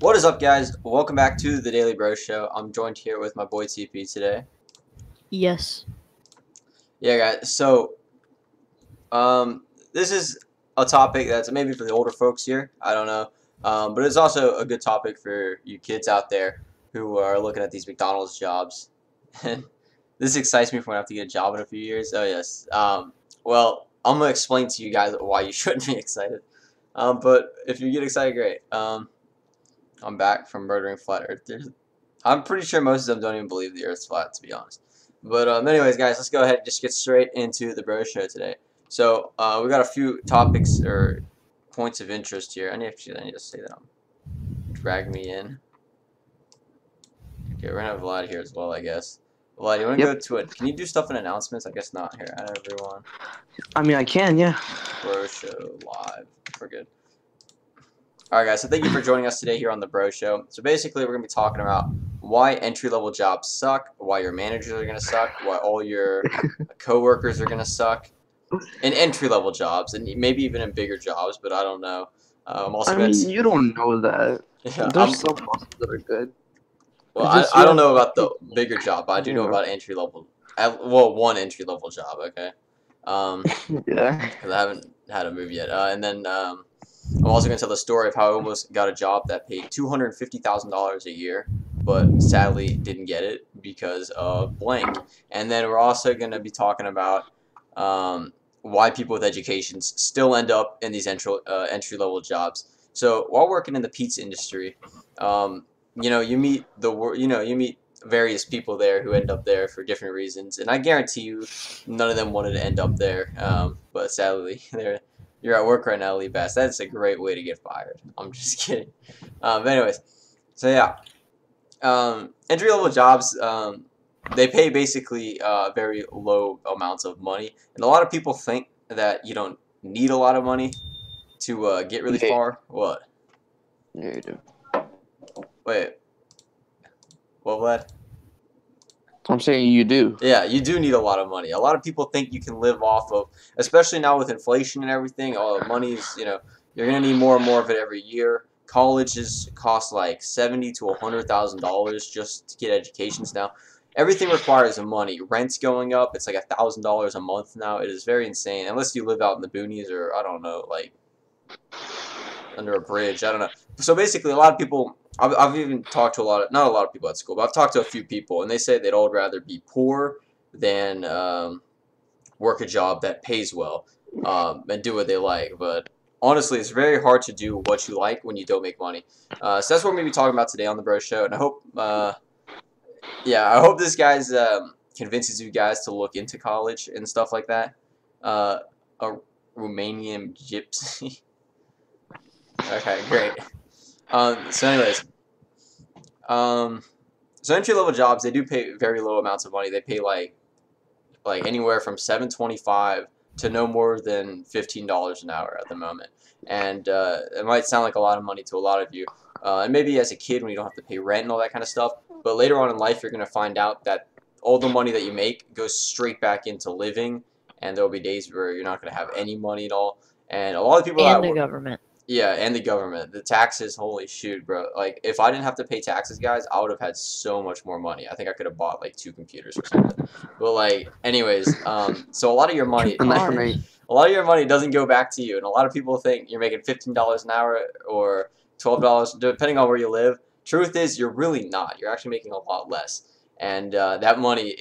What is up, guys? Welcome back to the Daily Bro Show. I'm joined here with my boy TP today. Yes. Yeah, guys. This is a topic that's maybe for the older folks here. I don't know, but it's also a good topic for you kids out there who are looking at these McDonald's jobs. And this excites me for when I have to get a job in a few years. Oh yes. Well, I'm gonna explain to you guys why you shouldn't be excited. But if you get excited, great. I'm back from murdering flat earthers. I'm pretty sure most of them don't even believe the Earth's flat, to be honest. But anyways, guys, let's go ahead and just get straight into the bro show today. So we got a few topics or points of interest here. I need to say that. Drag me in. Okay, we're gonna have Vlad here as well, I guess. Vlad, you wanna go Yep. to it? Can you do stuff in announcements? I guess not. Here, add everyone. I mean, I can, yeah. Bro show live. We're good. Alright, guys, so thank you for joining us today here on the Bro Show. So basically, we're going to be talking about why entry-level jobs suck, why your managers are going to suck, why all your coworkers are going to suck in entry-level jobs, and maybe even in bigger jobs, but I don't know. I'm also I going mean, to... you don't know that. Yeah, There's some bosses that are good. well, It's just I you don't have know to about the pick one. bigger job, but I do know Yeah. about entry-level... Well, one entry-level job, okay? Yeah. Because I haven't had a move yet. And then... I'm also going to tell the story of how I almost got a job that paid $250,000 a year, but sadly didn't get it because of blank. And then we're also going to be talking about why people with educations still end up in these entry-level jobs. So while working in the pizza industry, you meet you meet various people there who end up there for different reasons, and I guarantee you, none of them wanted to end up there. But sadly, you're at work right now, Lee Bass. That's a great way to get fired. I'm just kidding. But anyways, so yeah, entry level jobs, they pay basically very low amounts of money, and a lot of people think that you don't need a lot of money to get really Yeah. far. What? Yeah, you do. Wait, what, Vlad? I'm saying you do. Yeah, you do need a lot of money. A lot of people think you can live off of, especially now with inflation and everything. All the money's, you're gonna need more and more of it every year. Colleges cost like $70,000 to $100,000 just to get educations now. Everything requires money. Rent's going up. It's like $1,000 a month now. It is very insane. Unless you live out in the boonies or I don't know, like under a bridge. I don't know. So basically, a lot of people. I've even talked to not a lot of people at school, but I've talked to a few people, and they say they'd all rather be poor than work a job that pays well and do what they like. But honestly, it's very hard to do what you like when you don't make money. So that's what we're going to be talking about today on the Bro Show, and I hope, I hope this guy's convinces you guys to look into college and stuff like that. A Romanian gypsy. Okay, great. So anyways, so entry level jobs, they do pay very low amounts of money. They pay like anywhere from $7.25 to no more than $15 an hour at the moment. And it might sound like a lot of money to a lot of you. And maybe as a kid when you don't have to pay rent and all that kind of stuff. But later on in life, you're going to find out that all the money that you make goes straight back into living. And there'll be days where you're not going to have any money at all. And a lot of people And that the work, government. yeah, and the government. The taxes, holy shoot, bro. Like, if I didn't have to pay taxes, guys, I would have had so much more money. I think I could have bought, like, 2 computers or something. But, like, anyways, so a lot of your money, And Cars. a lot of your money doesn't go back to you. And a lot of people think you're making $15 an hour or $12, depending on where you live. Truth is, you're really not. You're actually making a lot less. And that money,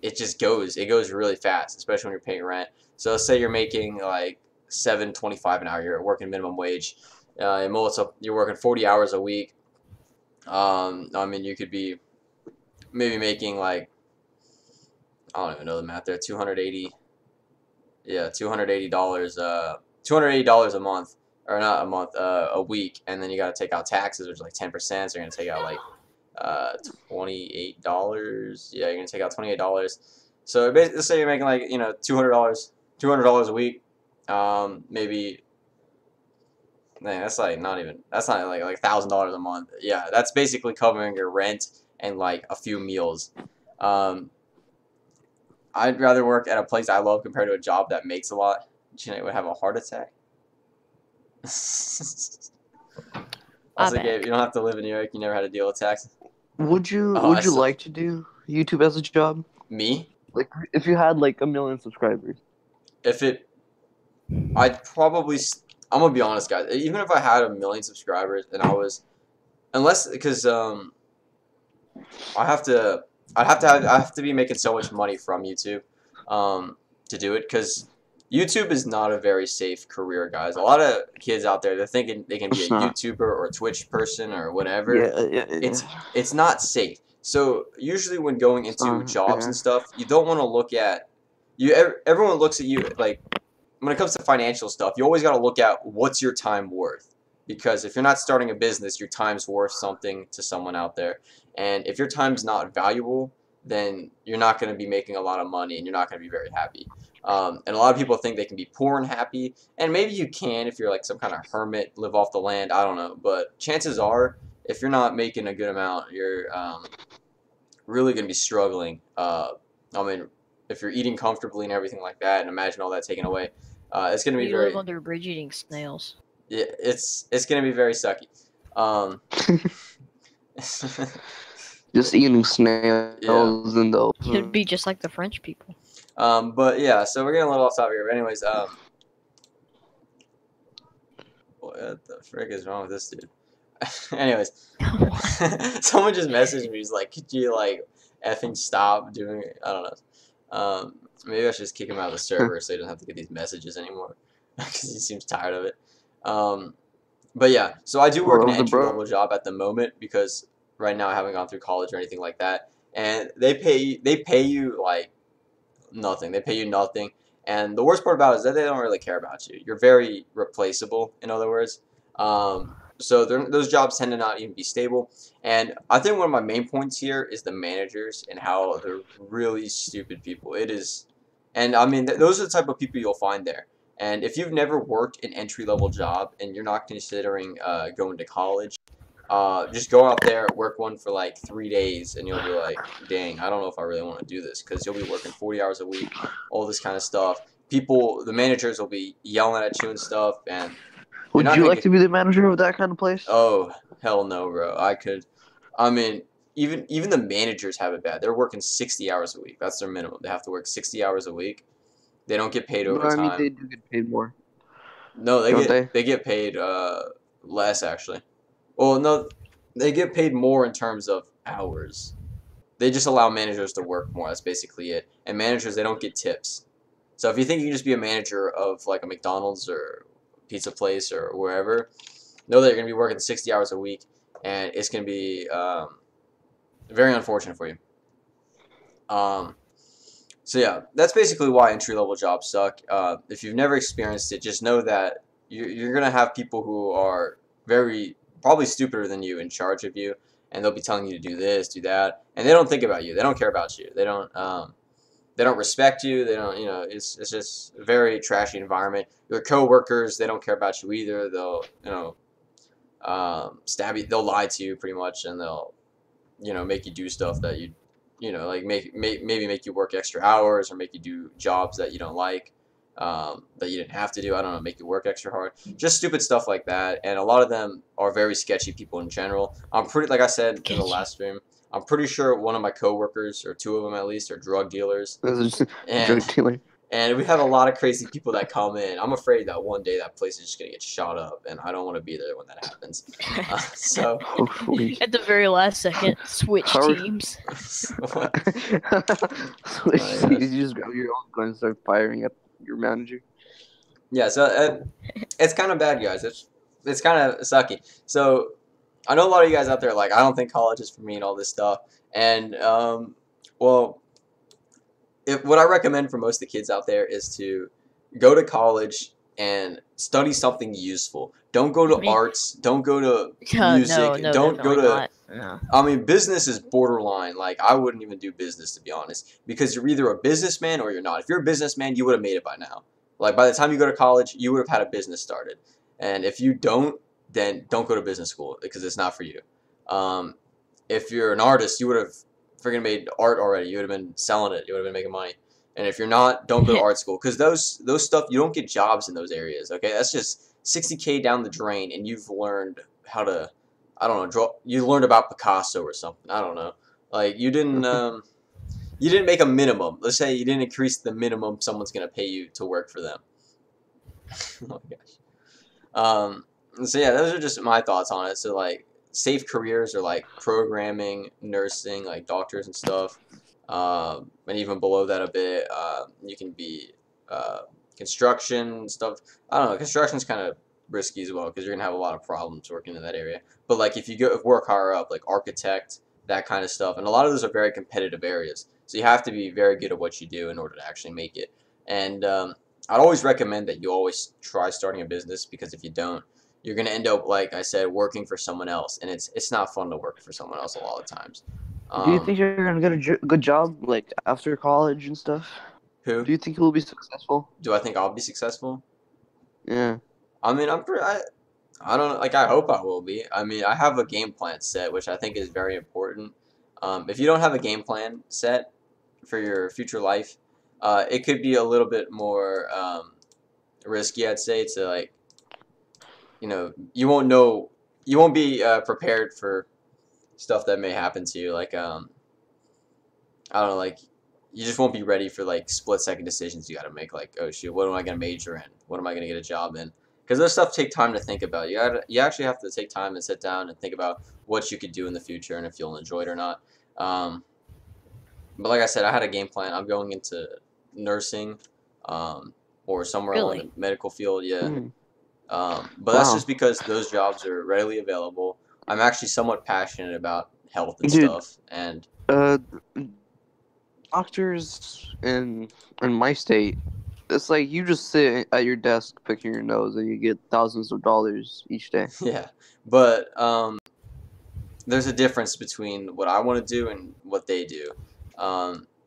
it just goes. It goes really fast, especially when you're paying rent. So let's say you're making, like, $7.25 an hour. You're working minimum wage. And you're working 40 hours a week. I mean, you could be maybe making like I don't even know the math there. 280. Yeah, $280. $280 a month, or not a month, a week, and then you got to take out taxes, which is like 10%. So you're gonna take out like $28. Yeah, you're gonna take out $28. So basically, let's say you're making like $200 a week. Maybe man, that's like not even that's not like $1,000 a month. Yeah, that's basically covering your rent and like a few meals. Um, I'd rather work at a place I love compared to a job that makes a lot. You know, would have a heart attack. Also, bad. Gabe, you don't have to live in New York. You never had to deal with taxes. Would you Oh, would I you suck. like to do YouTube as a job? Me? Like if you had like 1 million subscribers. If it, I'd probably. I'm gonna be honest, guys. Even if I had 1 million subscribers and I was, unless because I have to, I have to be making so much money from YouTube, to do it because YouTube is not a very safe career, guys. A lot of kids out there, they're thinking they can be It's a not. YouTuber or a Twitch person or whatever. Yeah. It's not safe. So usually when going into jobs Yeah. and stuff, you don't want to look at you. Everyone looks at you like when it comes to financial stuff. You always got to look at what's your time worth, because if you're not starting a business, your time's worth something to someone out there. And if your time's not valuable, then you're not going to be making a lot of money and you're not going to be very happy. And a lot of people think they can be poor and happy, and maybe you can if you're like some kind of hermit, live off the land. I don't know, but chances are, if you're not making a good amount, you're really going to be struggling. I mean, if you're eating comfortably and everything like that, and imagine all that taken away, it's going to be You very live under a bridge eating snails. yeah, it's going to be very sucky. Just eating snails and those. You'd be just like the French people. But yeah, so we're getting a little off topic here. But anyways, what the frick is wrong with this dude? Anyways, someone just messaged me. He's like, "Could you like effing stop doing it?" I don't know. Maybe I should just kick him out of the server so he doesn't have to get these messages anymore because he seems tired of it. But yeah, so I do work an entry level job at the moment because right now I haven't gone through college or anything like that, and they pay you like nothing. They pay you nothing, and the worst part about it is that they don't really care about you. You're very replaceable, in other words. So those jobs tend to not even be stable. And I think one of my main points here is the managers and how they're really stupid people. It is, and I mean those are the type of people you'll find there. And if you've never worked an entry level job and you're not considering going to college, just go out there, work one for like 3 days, and you'll be like, dang, I don't know if I really want to do this, because you'll be working 40 hours a week, all this kind of stuff. The managers will be yelling at you and stuff, and would you like to be the manager of that kind of place? Oh, hell no, bro. I mean, even the managers have it bad. They're working 60 hours a week. That's their minimum. They have to work 60 hours a week. They don't get paid overtime. I mean, they do get paid more. No, they get paid less, actually. Well, no, they get paid more in terms of hours. They just allow managers to work more. That's basically it. And managers, they don't get tips. So if you think you can just be a manager of like a McDonald's or pizza place or wherever, know that you're going to be working 60 hours a week, and it's going to be very unfortunate for you. So yeah, that's basically why entry-level jobs suck. If you've never experienced it, just know that you're going to have people who are probably stupider than you in charge of you, and they'll be telling you to do this, do that, and they don't think about you. They don't care about you. They don't respect you. They don't, it's just a very trashy environment. Your coworkers, they don't care about you either. They'll, stab you. They'll lie to you pretty much, and they'll, make you do stuff that like maybe make you work extra hours or make you do jobs that you don't like, that you didn't have to do. I don't know, make you work extra hard. Just stupid stuff like that. And a lot of them are very sketchy people in general. Like I said in the last stream, I'm pretty sure one of my coworkers, or two of them at least, are drug dealers. And we have a lot of crazy people that come in. I'm afraid that one day that place is just going to get shot up, and I don't want to be there when that happens. So hopefully. At the very last second, switch teams. You just grab your own gun and start firing at your manager. Yeah, so it's kind of bad, guys. It's kind of sucky. So I know a lot of you guys out there are like, I don't think college is for me and all this stuff. And, well, what I recommend for most of the kids out there is to go to college and study something useful. Don't go to arts. Don't go to music. No, don't go to... No. I mean, business is borderline. Like, I wouldn't even do business, to be honest. Because you're either a businessman or you're not. If you're a businessman, you would have made it by now. Like, by the time you go to college, you would have had a business started. And if you don't, then don't go to business school because it's not for you. If you're an artist, you would have freaking made art already. You would have been selling it. You would have been making money. And if you're not, don't go to art school because those stuff, you don't get jobs in those areas. Okay, that's just $60K down the drain, and you've learned how to I don't know, you learned about Picasso or something. I don't know. Like you didn't make a minimum. Let's say you didn't increase the minimum someone's gonna pay you to work for them. Oh my gosh. So yeah, those are just my thoughts on it. So like safe careers are like programming, nursing, like doctors and stuff. And even below that a bit, you can be uh, construction stuff. I don't know. Construction's kind of risky as well because you're gonna have a lot of problems working in that area. But like if you go work higher up, like architect, that kind of stuff, and a lot of those are very competitive areas. So you have to be very good at what you do in order to actually make it. And I'd always recommend that you always try starting a business because if you don't, you're gonna end up like I said, working for someone else, and it's not fun to work for someone else a lot of times. Do you think you're gonna get a good job like after college and stuff? Who Do you think you'll be successful? do I think I'll be successful? Yeah. I mean, I don't like. I hope I will be. I mean, I have a game plan set, which I think is very important. If you don't have a game plan set for your future life, it could be a little bit more risky, I'd say, to like you won't be prepared for stuff that may happen to you. Like I don't know, like you just won't be ready for like split second decisions you got to make. Like, oh shoot, what am I gonna major in? What am I gonna get a job in? Because those stuff take time to think about. You actually have to take time and sit down and think about what you could do in the future and if you'll enjoy it or not. Um, but like I said, I had a game plan. I'm going into nursing, or somewhere along Really? the medical field. Yeah. Hmm. But that's Wow. just because those jobs are readily available. I'm actually somewhat passionate about health and Dude, stuff, and uh, doctors in my state, it's like you just sit at your desk picking your nose and you get thousands of dollars each day. yeah. But there's a difference between what I want to do and what they do.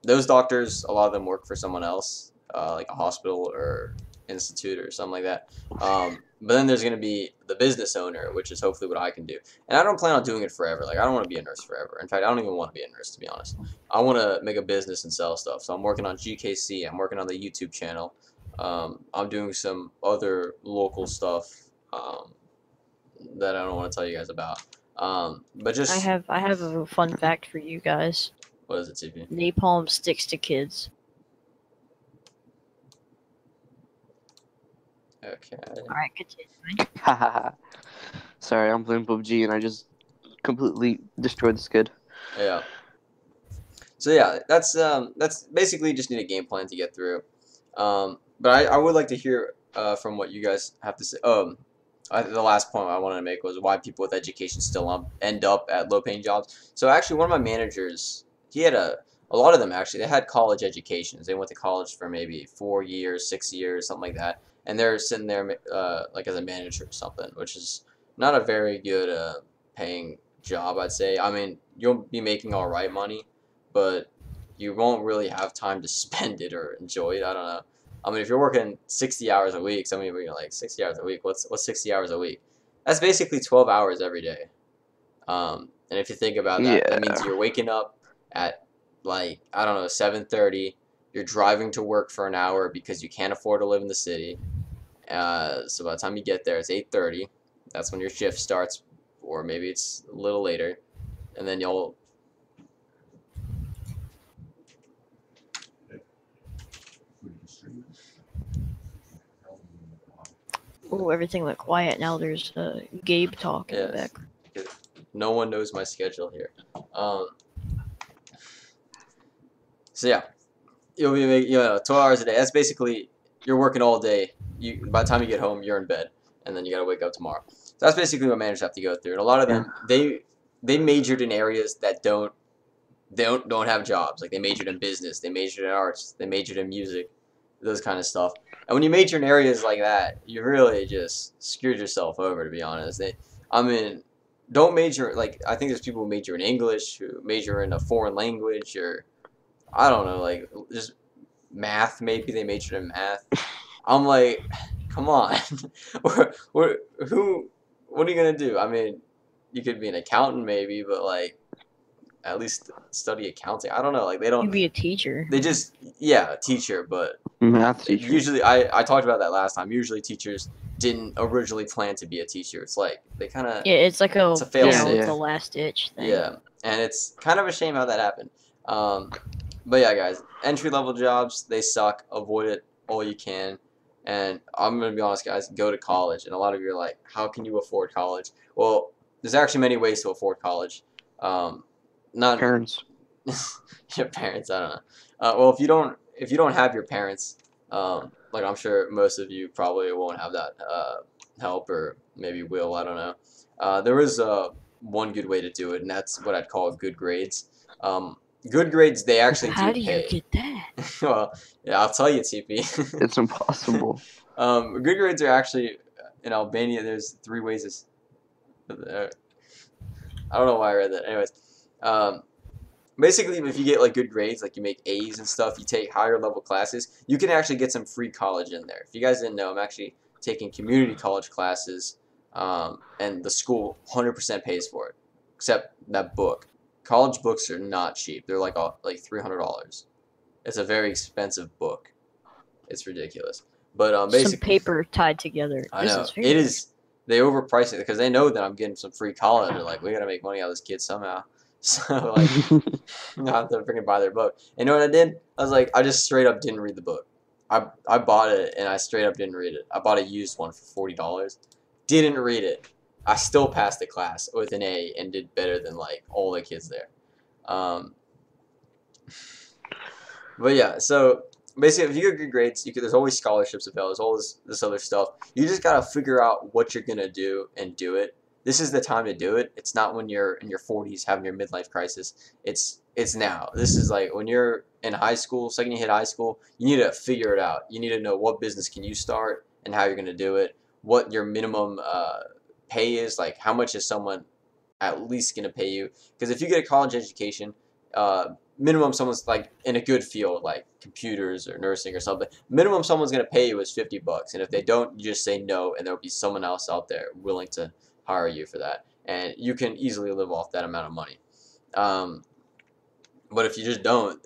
Those doctors, a lot of them work for someone else, like a hospital or institute or something like that. But then there's going to be the business owner, which is hopefully what I can do. And I don't plan on doing it forever. Like, I don't want to be a nurse forever. In fact, I don't even want to be a nurse, to be honest. I want to make a business and sell stuff. So I'm working on GKC. I'm working on the YouTube channel. I'm doing some other local stuff that I don't want to tell you guys about. But I just, have a fun fact for you guys. what is it, TP? Napalm sticks to kids. Okay. Alright, continue. Hahaha. Sorry, I'm playing PUBG and I just completely destroyed this kid. Yeah. So yeah, that's basically just need a game plan to get through. But I would like to hear from what you guys have to say. The last point I wanted to make was why people with education still end up at low paying jobs. So actually, one of my managers, he had a lot of them actually. They had college educations. They went to college for maybe 4 years, 6 years, something like that, and they're sitting there like as a manager or something, which is not a very good paying job, I'd say. I mean, you'll be making all right money, but you won't really have time to spend it or enjoy it. I don't know. I mean, if you're working 60 hours a week, some of you are like 60 hours a week. What's 60 hours a week? That's basically 12 hours every day. And if you think about that, that means Yeah. you're waking up at like I don't know 7:30. You're driving to work for an hour because you can't afford to live in the city. So by the time you get there, it's 8:30. That's when your shift starts, or maybe it's a little later, and then you'll. Oh, everything went quiet. Now there's Gabe talk in the Yes. background. No one knows my schedule here. So yeah, you'll be making 12 hours a day. That's basically you're working all day. By the time you get home, you're in bed, and then you gotta wake up tomorrow. So that's basically what managers have to go through. And a lot of them, they majored in areas that don't have jobs. Like they majored in business, they majored in arts, they majored in music, those kind of stuff. And when you major in areas like that, you really just screwed yourself over, to be honest. I mean, don't major like I think there's people who major in English, who major in a foreign language, or I don't know, like just math. Maybe they majored in math. I'm like, come on, who? What are you gonna do? I mean, you could be an accountant maybe, but like, at least study accounting. I don't know. Like they don't. You'd be a teacher. They just a teacher, but Math teacher. usually I talked about that last time. Usually teachers didn't originally plan to be a teacher. It's like they kind of Yeah, it's like It's a fail you know, safe. it's a last ditch thing. yeah, and it's kind of a shame how that happened. But yeah, guys, entry level jobs, they suck. Avoid it all you can. And I'm gonna be honest, guys, go to college. And a lot of you are like, how can you afford college? Well, there's actually many ways to afford college. Not Parents. your parents. I don't know. Well, if you don't have your parents, like I'm sure most of you probably won't have that help, or maybe will. I don't know. There is one good way to do it, and that's what I'd call good grades. Good grades, they actually How do do pay. you get that? Well, yeah, I'll tell you, TP. It's impossible. Good grades are actually in Albania. There's 3 ways. I don't know why I read that. Anyways, basically, if you get like good grades, like you make A's and stuff, you take higher level classes, you can actually get some free college in there. If you guys didn't know, I'm actually taking community college classes, and the school 100% pays for it, except that book. College books are not cheap. They're like $300. It's a very expensive book. It's ridiculous. But basically, Some paper tied together. I This know is very it is. They overprice it because they know that I'm getting some free college. They're like, we gotta make money out of this kid somehow. So like, not to freaking buy their book. And you know what I did? I was like, I just straight up didn't read the book. I bought it and I straight up didn't read it. I bought a used one for $40. Didn't read it. I still passed the class with an A and did better than like all the kids there. But yeah, so basically, if you get good grades, there's always scholarships available. There's always this other stuff. You just gotta figure out what you're gonna do and do it. This is the time to do it. It's not when you're in your 40s having your midlife crisis. It's now. This is like when you're in high school, second you hit high school, you need to figure it out. You need to know what business can you start and how you're gonna do it. What your minimum pay is, like how much is someone at least gonna pay you? Because if you get a college education, minimum someone's like in a good field like computers or nursing or something, minimum someone's gonna pay you is $50, and if they don't, you just say no, and there'll be someone else out there willing to hire you for that, and you can easily live off that amount of money. But if you don't,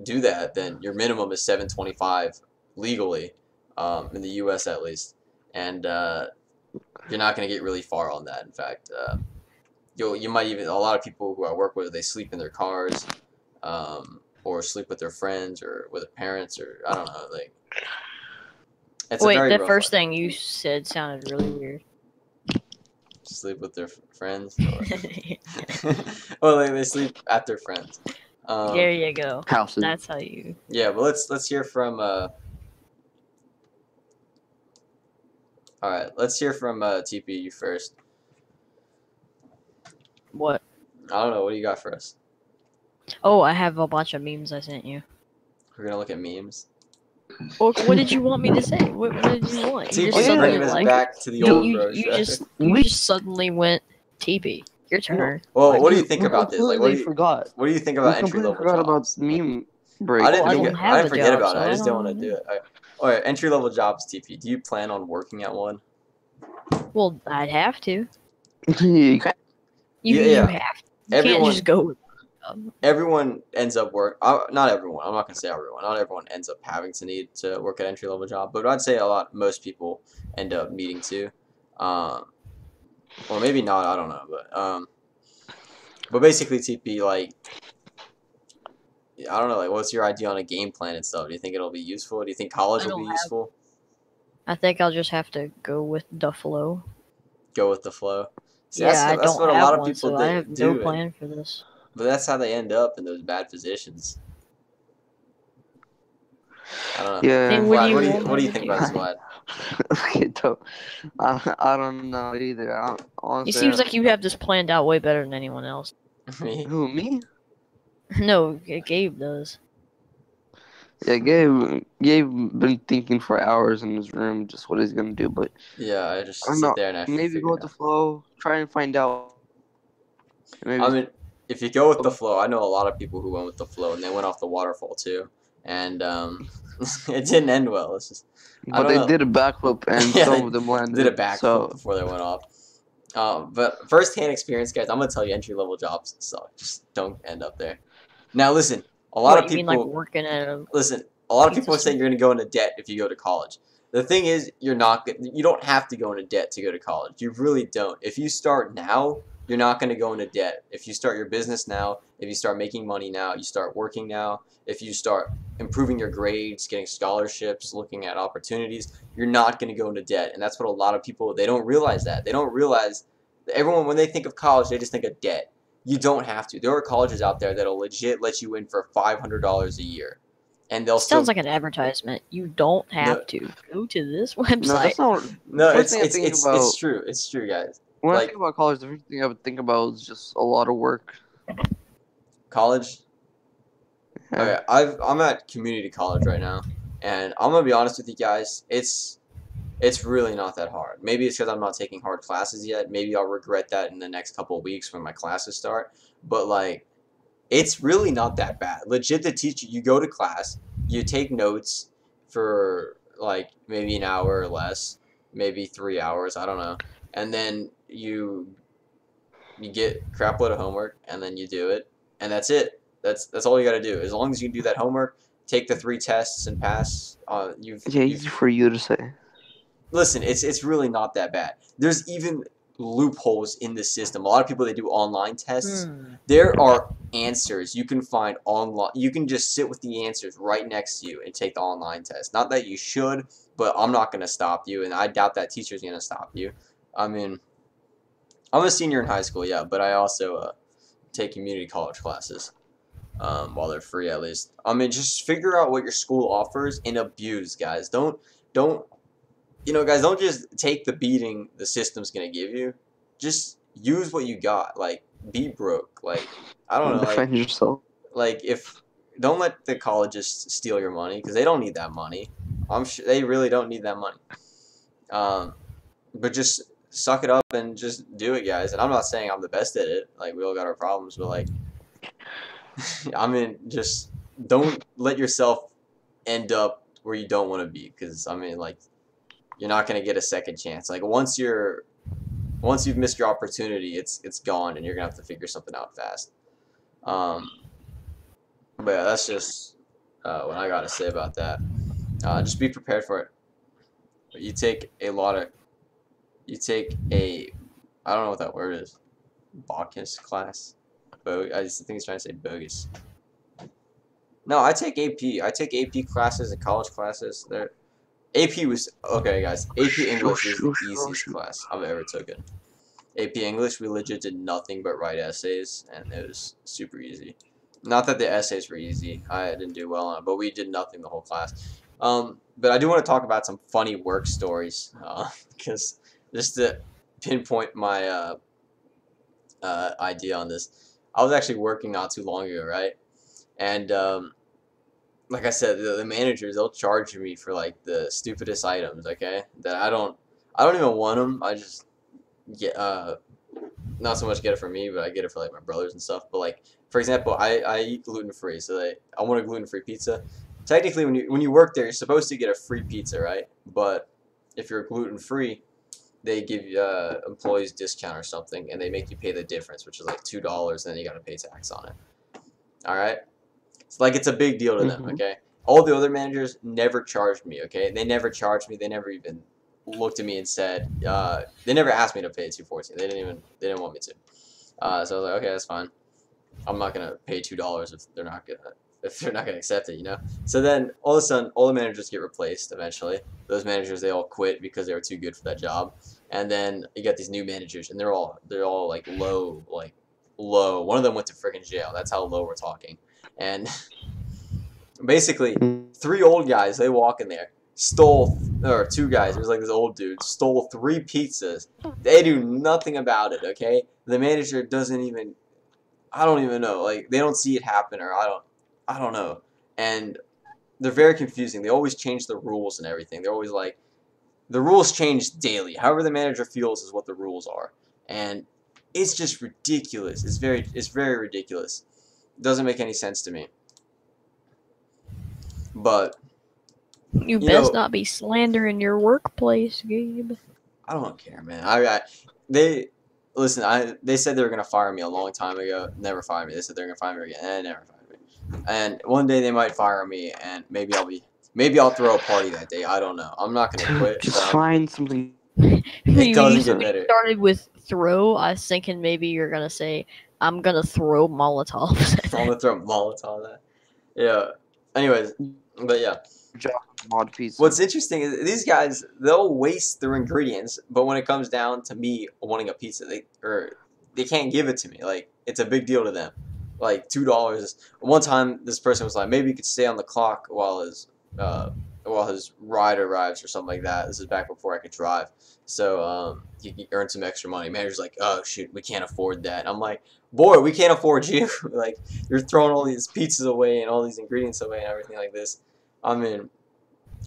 do that, then your minimum is $725 legally, in the U.S. at least, and you're not gonna get really far on that. In fact, you might even, a lot of people who I work with, they sleep in their cars, or sleep with their friends or with their parents, or I don't know, like. It's Wait, a very the rough first life. thing you said sounded really weird. Sleep with their friends, or well, they sleep at their friends. There you go. Houses. That's how you. Yeah, but let's hear from. All right, let's hear from TP. You first. What? I don't know. What do you got for us? Oh, I have a bunch of memes I sent you. We're gonna look at memes. What did you want me to say? What did you want? You TP's just suddenly bringing us like back to the you, old you, bro you show. just suddenly went TP. Your turn. Well, what do you We think about this? Like, completely forgot. what do you think We about entry completely level forgot jobs? about meme break. I didn't Well, I forget. don't have I didn't the forget job, about so it. I I just don't want to don't do it. All right, entry level jobs, TP. Do you plan on working at one? Well, I'd have to. You can't- You Yeah. have to. You Everyone- can't just go. Everyone ends up not everyone. I'm not gonna say everyone. Not everyone ends up having to need to work at entry level job, but I'd say most people end up needing to, or maybe not. I don't know, but basically TP, like, I don't know, like, what's your idea on a game plan and stuff? Do you think it'll be useful? Do you think college I will don't be have- useful? I think I'll just have to go with the flow. Go with the flow. See, Yeah, that's I don't what a have lot of one, people so I have do. no plan for this. But that's how they end up in those bad positions. I don't know. Yeah. Then what do Vlad, you what want do you me to think do? about this, Vlad? Okay, dope. I don't know either. Honestly, It seems like you have this planned out way better than anyone else. Me? who, me? No, Gabe does. Yeah, Gabe been thinking for hours in his room just what he's gonna do, but Yeah, I just I don't sit know. there and I Maybe figure go with it the out. flow. Try and find out. Maybe I mean, if you go with the flow, I know a lot of people who went with the flow and they went off the waterfall too, and it didn't end well. It's just I but don't they know. did a backflip and Yeah, some they of them landed. did a backflip So before they went off. But first-hand experience, guys, I'm gonna tell you, entry-level jobs suck. Just don't end up there. Now, listen, a lot What, of you mean like people working at a listen. A lot of pizza people are store? saying you're gonna go into debt if you go to college. The thing is, you're not. You don't have to go into debt to go to college. You really don't. If you start now, you're not gonna go into debt. If you start your business now, if you start making money now, you start working now. If you start improving your grades, getting scholarships, looking at opportunities, you're not gonna go into debt. And that's what a lot of people they don't realize that. They don't realize that everyone when they think of college, they just think of debt. You don't have to. There are colleges out there that'll legit let you in for $500 a year, and they'll Sounds still like an advertisement. You don't no have to go to this No, website. that's not. no. First thing I think It's about true. It's true, guys. when I Like think about college, the first thing I would think about is just a lot of work. college. Yeah. Okay, I'm at community college right now, and I'm gonna be honest with you guys. It's really not that hard. Maybe it's because I'm not taking hard classes yet. Maybe I'll regret that in the next couple of weeks when my classes start. But like, it's really not that bad. Legit, the teacher, you go to class, you take notes for like maybe an hour or less, maybe 3 hours, I don't know, and then you get a crap load of homework, and then you do it, and that's it. That's all you got to do. As long as you can do that homework, take the 3 tests and pass. Yeah, You've easy for you to say. listen. It's really not that bad. There's even loopholes in the system. A lot of people they do online tests. Hmm. There are answers you can find online. You can just sit with the answers right next to you and take the online test. Not that you should, but I'm not going to stop you, and I doubt that teacher's going to stop you. I mean, I'm a senior in high school, yeah, but I also take community college classes while they're free at least. I mean, just figure out what your school offers and abuse, guys. Don't guys, don't just take the beating the system's gonna give you. Just use what you got. Like, be broke. Like, I don't know. Defend yourself. Like if don't let the colleges steal your money because they don't need that money. I'm sure they really don't need that money. But just suck it up and just do it, guys. And I'm not saying I'm the best at it. Like we all got our problems, but like, I mean, just don't let yourself end up where you don't want to be. Because I mean, like, you're not gonna get a second chance. Like once you've missed your opportunity, it's gone, and you're gonna have to figure something out fast. Um, but yeah, that's just what I gotta say about that. Just be prepared for it. You take a lot of you take a I don't know what that word is. Bacchus class. I just think he's trying to say bogus. No, I take AP. I take AP classes and college classes. AP was okay, guys. AP English is the easiest class I've ever taken. AP English, we legit did nothing but write essays, and it was super easy. Not that the essays were easy. I didn't do well on it, but we did nothing the whole class. But I do want to talk about some funny work stories, because just to pinpoint my idea on this, I was actually working not too long ago, right? And like I said, the managers they'll charge me for like the stupidest items, okay? That I don't even want them. I just get not so much get it for me, but I get it for like my brothers and stuff. But like for example, I eat gluten free, so I want a gluten free pizza. Technically, when you work there, you're supposed to get a free pizza, right? But if you're gluten free, they give employees discount or something, and they make you pay the difference, which is like $2, and then you gotta pay tax on it. All right, it's like it's a big deal to them. Mhm. Okay, all the other managers never charged me. Okay, they never charged me. They never even looked at me and said they never asked me to pay $2.14. They didn't want me to. So I was like, okay, that's fine. I'm not gonna pay $2 if they're not gonna accept it, you know. So then all of a sudden, all the managers get replaced eventually. Those managers they all quit because they were too good for that job, and then you get these new managers, and they're all like low, like low. One of them went to freaking jail. That's how low we're talking, and basically Mm. 3 old guys they walk in there stole or 2 guys it was like this old dude stole 3 pizzas. They do nothing about it. Okay, the manager doesn't even I don't even know. Like they don't see it happen, or I don't know. And they're very confusing. They always change the rules and everything. They're always like the rules change daily. However the manager feels is what the rules are, and it's just ridiculous. It's very ridiculous. It doesn't make any sense to me. But You you best know, not be slandering your workplace, Gabe. I don't care, man. I they listen, they said they were gonna fire me a long time ago. Never fired me. They said they're gonna fire me again, and never fired me. And one day they might fire me, and maybe I'll throw a party that day. I don't know. I'm not gonna quit. Just but find something. It doesn't get When you better. started with throw, I was thinking maybe you're gonna say, "I'm gonna throw Molotovs." I'm gonna throw a Molotov at that. Yeah. Anyways, but yeah. Mod pizza. What's interesting is these guys, they'll waste their ingredients, but when it comes down to me wanting a pizza, they can't give it to me. Like, it's a big deal to them. Like $2. One time, this person was like, maybe you could stay on the clock while his ride arrives or something like that. This is back before I could drive, so he could earn some extra money. Manager's like, oh shoot, we can't afford that. I'm like, boy, we can't afford you. Like, you're throwing all these pizzas away and all these ingredients away and everything like this. I mean,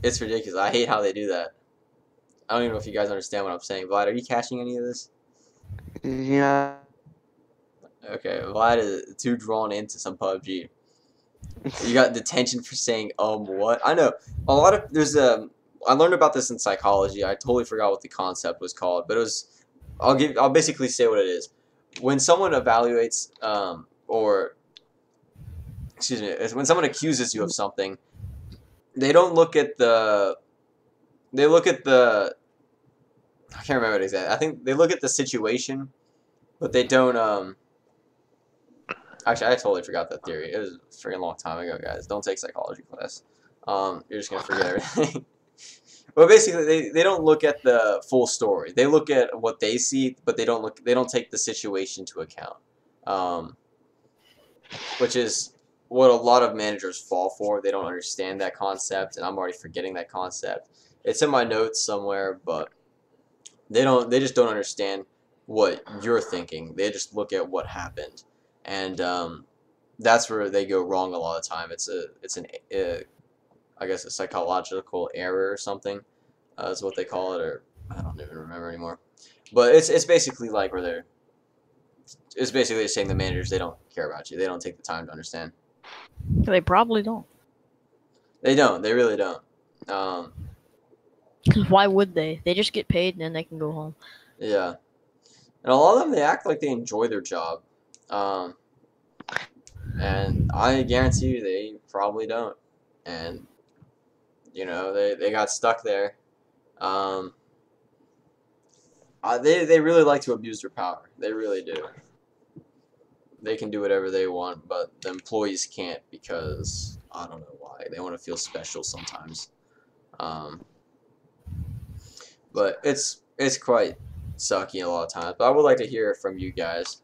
it's ridiculous. I hate how they do that. I don't even know if you guys understand what I'm saying. Vlad, are you catching any of this? Yeah. Okay, Vlad is too drawn into some PUBG. You got detention for saying what? I know a lot of I learned about this in psychology. I totally forgot what the concept was called, but it was I'll basically say what it is. When someone evaluates or excuse me, it's when someone accuses you of something, they look at the I can't remember it exactly. I think they look at the situation, but they don't actually, I totally forgot that theory. It was a freaking long time ago, guys. Don't take psychology class. You're just gonna forget everything. But basically, they don't look at the full story. They look at what they see, but they don't take the situation into account. Which is what a lot of managers fall for. They don't understand that concept, and I'm already forgetting that concept. It's in my notes somewhere, but they just don't understand what you're thinking. They just look at what happened. And that's where they go wrong a lot of the time. I guess a psychological error or something is what they call it, or I don't even remember anymore. But it's basically like where it's basically saying the managers, they don't care about you. They don't take the time to understand. They probably don't. They don't. They really don't. Why would they? They just get paid and then they can go home. Yeah. And a lot of them, they act like they enjoy their job. And I guarantee you they probably don't. And, you know, they got stuck there. They really like to abuse their power. They really do. They can do whatever they want, but the employees can't because I don't know why. They want to feel special sometimes. But it's quite sucky a lot of times. But I would like to hear from you guys.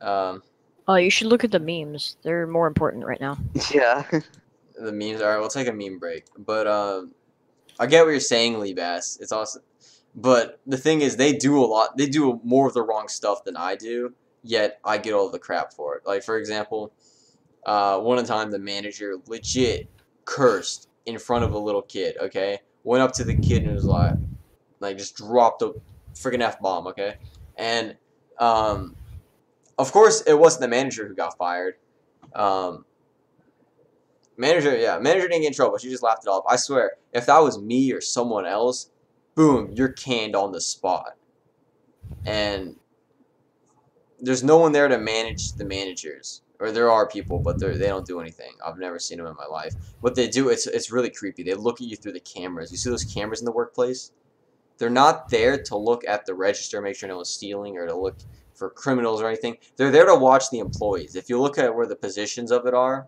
Oh, you should look at the memes. They're more important right now. Yeah. The memes. All right, we'll take a meme break. But I get what you're saying, Lee Bass. It's awesome. But the thing is, they do a lot. They do more of the wrong stuff than I do. Yet I get all the crap for it. Like, for example, one time the manager legit cursed in front of a little kid. Okay, went up to the kid and was like just dropped a freaking F-bomb. Okay, and of course it wasn't the manager who got fired. Manager didn't get in trouble. She just laughed it off. I swear, if that was me or someone else, boom, you're canned on the spot. And there's no one there to manage the managers. Or there are people, but they don't do anything. I've never seen them in my life. What they do, it's really creepy. They look at you through the cameras. You see those cameras in the workplace? They're not there to look at the register, make sure no one's stealing, or to look for criminals or anything. They're there to watch the employees. If you look at where the positions of it are,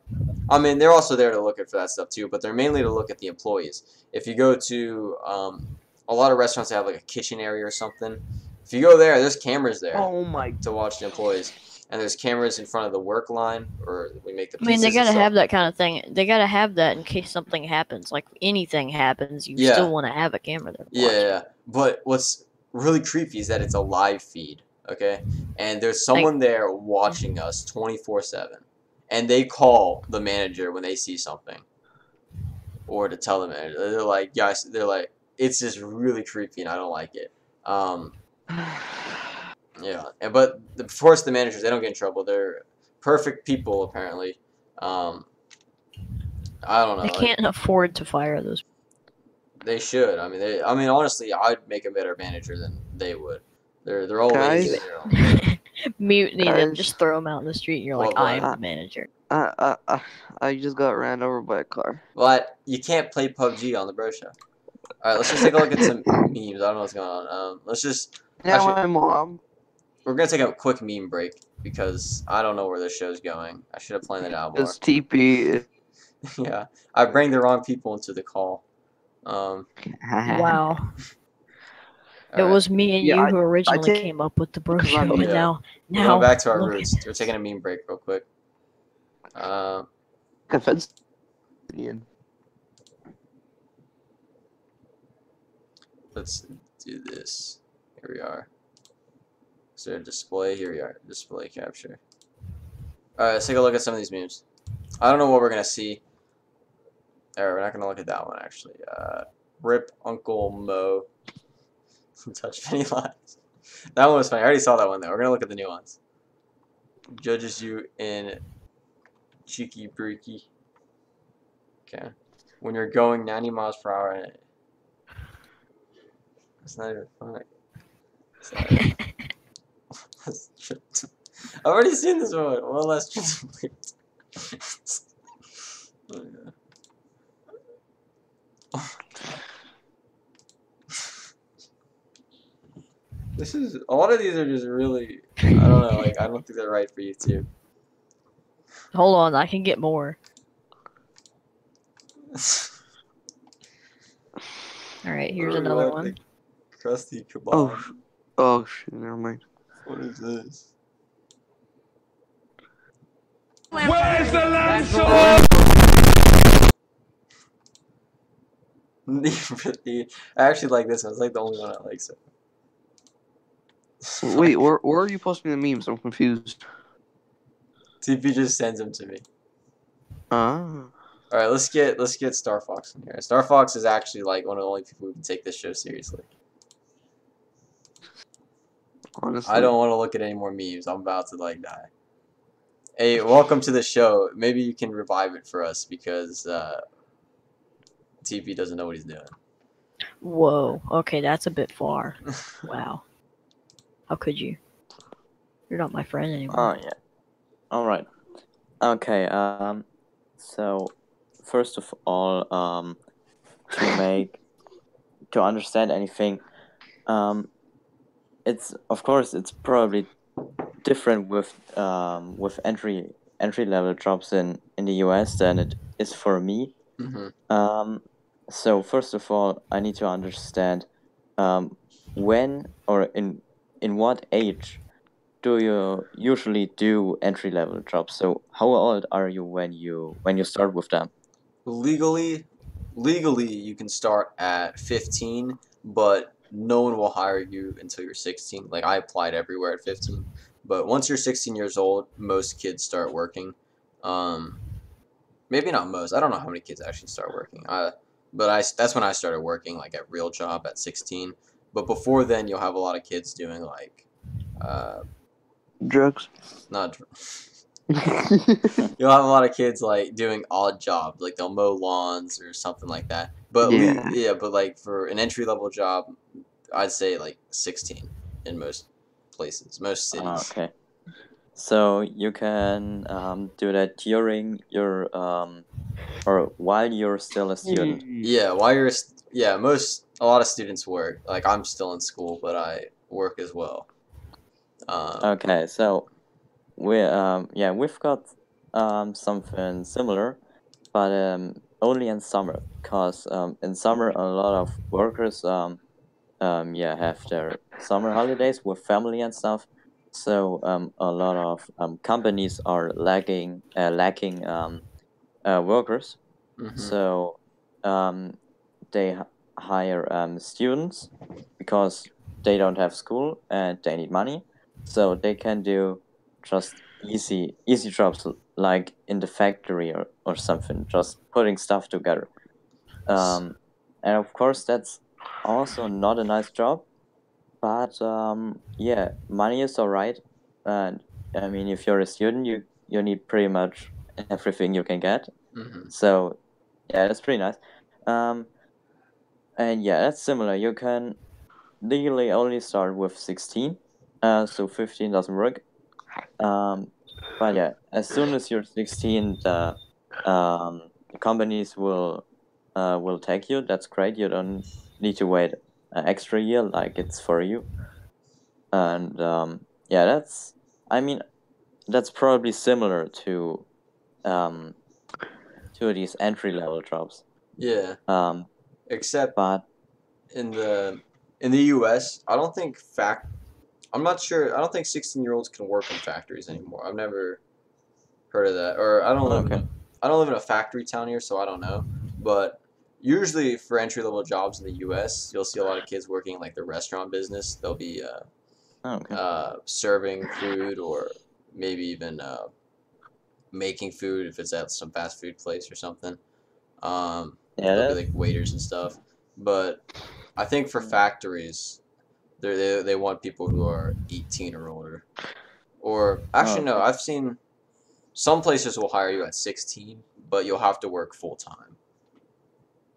I mean, they're also there to look at for that stuff too, but they're mainly to look at the employees. If you go to a lot of restaurants that have like a kitchen area or something, if you go there, there's cameras there to watch the employees. And there's cameras in front of the work line, or we make the pizzas. I mean, they gotta have that kind of thing. They gotta have that in case something happens. Like anything happens, you still want to have a camera there. Yeah. But what's really creepy is that it's a live feed, okay? And there's someone there watching us 24/7, and they call the manager when they see something, or to tell the manager. They're like, guys, it's just really creepy, and I don't like it. Yeah, but of course the managers, they don't get in trouble. They're perfect people apparently. I don't know. They can't afford to fire those. They should. I mean, honestly, I'd make a better manager than they would. They're always Guys? Mutiny them, Guys. just throw them out in the street, and you're like, What, I am what? the manager. I just got ran over by a car. But you can't play PUBG on the Bro Show. All right, let's just take a look at some memes. I don't know what's going on. Let's just. Now Actually, my mom. we're gonna take a quick meme break because I don't know where this show's going. I should have planned it out more. It's TP. Yeah, I bring the wrong people into the call. Wow. It Alright. was me and Yeah, you who originally take- came up with the Bro Cause Show, I'm- and Yeah. now We're going back to our look roots. We're taking a meme break real quick. Defense. Let's do this. Here we are. Is there a display? Here we are. Display capture. Alright, let's take a look at some of these memes. I don't know what we're gonna see. Alright, we're not gonna look at that one actually. Rip Uncle Mo. Touch Penny Lines. That one was funny. I already saw that one though. We're gonna look at the new ones. Judges you in cheeky breaky. Okay. When you're going 90 miles per hour in it. That's not even funny. Sorry. I've already seen this one. One last chance, please. Oh, yeah. This is a lot of these are just really I don't know, like I don't think they're right for YouTube. Hold on, I can get more. All right, here's Where are we another at? one. The Krusty Kebab. Oh shit! Never mind. What is this? Where's the lamb? I actually like this one. It's like the only one I like. So. Wait, where are you posting the memes? I'm confused. TP just sends them to me. Ah. All right, let's get Star Fox in here. Star Fox is actually like one of the only people who can take this show seriously. Honestly. I don't want to look at any more memes. I'm about to like die. Hey, welcome to the show. Maybe you can revive it for us because TP doesn't know what he's doing. Whoa. Okay, that's a bit far. Wow. How could you? You're not my friend anymore. Oh yeah. All right. Okay. So first of all, to understand anything, it's of course it's probably different with entry level jobs in the US than it is for me. Mm-hmm. So first of all, I need to understand when or in what age do you usually do entry level jobs? So how old are you when you start with them? Legally, you can start at 15, but no one will hire you until you're 16. Like I applied everywhere at 15, but once you're 16 years old, most kids start working. Maybe not most. I don't know how many kids actually start working. But that's when I started working, like at real job at 16. But before then, you'll have a lot of kids doing like, Drugs. not. You'll have a lot of kids like doing odd jobs, like they'll mow lawns or something like that. But Yeah. but like for an entry level job, I'd say like 16 in most places, most cities. Okay. So you can do that during your or while you're still a student. Yeah, while you're a lot of students work. Like I'm still in school, but I work as well. Okay, so we've got something similar, but only in summer, cause in summer a lot of workers have their summer holidays with family and stuff. So a lot of companies are lacking workers. Mhm. So they hire students because they don't have school and they need money. So they can do just easy jobs like in the factory or something, just putting stuff together. And of course that's also not a nice job, but money is alright. And I mean, if you're a student, you need pretty much everything you can get. Mhm. So yeah, that's pretty nice. And yeah, that's similar. You can legally only start with 16, so 15 doesn't work. But yeah, as soon as you're 16, the companies will take you. That's great. You don't need to wait an extra year like it's for you. And yeah, I mean, that's probably similar to these entry level jobs. Yeah. Um, Except but in the U.S., I'm not sure. I don't think 16-year-olds can work in factories anymore. I've never heard of that, or I don't live okay. in a factory town here, so I don't know. But usually for entry level jobs in the U.S., you'll see a lot of kids working in like the restaurant business. They'll be Okay. serving food, or maybe even making food if it's at some fast food place or something. Yeah, They'll be that, like waiters and stuff. But I think for factories, they want people who are 18 or older. Or actually, no, okay. I've seen some places will hire you at 16, but you'll have to work full time.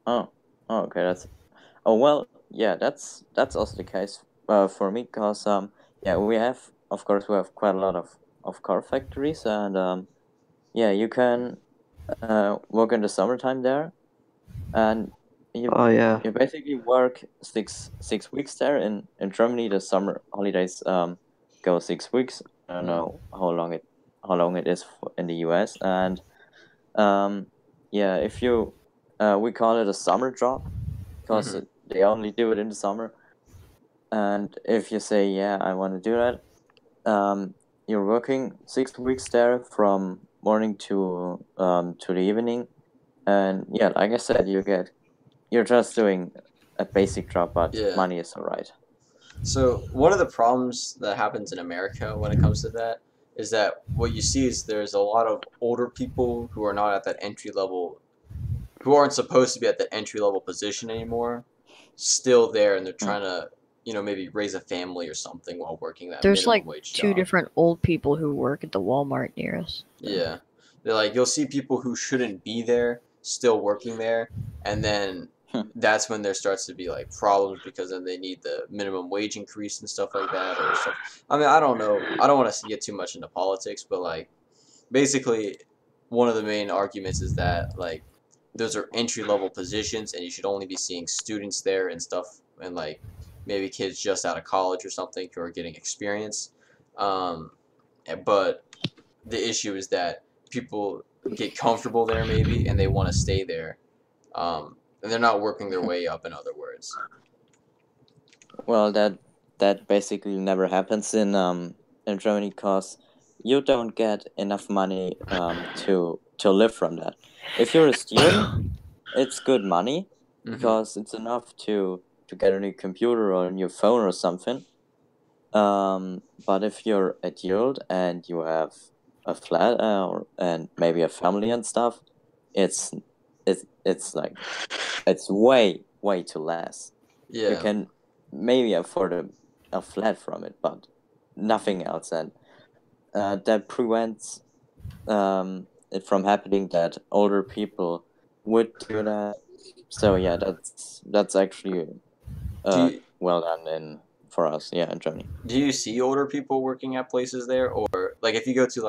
Oh, okay. Oh well, yeah. That's also the case for me, because yeah, of course we have quite a lot of car factories, and yeah, you can work in the summertime there, and Oh yeah. you basically work six weeks there. In Germany, the summer holidays go 6 weeks. I don't know how long it is in the US, and yeah, if you we call it a summer job because Mhm. they only do it in the summer. And if you say, yeah, I want to do that, you're working 6 weeks there from morning to the evening, and yeah, like I said, you're just doing a basic job, but Yeah. money is alright. So one of the problems that happens in America when it comes to that is that what you see is there's a lot of older people who are not at that entry level, who aren't supposed to be at that entry level position anymore, still there, and they're Hmm. trying to, maybe raise a family or something while working that There's minimum like wage two job. different old people who work at the Walmart near us. Yeah. They're like, you'll see people who shouldn't be there still working there, and then Hmm. that's when there starts to be like problems because then they need the minimum wage increase and stuff like that, or stuff. I mean, I don't know. I don't want to get too much into politics, but like basically one of the main arguments is that like those are entry level positions and you should only be seeing students there and stuff, and like maybe kids just out of college or something who are getting experience. Um, but the issue is that people get comfortable there maybe and they want to stay there, and they're not working their way up, in other words. Well, that basically never happens in Germany, because you don't get enough money to live from that. If you're a student, it's good money Mm-hmm. because it's enough to get a new computer or a new phone or something. But if you're adult and you have a flat and maybe a family and stuff, it's it's like it's way too less. You Yeah. can maybe afford a flat from it, but nothing else, and that prevents it from happening that older people would do that. So yeah, that's actually Do you, well done for us, yeah, in Germany. do you see older people working at places there, or like if you go to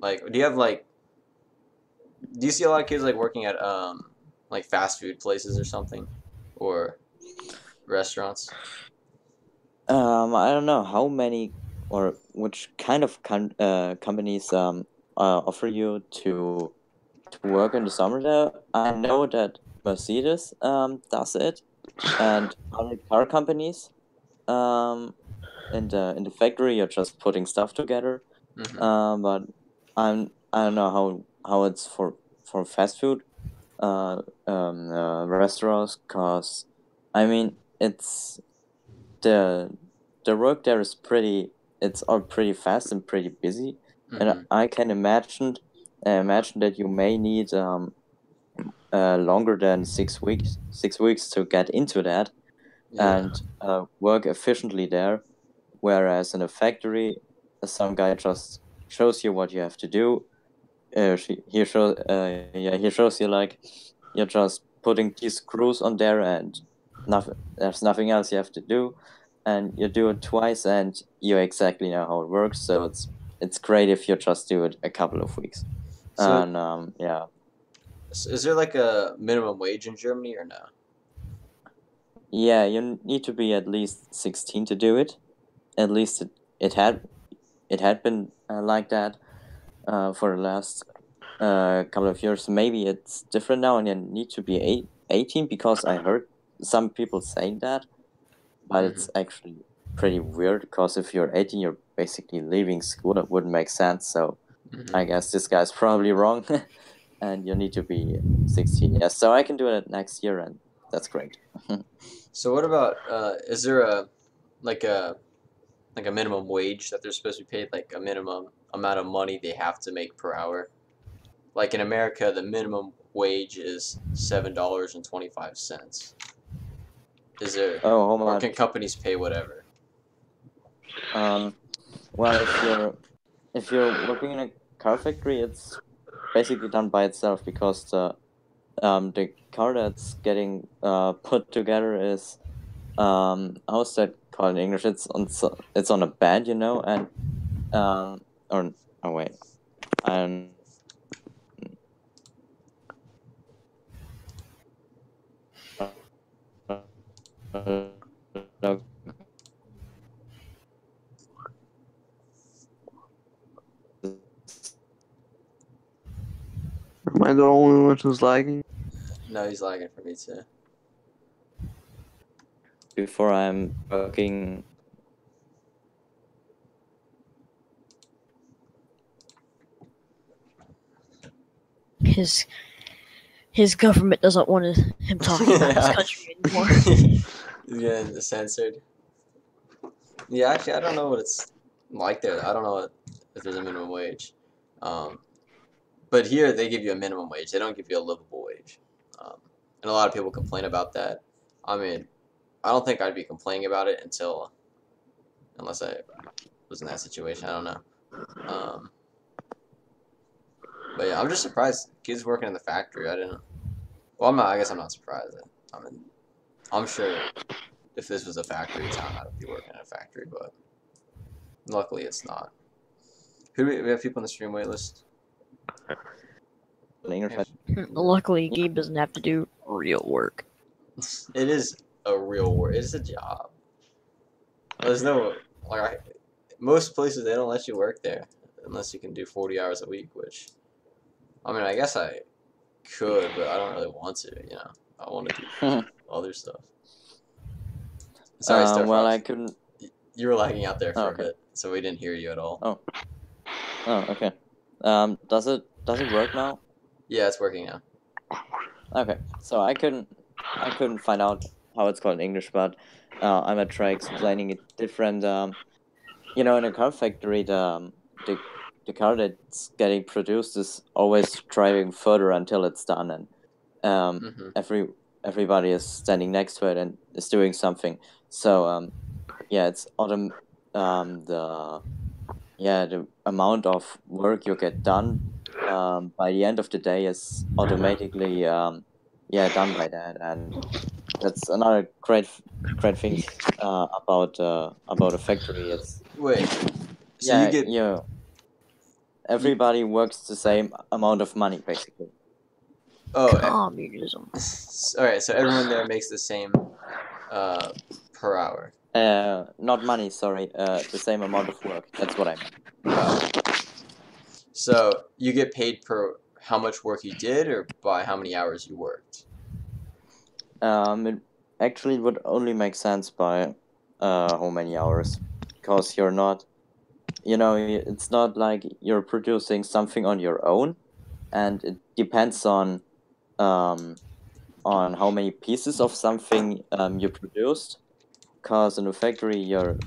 do you have like do you see a lot of kids like working at like fast food places or something, or restaurants? I don't know how many or which kind of companies offer you to work in the summer there. I know that Mercedes does it, and other car companies in the factory you're just putting stuff together. Mm-hmm. But I don't know how it's for fast food restaurants, cause I mean it's the the work there is it's all pretty fast and pretty busy, and Mm-hmm. I can imagine that you may need longer than 6 weeks to get into that Yeah. and work efficiently there, whereas in a factory some guy just shows you what you have to do. He shows you like you're just putting these screws on there, and there's nothing else you have to do, and you do it twice, and you exactly know how it works. So it's great if you just do it a couple of weeks. So, And yeah, is there like a minimum wage in Germany or no? yeah, you need to be at least 16 to do it. At least it had been like that for the last couple of years. Maybe it's different now, and you need to be 18 because I heard some people saying that, but it's actually pretty weird because if you're 18, you're basically leaving school. It wouldn't make sense. So I guess this guy's probably wrong, and you need to be 16. Yes, so I can do it next year, and that's great. So what about is there a like a minimum wage that they're supposed to be paid, like a minimum amount of money they have to make per hour? Like in America, the minimum wage is $7.25. Is there, Oh, how or much? can companies pay whatever? Well, if you're working in a car factory, it's basically done by itself because the car that's getting put together is how's that called in English? It's on a bed, you know, and or oh wait, and Am I the only one who's lagging? No, he's lagging for me too. before I'm working. His government doesn't want him talking about his country anymore. He's getting censored. Yeah, actually, I don't know what it's like there. I don't know if there's a minimum wage. But here they give you a minimum wage. They don't give you a livable wage. And a lot of people complain about that. I mean, I don't think I'd be complaining about it unless I was in that situation. I don't know. But yeah, I'm just surprised kids working in the factory. I didn't. Well, I'm not. I guess I'm not surprised. I mean, I'm sure if this was a factory town, I'd be working in a factory. But luckily, it's not. Who do we have people on the stream waitlist? Luckily, Gabe doesn't have to do real work. It is a real work. It's a job. There's no most places they don't let you work there unless you can do 40 hours a week. Which, I mean, I guess I could, but I don't really want to. You know, I want to do other stuff. Sorry, Star Well, Fox. I couldn't. You were lagging out there for okay. a bit, so we didn't hear you at all. Oh, okay. Does it work now? Yeah, it's working now. Okay, so I couldn't find out how it's called in English, but I'm gonna try explaining it different. You know, in a car factory, the car that's getting produced is always driving further until it's done, and everybody is standing next to it and is doing something. So yeah, it's the amount of work you get done by the end of the day is automatically done by that, and that's another great thing about a factory. It's Wait. So you get everybody works the same amount of money basically. Oh, communism. All right. So everyone there makes the same per hour. Not money, sorry. The same amount of work. That's what I meant. So you get paid per how much work you did, or by how many hours you worked? It actually would only make sense by how many hours, because you're not, it's not like you're producing something on your own, and it depends on how many pieces of something you produced. Because in a factory, you're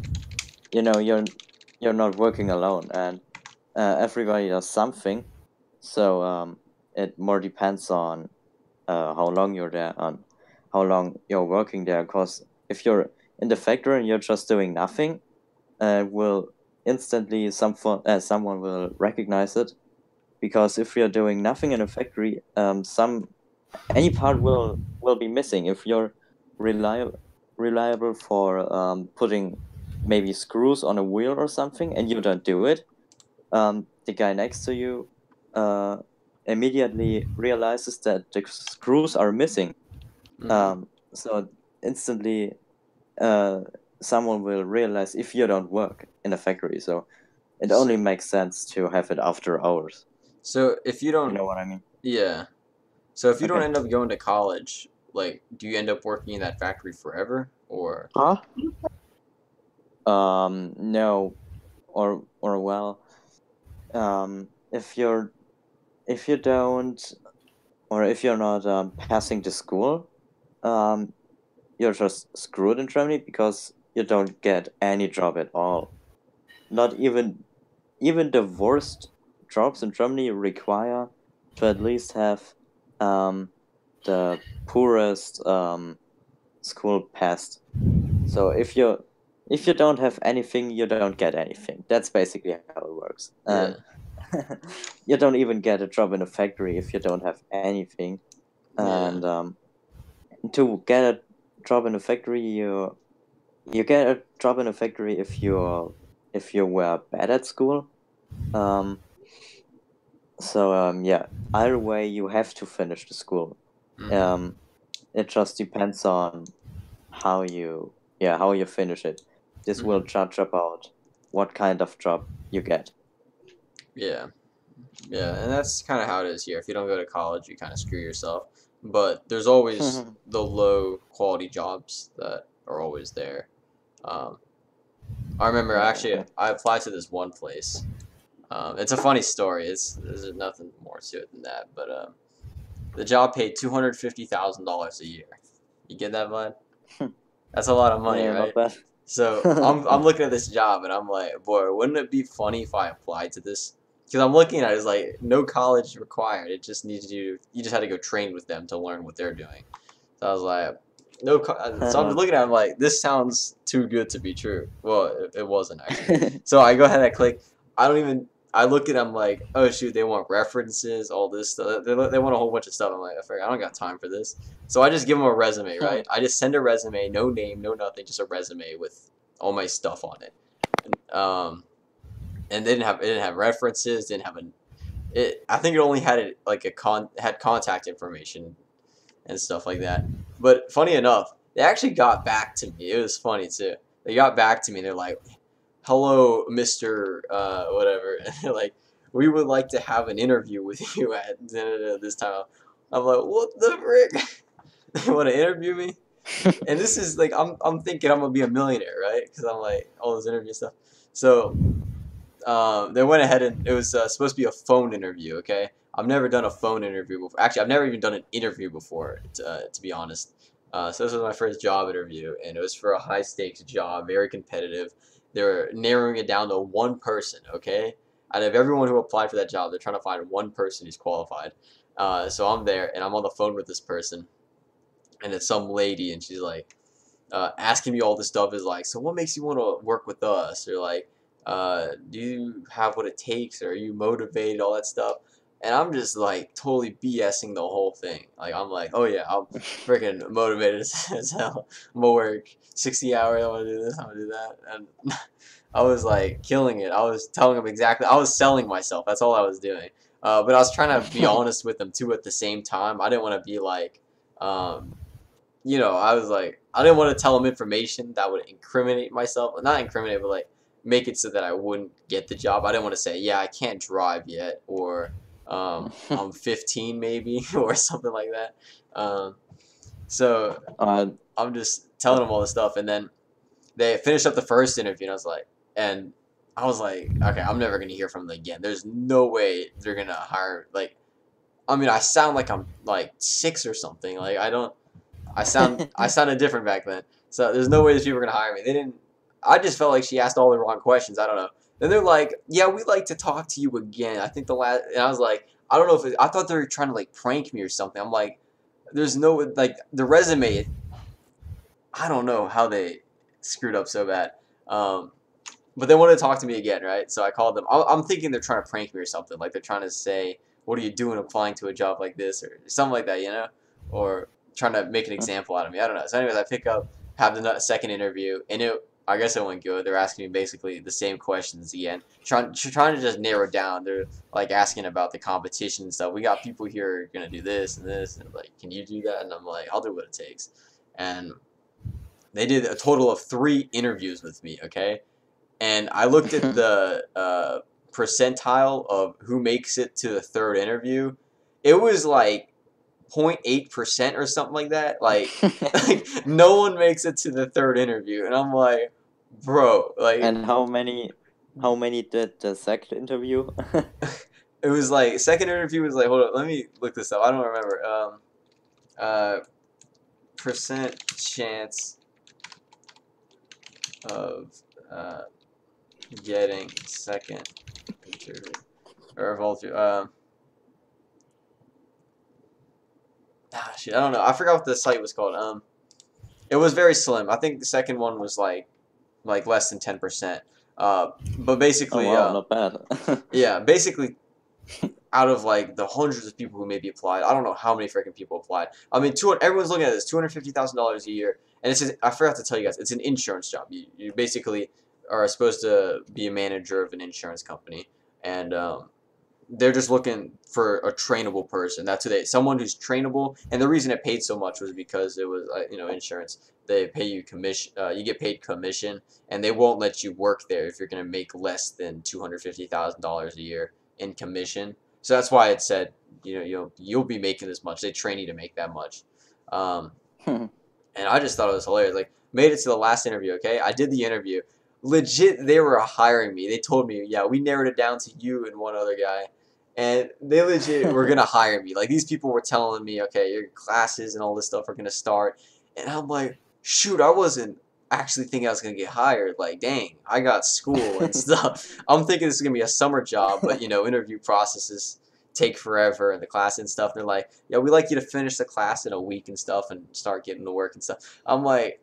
not working alone, and everybody does something. So it more depends on how long you're there, on how long you're working there. Because if you're in the factory and you're just doing nothing, will instantly someone will recognize it. Because if you're doing nothing in a factory, any part will be missing. If you're reliable for putting maybe screws on a wheel or something, and you don't do it, the guy next to you immediately realizes that the screws are missing. So instantly, someone will realize if you don't work in a factory. So it only makes sense to have it after hours. So if you You don't, know what I mean? yeah. So if you don't Okay. end up going to college, like, do you end up working in that factory forever, or? Huh? No, or well, if you don't, or if you're not passing the school, you're just screwed in Germany because you don't get any job at all. Not even the worst jobs in Germany require to at least have the poorest school passed. So if you don't have anything, you don't get anything. That's basically how it works. And you don't even get a job in a factory if you don't have anything. And to get a job in a factory, you get a job in a factory if you were bad at school. Yeah, either way, you have to finish the school. It just depends on how you finish it. This will judge about what kind of job you get. Yeah, and that's kind of how it is here. If you don't go to college, you kind of screw yourself. But there's always the low quality jobs that are always there. I remember actually I applied to this one place. It's a funny story. There's nothing more to it than that. But the job paid $250,000 a year. You get that, bud? That's a lot of money, Yeah, right? not bad. So I'm looking at this job and I'm like, boy, wouldn't it be funny if I applied to this? Because I'm looking at it as like no college required. It just needs you just had to go train with them to learn what they're doing. So I was like, so I'm looking at it, I'm like, this sounds too good to be true. Well, it wasn't actually. So I go ahead and I click. I look at them like, oh shoot, they want references, all this stuff. They want a whole bunch of stuff. I'm like, I don't got time for this. So I just give them a resume, right? I just send a resume, no name, no nothing, just a resume with all my stuff on it. And they didn't have references, didn't have I think it only had had contact information and stuff like that. But funny enough, they actually got back to me. It was funny too. They got back to me. They're like, hello, Mr. Whatever. And they're like, we would like to have an interview with you at this time. I'm like, what the frick? They want to interview me? And this is like, I'm thinking I'm going to be a millionaire, right? Because I'm like, all this interview stuff. So they went ahead and it was supposed to be a phone interview, okay? I've never done a phone interview before. Actually, I've never even done an interview before, to be honest. So this was my first job interview, and it was for a high-stakes job, very competitive. They were narrowing it down to one person, okay? Out of everyone who applied for that job, they're trying to find one person who's qualified. So I'm there, and I'm on the phone with this person, and it's some lady, and she's like asking me all this stuff. Is like, so what makes you want to work with us? Or like, do you have what it takes? Or are you motivated? All that stuff. And I'm just like totally BSing the whole thing. Like I'm like, oh yeah, I'm freaking motivated as hell. I'm gonna work 60 hours. I'm gonna do this. I'm gonna do that. And I was like killing it. I was telling them exactly. I was selling myself. That's all I was doing. But I was trying to be honest with them too at the same time. I didn't want to be like, I was like, I didn't want to tell them information that would incriminate myself. Not incriminate, but like make it so that I wouldn't get the job. I didn't want to say, yeah, I can't drive yet, or I'm 15 maybe, or something like that. So I'm just telling them all this stuff, and then they finished up the first interview, and I was like, okay, I'm never gonna hear from them again. There's no way they're gonna hire. Like, I mean, I sound like I'm like 6 or something. Like I sounded different back then. So there's no way these people are gonna hire me. They didn't. I just felt like she asked all the wrong questions. I don't know. Then they're like, yeah, we'd like to talk to you again. I think and I was like, I don't know I thought they were trying to like prank me or something. I'm like, there's no, like, the resume, I don't know how they screwed up so bad. But they wanted to talk to me again, right? So I called them. I'm thinking they're trying to prank me or something. Like they're trying to say, what are you doing applying to a job like this or something like that, Or trying to make an example out of me. I don't know. So anyways, I pick up, have the second interview, and I guess it went good. They're asking me basically the same questions again, trying to just narrow it down. They're like asking about the competition and stuff. We got people here who are gonna do this and this, and like, can you do that? And I'm like, I'll do what it takes. And they did a total of 3 interviews with me. Okay, and I looked at the percentile of who makes it to the 3rd interview. It was like 0.8% or something like that. Like no one makes it to the 3rd interview, and I'm like, bro, like. And how many did the second interview? It was like, second interview was like, hold up, let me look this up. I don't remember. Percent chance of getting second interview or Vulture. Shit, I don't know. I forgot what the site was called. It was very slim. I think the second one was like less than 10%. But basically, Oh wow, not bad. yeah, basically, out of like the hundreds of people who maybe applied, I don't know how many freaking people applied. I mean, everyone's looking at this, $250,000 a year, and I forgot to tell you guys, it's an insurance job. You basically are supposed to be a manager of an insurance company, and they're just looking for a trainable person. That's who someone who's trainable. And the reason it paid so much was because it was insurance. They pay you commission. You get paid commission, and they won't let you work there if you're going to make less than $250,000 a year in commission. So that's why it said you'll be making this much. They train you to make that much. And I just thought it was hilarious. Like, made it to the last interview. Okay, I did the interview. Legit, they were hiring me. They told me, yeah, we narrowed it down to you and one other guy. And they legit were going to hire me. Like, these people were telling me, okay, your classes and all this stuff are going to start. And I'm like, shoot, I wasn't actually thinking I was going to get hired. Like, dang, I got school and stuff. I'm thinking this is going to be a summer job, but, interview processes take forever and the class and stuff. They're like, yeah, we like you to finish the class in a week and stuff and start getting to work and stuff. I'm like,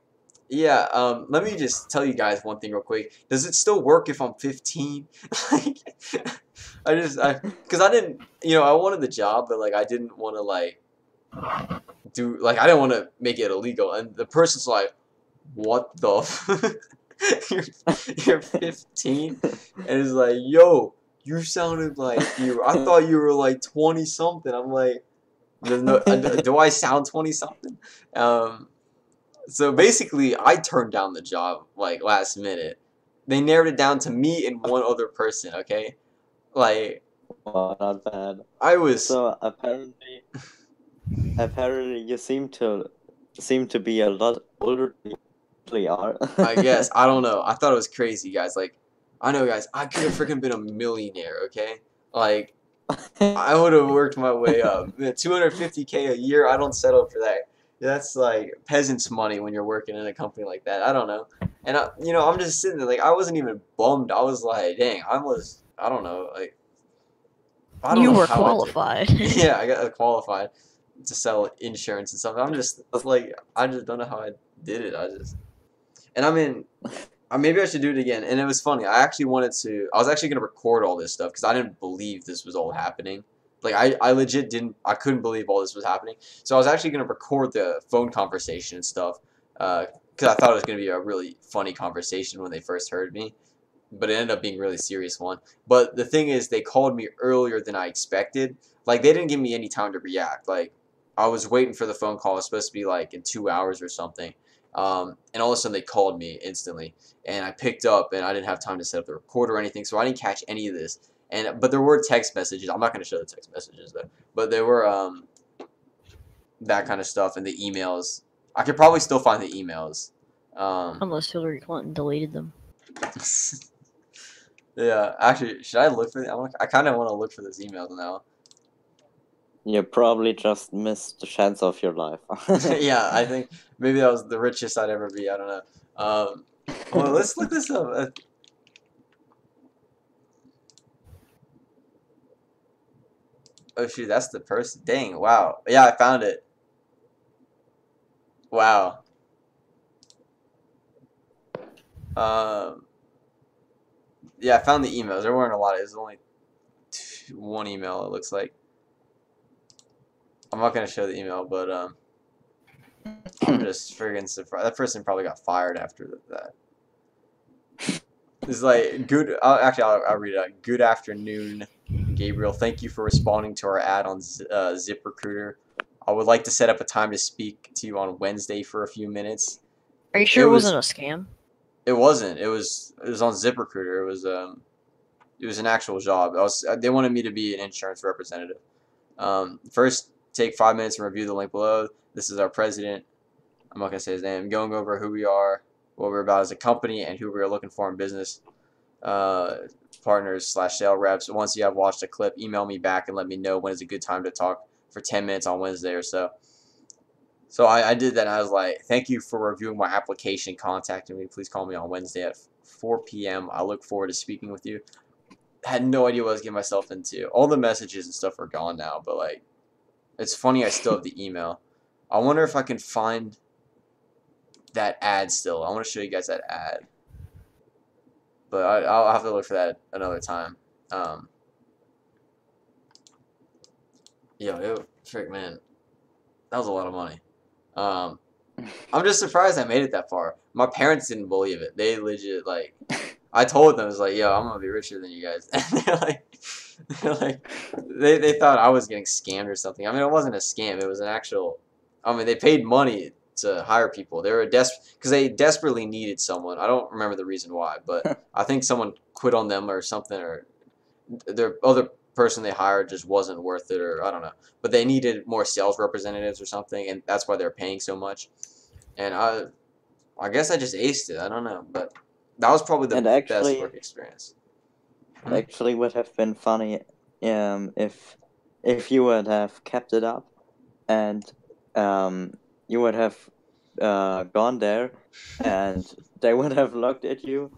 yeah, let me just tell you guys one thing real quick. Does it still work if I'm 15? Like, because I didn't, I wanted the job, but like I didn't want to I didn't want to make it illegal. And the person's like, what the? You're 15, and it's like, yo, you sounded like I thought you were like 20 something. I'm like, do I sound 20 something? So basically, I turned down the job like last minute. They narrowed it down to me and one other person. Okay, like, Wow, not bad. I was. So apparently you seem to be a lot older than you actually are. I guess, I don't know. I thought it was crazy, guys. Like, I know, guys. I could have freaking been a millionaire. Okay, like, I would have worked my way up. $250K a year. I don't settle for that. That's like peasants' money when you're working in a company like that. I don't know. And I'm just sitting there like, I wasn't even bummed. I was like, dang, I don't know, like, I don't You know were how qualified. yeah, I got qualified to sell insurance and stuff. I'm just like, I just don't know how I did it. And I mean, maybe I should do it again. And it was funny. I was actually gonna record all this stuff because I didn't believe this was all happening. Like, I legit I couldn't believe all this was happening. So I was actually going to record the phone conversation and stuff, because I thought it was going to be a really funny conversation when they first heard me. But it ended up being a really serious one. But the thing is, they called me earlier than I expected. Like, they didn't give me any time to react. Like, I was waiting for the phone call. It was supposed to be, like, in 2 hours or something. And all of a sudden, they called me instantly. And I picked up, and I didn't have time to set up the recorder or anything. So I didn't catch any of this. But there were text messages. I'm not going to show the text messages, though. But there were that kind of stuff and the emails. I could probably still find the emails. Unless Hillary Clinton deleted them. Yeah, actually, should I look for them? I kind of want to look for those emails now. You probably just missed the chance of your life. Yeah, I think maybe that was the richest I'd ever be. I don't know. Well, let's look this up. Oh shoot, that's the person. Dang, wow. Yeah, I found it. Wow. Yeah, I found the emails. There weren't a lot. It was only one email, it looks like. I'm not gonna show the email, but just friggin' surprised. That person probably got fired after that. It's like good. I'll read it out. Good afternoon, Gabriel. Thank you for responding to our ad on ZipRecruiter. I would like to set up a time to speak to you on Wednesday for a few minutes. Are you sure it wasn't a scam? It wasn't. It was on ZipRecruiter. It was an actual job. They wanted me to be an insurance representative. First, take 5 minutes and review the link below. This is our president. I'm not gonna say his name. Going over who we are, what we're about as a company, and who we are looking for in business partners / sales reps. Once you have watched a clip, email me back and let me know when is a good time to talk for 10 minutes on Wednesday or so. So I did that, and I was like, thank you for reviewing my application, contacting me. Please call me on Wednesday at 4 p.m. I look forward to speaking with you. Had no idea what I was getting myself into. All the messages and stuff are gone now, but like, it's funny I still have the email. I wonder if I can find that ad still. I want to show you guys that ad. But I'll have to look for that another time. Frick, man. That was a lot of money. I'm just surprised I made it that far. My parents didn't believe it. They legit, like, I told them, I was like, yo, I'm going to be richer than you guys. And they thought I was getting scammed or something. I mean, it wasn't a scam. It was an actual, they paid money to hire people. They were because they desperately needed someone. I don't remember the reason why, but I think someone quit on them or something, or their other person they hired just wasn't worth it, or I don't know. But they needed more sales representatives or something, and that's why they're paying so much. And I guess I just aced it. I don't know, but that was probably the best work experience. Actually, would have been funny, if you would have kept it up, and you would have gone there, and they would have looked at you,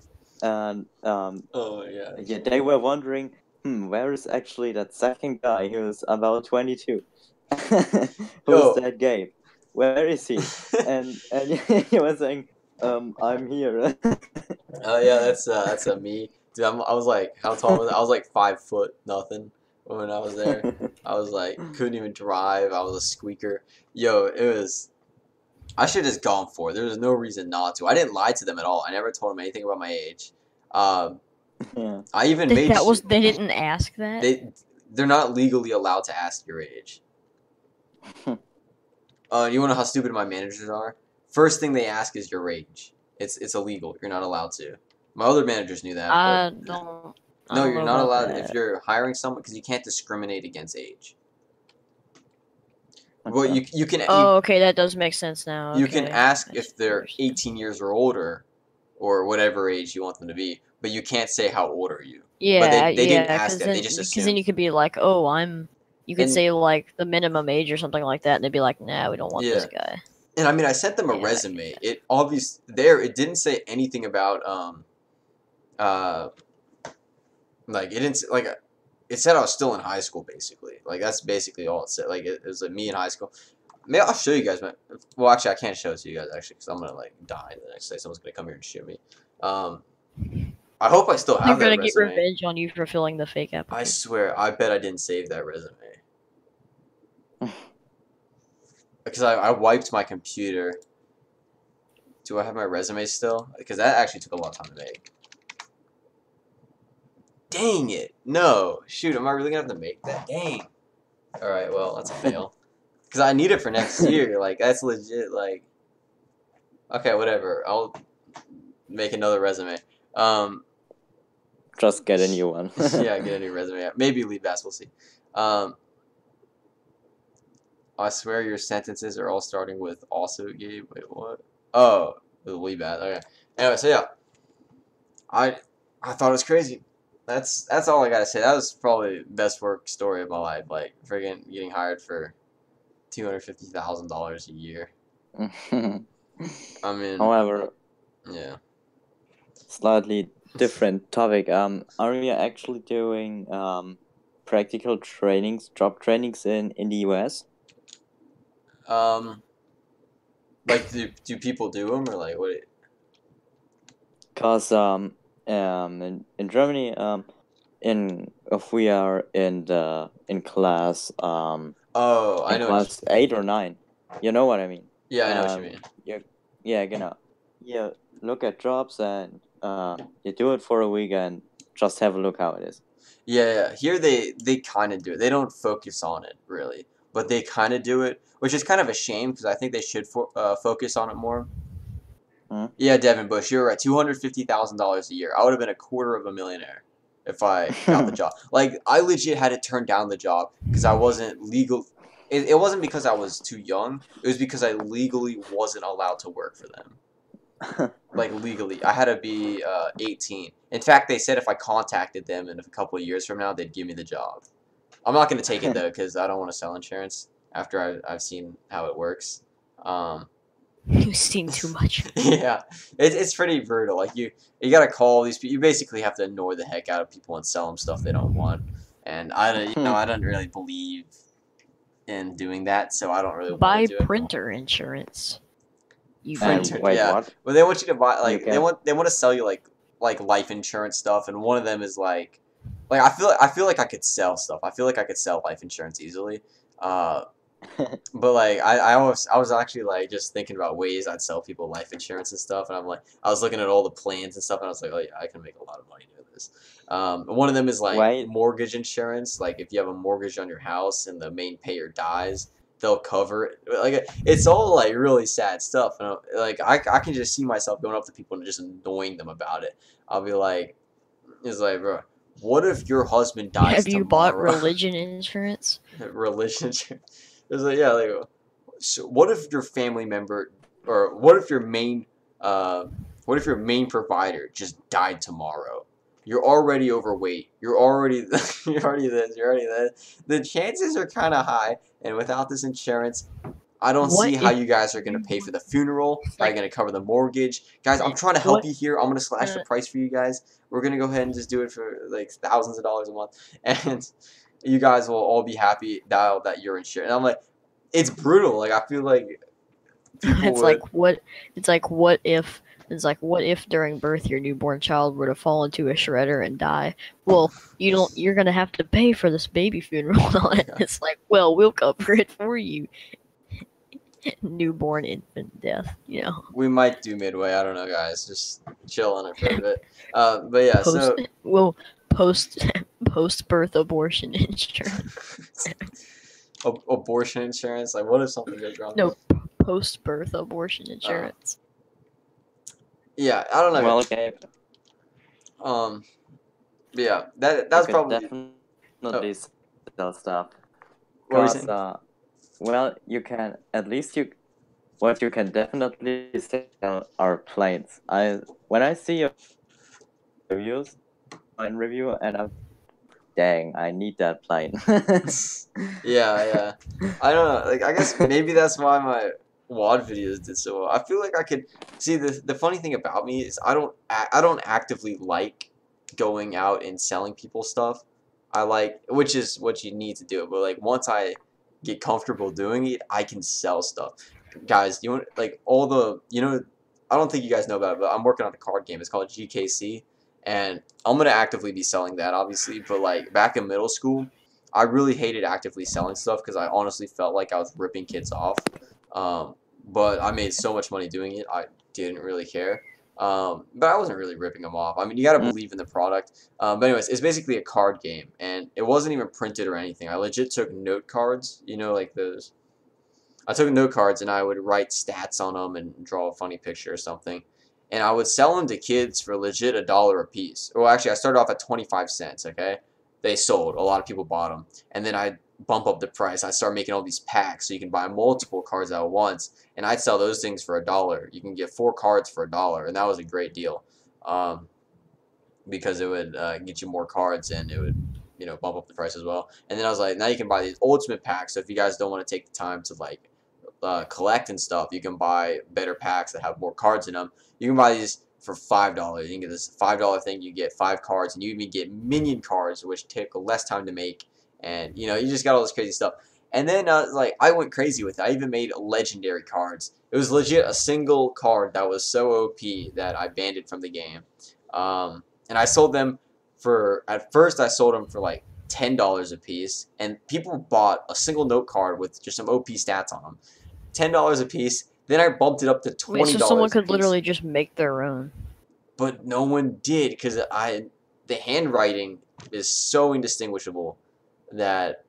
and yeah, they were wondering, where is actually that second guy who's about 22? Who's that Gabe? Where is he? and he was saying, I'm here. Oh yeah, that's a me. Dude, I was like, how tall was I? I was like 5 foot nothing when I was there. I was like, couldn't even drive. I was a squeaker. Yo, I should have just gone for it. There was no reason not to. I didn't lie to them at all. I never told them anything about my age. Yeah. I even They didn't ask that. They're not legally allowed to ask your age. You want to know how stupid my managers are? First thing they ask is your age. It's illegal. You're not allowed to. My other managers knew that. No, you're not allowed if you're hiring someone, because you can't discriminate against age. Well, you can. Okay, that does make sense now. You can ask if they're 18 years or older, or whatever age you want them to be, but you can't say how old are you. Yeah, but they didn't ask that. They just assumed. Because then you could be like, you could say like the minimum age or something like that, and they'd be like, nah, we don't want this guy. And I sent them a resume. It didn't say anything about it said I was still in high school, basically. Like, that's basically all it said. Like, it was like me in high school. Maybe I'll show you guys. Well, actually, I can't show it to you guys, actually, because I'm gonna like die the next day. Someone's gonna come here and shoot me. I hope I still have that resume. I'm gonna get revenge on you for filling the fake application. I swear, I bet I didn't save that resume. Because I wiped my computer. Do I have my resume still? Because that actually took a lot of time to make. Dang it. No. Shoot, am I really going to have to make that? Dang. Alright, well, that's a fail. Because I need it for next year. Like, that's legit, like... Okay, whatever. I'll make another resume. Just get a new one. Yeah, get a new resume. Maybe leave bass, we'll see. I swear your sentences are all starting with also, Gabe. Wait, what? Oh, with leave bass. Okay. Anyway, so yeah. I thought it was crazy. That's all I gotta say. That was probably the best work story of my life. Like, friggin' getting hired for $250,000 a year. However, yeah. Slightly different topic. Are you actually doing practical trainings, job trainings in the US? Like, do people do them, or like what? Cause in Germany, if we are in class I know class 8 or 9, you know what I mean? Yeah, I know what you mean. You look at jobs and you do it for a week and just have a look how it is. Yeah. Here they kind of do it. They don't focus on it really, but they kind of do it, which is kind of a shame because I think they should focus on it more. Hmm? Yeah, Devin Bush, you're right. $250,000 a year. I would have been a quarter of a millionaire if I got the job. Like I legit had to turn down the job because I wasn't legal. It wasn't because I was too young. It was because I legally wasn't allowed to work for them. Like legally, I had to be 18. In fact, they said if I contacted them in a couple of years from now, they'd give me the job. I'm not gonna take it though because I don't want to sell insurance after I've seen how it works. You've seen too much. Yeah, it's pretty brutal. Like you gotta call these people. You basically have to annoy the heck out of people and sell them stuff they don't want. And I don't really believe in doing that, so I don't really want Buy to do it. printer insurance. You Printer, Wait, yeah. what? Well, they want you to buy like You they want to sell you like life insurance stuff, and one of them is like I feel like I could sell stuff. I feel like I could sell life insurance easily. But like I was actually like just thinking about ways I'd sell people life insurance and stuff, and I was looking at all the plans and stuff, and I was like, oh yeah, I can make a lot of money doing this. One of them is like Wait. mortgage insurance. Like if you have a mortgage on your house and the main payer dies, they'll cover it. Like it's all like really sad stuff, and like I can just see myself going up to people and just annoying them about it. I'll be like, it's like, bro, what if your husband dies? Have you bought tomorrow?" religion insurance? Religion insurance? It's like, yeah, like, so what if your family member, or what if your main provider just died tomorrow? You're already overweight. You're already this. You're already that. The chances are kind of high, and without this insurance, I don't What see how if- you guys are gonna pay for the funeral. How you gonna cover the mortgage, guys? I'm trying to help What- you here. I'm gonna slash the price for you guys. We're gonna go ahead and just do it for like thousands of dollars a month, and you guys will all be happy now that you're insured. And I'm like, it's brutal. Like I feel like people It's would. what if during birth your newborn child were to fall into a shredder and die? Well, you're gonna have to pay for this baby funeral. It's like, well, we'll cover it for you. Newborn infant death, you know. We might do midway. I don't know, guys. Just chill on it for a bit. But yeah, Post birth abortion insurance. abortion insurance. Like, what if something goes wrong? No, post birth abortion insurance. Yeah, I don't know. Well, okay. Yeah, that's You could probably. definitely sell stuff. What were you Because, saying? well, you can what you can definitely sell are planes. When I see your reviews, plane review, and I'm, dang, I need that plane. Yeah. I don't know. Like, I guess maybe that's why my WOD videos did so well. I feel like I could see the funny thing about me is I don't actively like going out and selling people stuff. I like, which is what you need to do. But like once I get comfortable doing it, I can sell stuff. Guys, you want like all the I don't think you guys know about it, but I'm working on a card game. It's called GKC, and I'm gonna actively be selling that, obviously. But like back in middle school, I really hated actively selling stuff because I honestly felt like I was ripping kids off. But I made so much money doing it, I didn't really care. But I wasn't really ripping them off. I mean, you gotta believe in the product. But anyways, it's basically a card game, and it wasn't even printed or anything. I legit took note cards, like those. I took note cards and I would write stats on them and draw a funny picture or something. And I would sell them to kids for legit $1 a piece. Well, actually, I started off at 25 cents, okay? They sold. A lot of people bought them. And then I'd bump up the price. I'd start making all these packs so you can buy multiple cards at once. And I'd sell those things for $1. You can get 4 cards for $1. And that was a great deal. Because it would get you more cards and it would, bump up the price as well. And then I was like, now you can buy these ultimate packs. So if you guys don't want to take the time to, like, collect and stuff, you can buy better packs that have more cards in them. You can buy these for $5. You can get this $5 thing, you get 5 cards, and you even get minion cards, which take less time to make, and you just got all this crazy stuff. And then I went crazy with it. I even made legendary cards. It was legit a single card that was so OP that I banned it from the game. And I sold them at first I sold them for like $10 a piece, and people bought a single note card with just some OP stats on them. $10 a piece. Then I bumped it up to $20. Wait, so someone a could piece. literally just make their own. But no one did because the handwriting is so indistinguishable that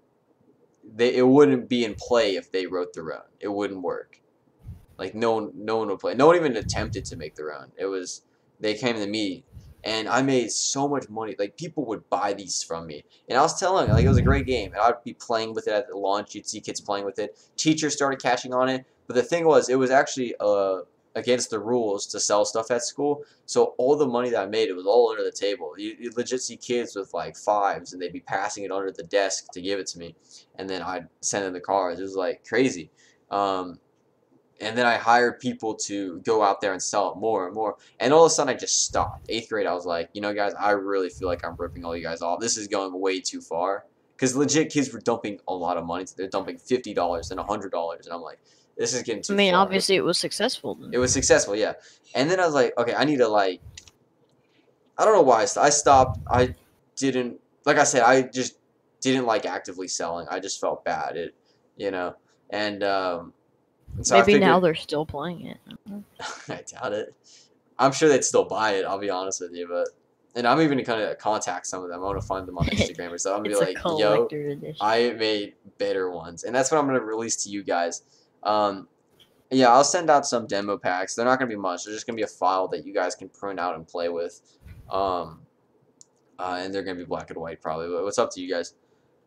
it wouldn't be in play if they wrote their own. It wouldn't work. Like no one would play. No one even attempted to make their own. They came to me, and I made so much money. Like people would buy these from me, and I was telling them like it was a great game, and I'd be playing with it at the launch. You'd see kids playing with it. Teachers started catching on it, but the thing was, it was actually against the rules to sell stuff at school. So all the money that I made, it was all under the table. You legit see kids with like fives, and they'd be passing it under the desk to give it to me, and then I'd send them the cards. It was like crazy. And then I hired people to go out there and sell it more and more. And all of a sudden, I just stopped. 8th grade, I was like, you know, guys, I really feel like I'm ripping all you guys off. This is going way too far. Because legit, kids were dumping a lot of money. They're dumping $50 and $100. And I'm like, this is getting too far. I mean, obviously it was successful. It was successful, yeah. And then I was like, okay, I need to, like, I don't know why I stopped. I didn't, like I said, I just didn't like actively selling. I just felt bad, you know. And so maybe now they're still playing it. I doubt it. I'm sure they'd still buy it, I'll be honest with you. And I'm even going to contact some of them. I want to find them on Instagram or something. I'm going to be like, yo, edition. I made better ones. And that's what I'm going to release to you guys. Yeah, I'll send out some demo packs. They're not going to be much. They're just going to be a file that you guys can print out and play with. And they're going to be black and white probably. But it's up to you guys.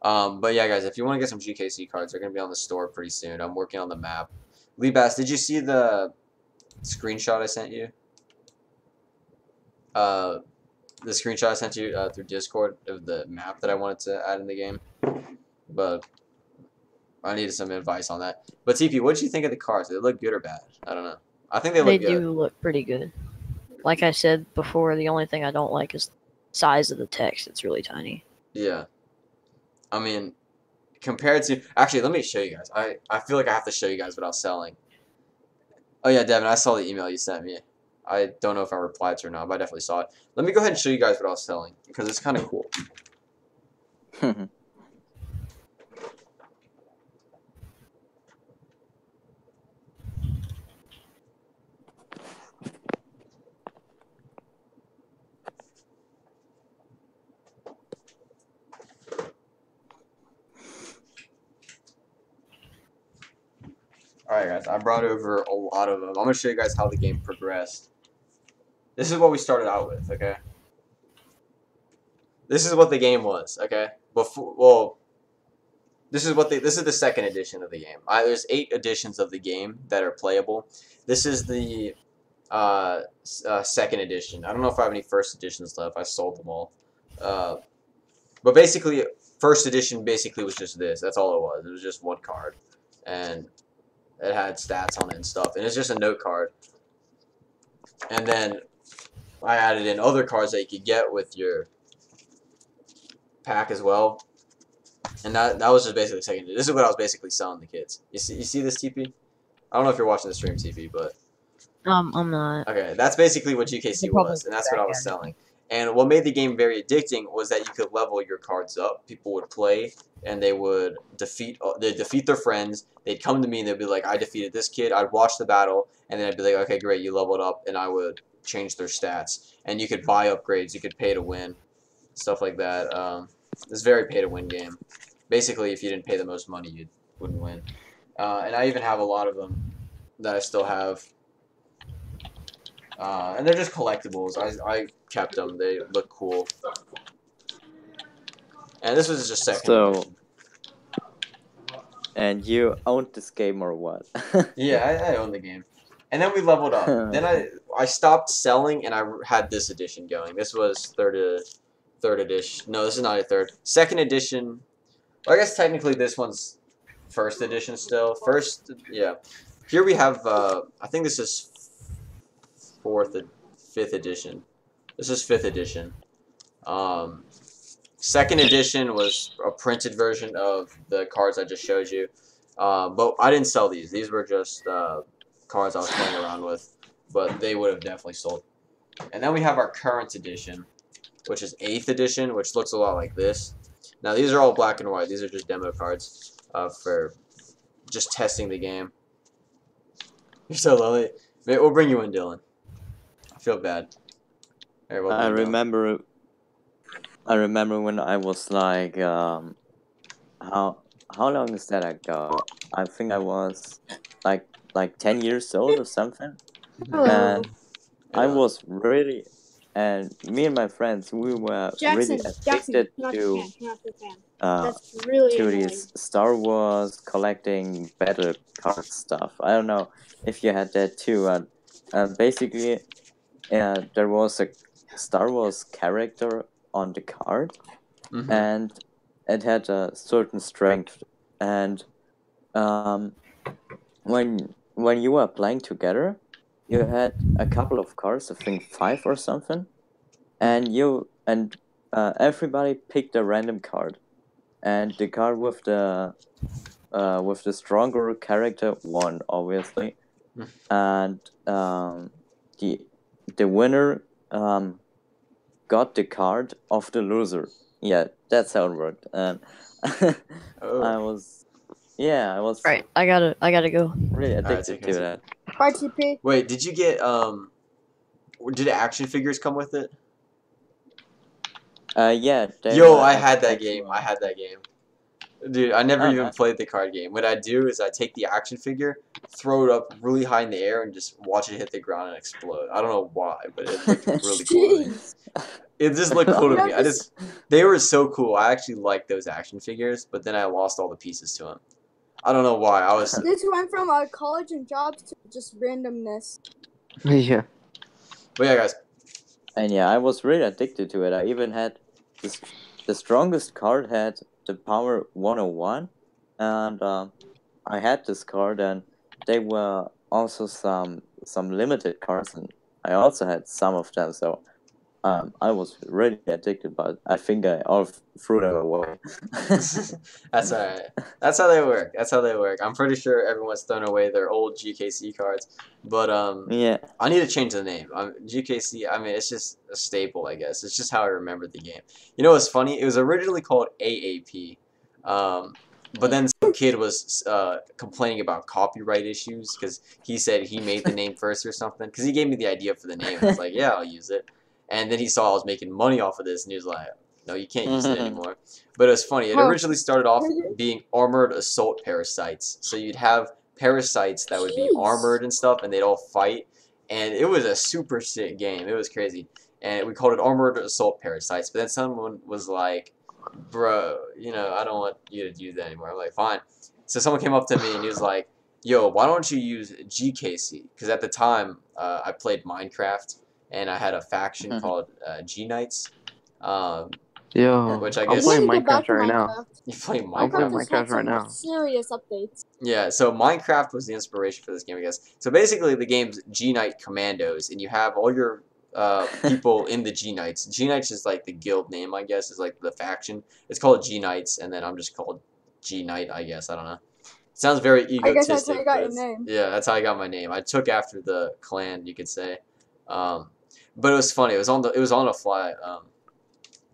But yeah, guys, if you want to get some GKC cards, they're going to be on the store pretty soon. I'm working on the map. Lee Bass, did you see the screenshot I sent you? The screenshot I sent you through Discord of the map that I wanted to add in the game. But I needed some advice on that. But TP, what did you think of the cards? Did they look good or bad? I don't know. I think they look good. They do look pretty good. Like I said before, the only thing I don't like is the size of the text. It's really tiny. Yeah. I mean, compared to... Actually, let me show you guys. I feel like I have to show you guys what I was selling. Oh, yeah, Devin, I saw the email you sent me. I don't know if I replied to it or not, but I definitely saw it. Let me go ahead and show you guys what I was selling, because it's kind of cool. Alright guys, I brought over a lot of them. I'm going to show you guys how the game progressed. This is what we started out with, okay? This is what the game was, okay? Before, well, this is the second edition of the game. There's 8 editions of the game that are playable. This is the second edition. I don't know if I have any first editions left. I sold them all. But basically, first edition basically was just this. That's all it was. It was just one card. And it had stats on it and stuff. And it's just a note card. And then I added in other cards that you could get with your pack as well. And that was just basically the second. This is what I was basically selling the kids. You see this, TP? I don't know if you're watching the stream, TP, but... I'm not. Okay, that's basically what GKC was, and that's what I was selling. And what made the game very addicting was that you could level your cards up. People would play, and they would defeat their friends. They'd come to me, and they'd be like, I defeated this kid. I'd watch the battle, and then I'd be like, okay, great, you leveled up, and I would change their stats. And you could buy upgrades. You could pay to win, stuff like that. It's a very pay-to-win game. Basically, if you didn't pay the most money, you wouldn't win. And I even have a lot of them that I still have. And they're just collectibles. I kept them. They look cool. And this was just second. So, and you owned this game or what? Yeah, I own the game. And then we leveled up. Then I stopped selling, and I had this edition going. This was third edition. No, this is not a third. Second edition. Well, I guess technically this one's first edition still. First, yeah. Here we have, I think this is fifth edition. This is 5th edition. Second edition was a printed version of the cards I just showed you. But I didn't sell these. These were just cards I was playing around with. But they would have definitely sold. And then we have our current edition, which is 8th edition, which looks a lot like this. Now, these are all black and white. These are just demo cards for just testing the game. You're so lonely. Maybe we'll bring you in, Dylan. I feel bad. Alright, we'll I bring Dylan. remember when I was like how long is that ago? I think I was like 10 years old or something. And I Yeah. was really, and me and my friends, we were really addicted to That's really to annoying. these Star Wars collecting battle card stuff. I don't know if you had that too. Basically, there was a Star Wars character on the card, Mhm. and it had a certain strength. And when you were playing together, you had a couple of cards, I think 5 or something, and everybody picked a random card, and the card with the stronger character won, obviously, and the winner got the card of the loser. Yeah, that's how it worked. And Oh. I was Right, I gotta go. really Alright, addicted take to care. that. Bye, TP. Wait, did you get did action figures come with it? Yeah. Yo, I had that game. I had that game. Dude, I never Oh, even nice. played the card game. What I do is I take the action figure, throw it up really high in the air, and just watch it hit the ground and explode. I don't know why, but it looked really cool to me. Jeez. It just looked cool to You me. know, They were so cool. I actually liked those action figures, but then I lost all the pieces to them. I don't know why. I was. This went from college and jobs to just randomness. Yeah. But yeah, guys. And yeah, I was really addicted to it. I even had the strongest card had the power 101, and I had this card, and they were also some limited cards, and I also had some of them. So I was really addicted, but I think I all threw them away. That's alright. That's how they work. That's how they work. I'm pretty sure everyone's thrown away their old GKC cards, but Yeah. I need to change the name. GKC. I mean, it's just a staple, I guess. It's just how I remember the game. You know what's funny? It was originally called AAP, but then some kid was complaining about copyright issues because he said he made the name first or something. Because he gave me the idea for the name. I was like, yeah, I'll use it. And then he saw I was making money off of this, and he was like, no, you can't use it anymore. But it was funny. It Huh. originally started off being armored assault parasites. So you'd have parasites that would be Jeez. armored and stuff, and they'd all fight. And it was a super sick game. It was crazy. And we called it armored assault parasites. But then someone was like, bro, you know, I don't want you to do that anymore. I'm like, fine. So someone came up to me and he was like, yo, why don't you use GKC? Because at the time, I played Minecraft, and I had a faction called G Knights. Yo, Which I I'm guess- playing We need to get back Minecraft to right now. Minecraft. You play I'm Minecraft? playing has Minecraft had some right now. serious updates. Yeah, so Minecraft was the inspiration for this game, I guess. So basically, the game's G Knight Commandos, and you have all your people in the G Knights. G Knights is like the guild name, I guess, is like the faction. It's called G Knights, and then I'm just called G Knight, I guess. I don't know. It sounds very egotistic. I guess that's how you got but your it's- name. Yeah, that's how I got my name. I took after the clan, you could say. But it was funny. It was on the fly.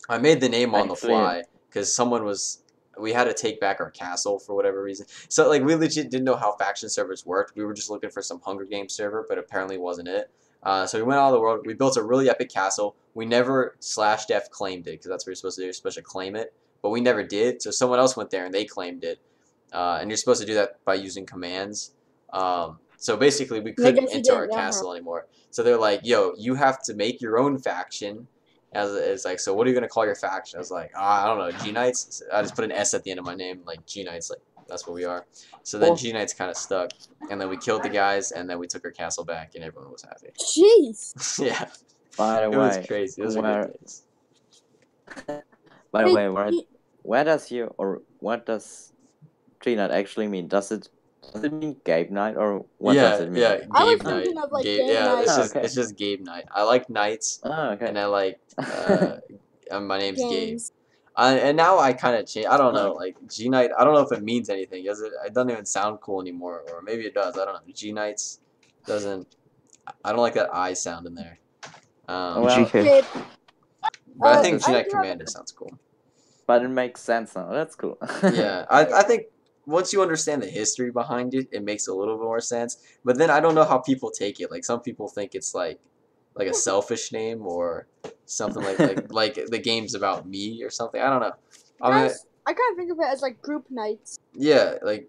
I made the name on the Actually- fly because we had to take back our castle for whatever reason. So like we legit didn't know how faction servers worked. We were just looking for some Hunger Games server, but apparently wasn't it. So we went all over the world. We built a really epic castle. We never /def claimed it because that's what you're supposed to do. You're supposed to claim it, but we never did. So someone else went there and they claimed it. And you're supposed to do that by using commands. So basically, we couldn't guess you enter our didn't, yeah. castle anymore. So they're like, "Yo, you have to make your own faction." It's like, so what are you gonna call your faction? I was like, I don't know, G Knights. I just put an S at the end of my name, like G Knights, like that's what we are. So then Cool. G Knights kind of stuck, and then we killed the guys, and then we took our castle back, and everyone was happy. Jeez. Yeah, By the it was way, crazy. Those were where- good days. by the way, what does G Knight actually mean? Does it mean Gabe Knight, or what Yeah, does it mean? yeah, I was Gabe Knight. thinking of, like, Gabe, Game yeah, Knight. it's Oh, just okay. it's just Gabe Knight. I like Knights, Oh, okay. and I like my name's Gabe. Games. And now I kind of change. I don't know, like G Knight. I don't know if it means anything. Does it? It doesn't even sound cool anymore, or maybe it does. I don't know. G Knights doesn't. I don't like that I sound in there. Well, GK. Gabe. But I think I G Knight do have- Commander sounds cool. But it makes sense now. That's cool. Yeah, I think once you understand the history behind it, it makes a little bit more sense. But then I don't know how people take it. Like some people think it's like a selfish name or something like the game's about me or something. I don't know. I mean, I kind of think of it as like group nights. yeah, like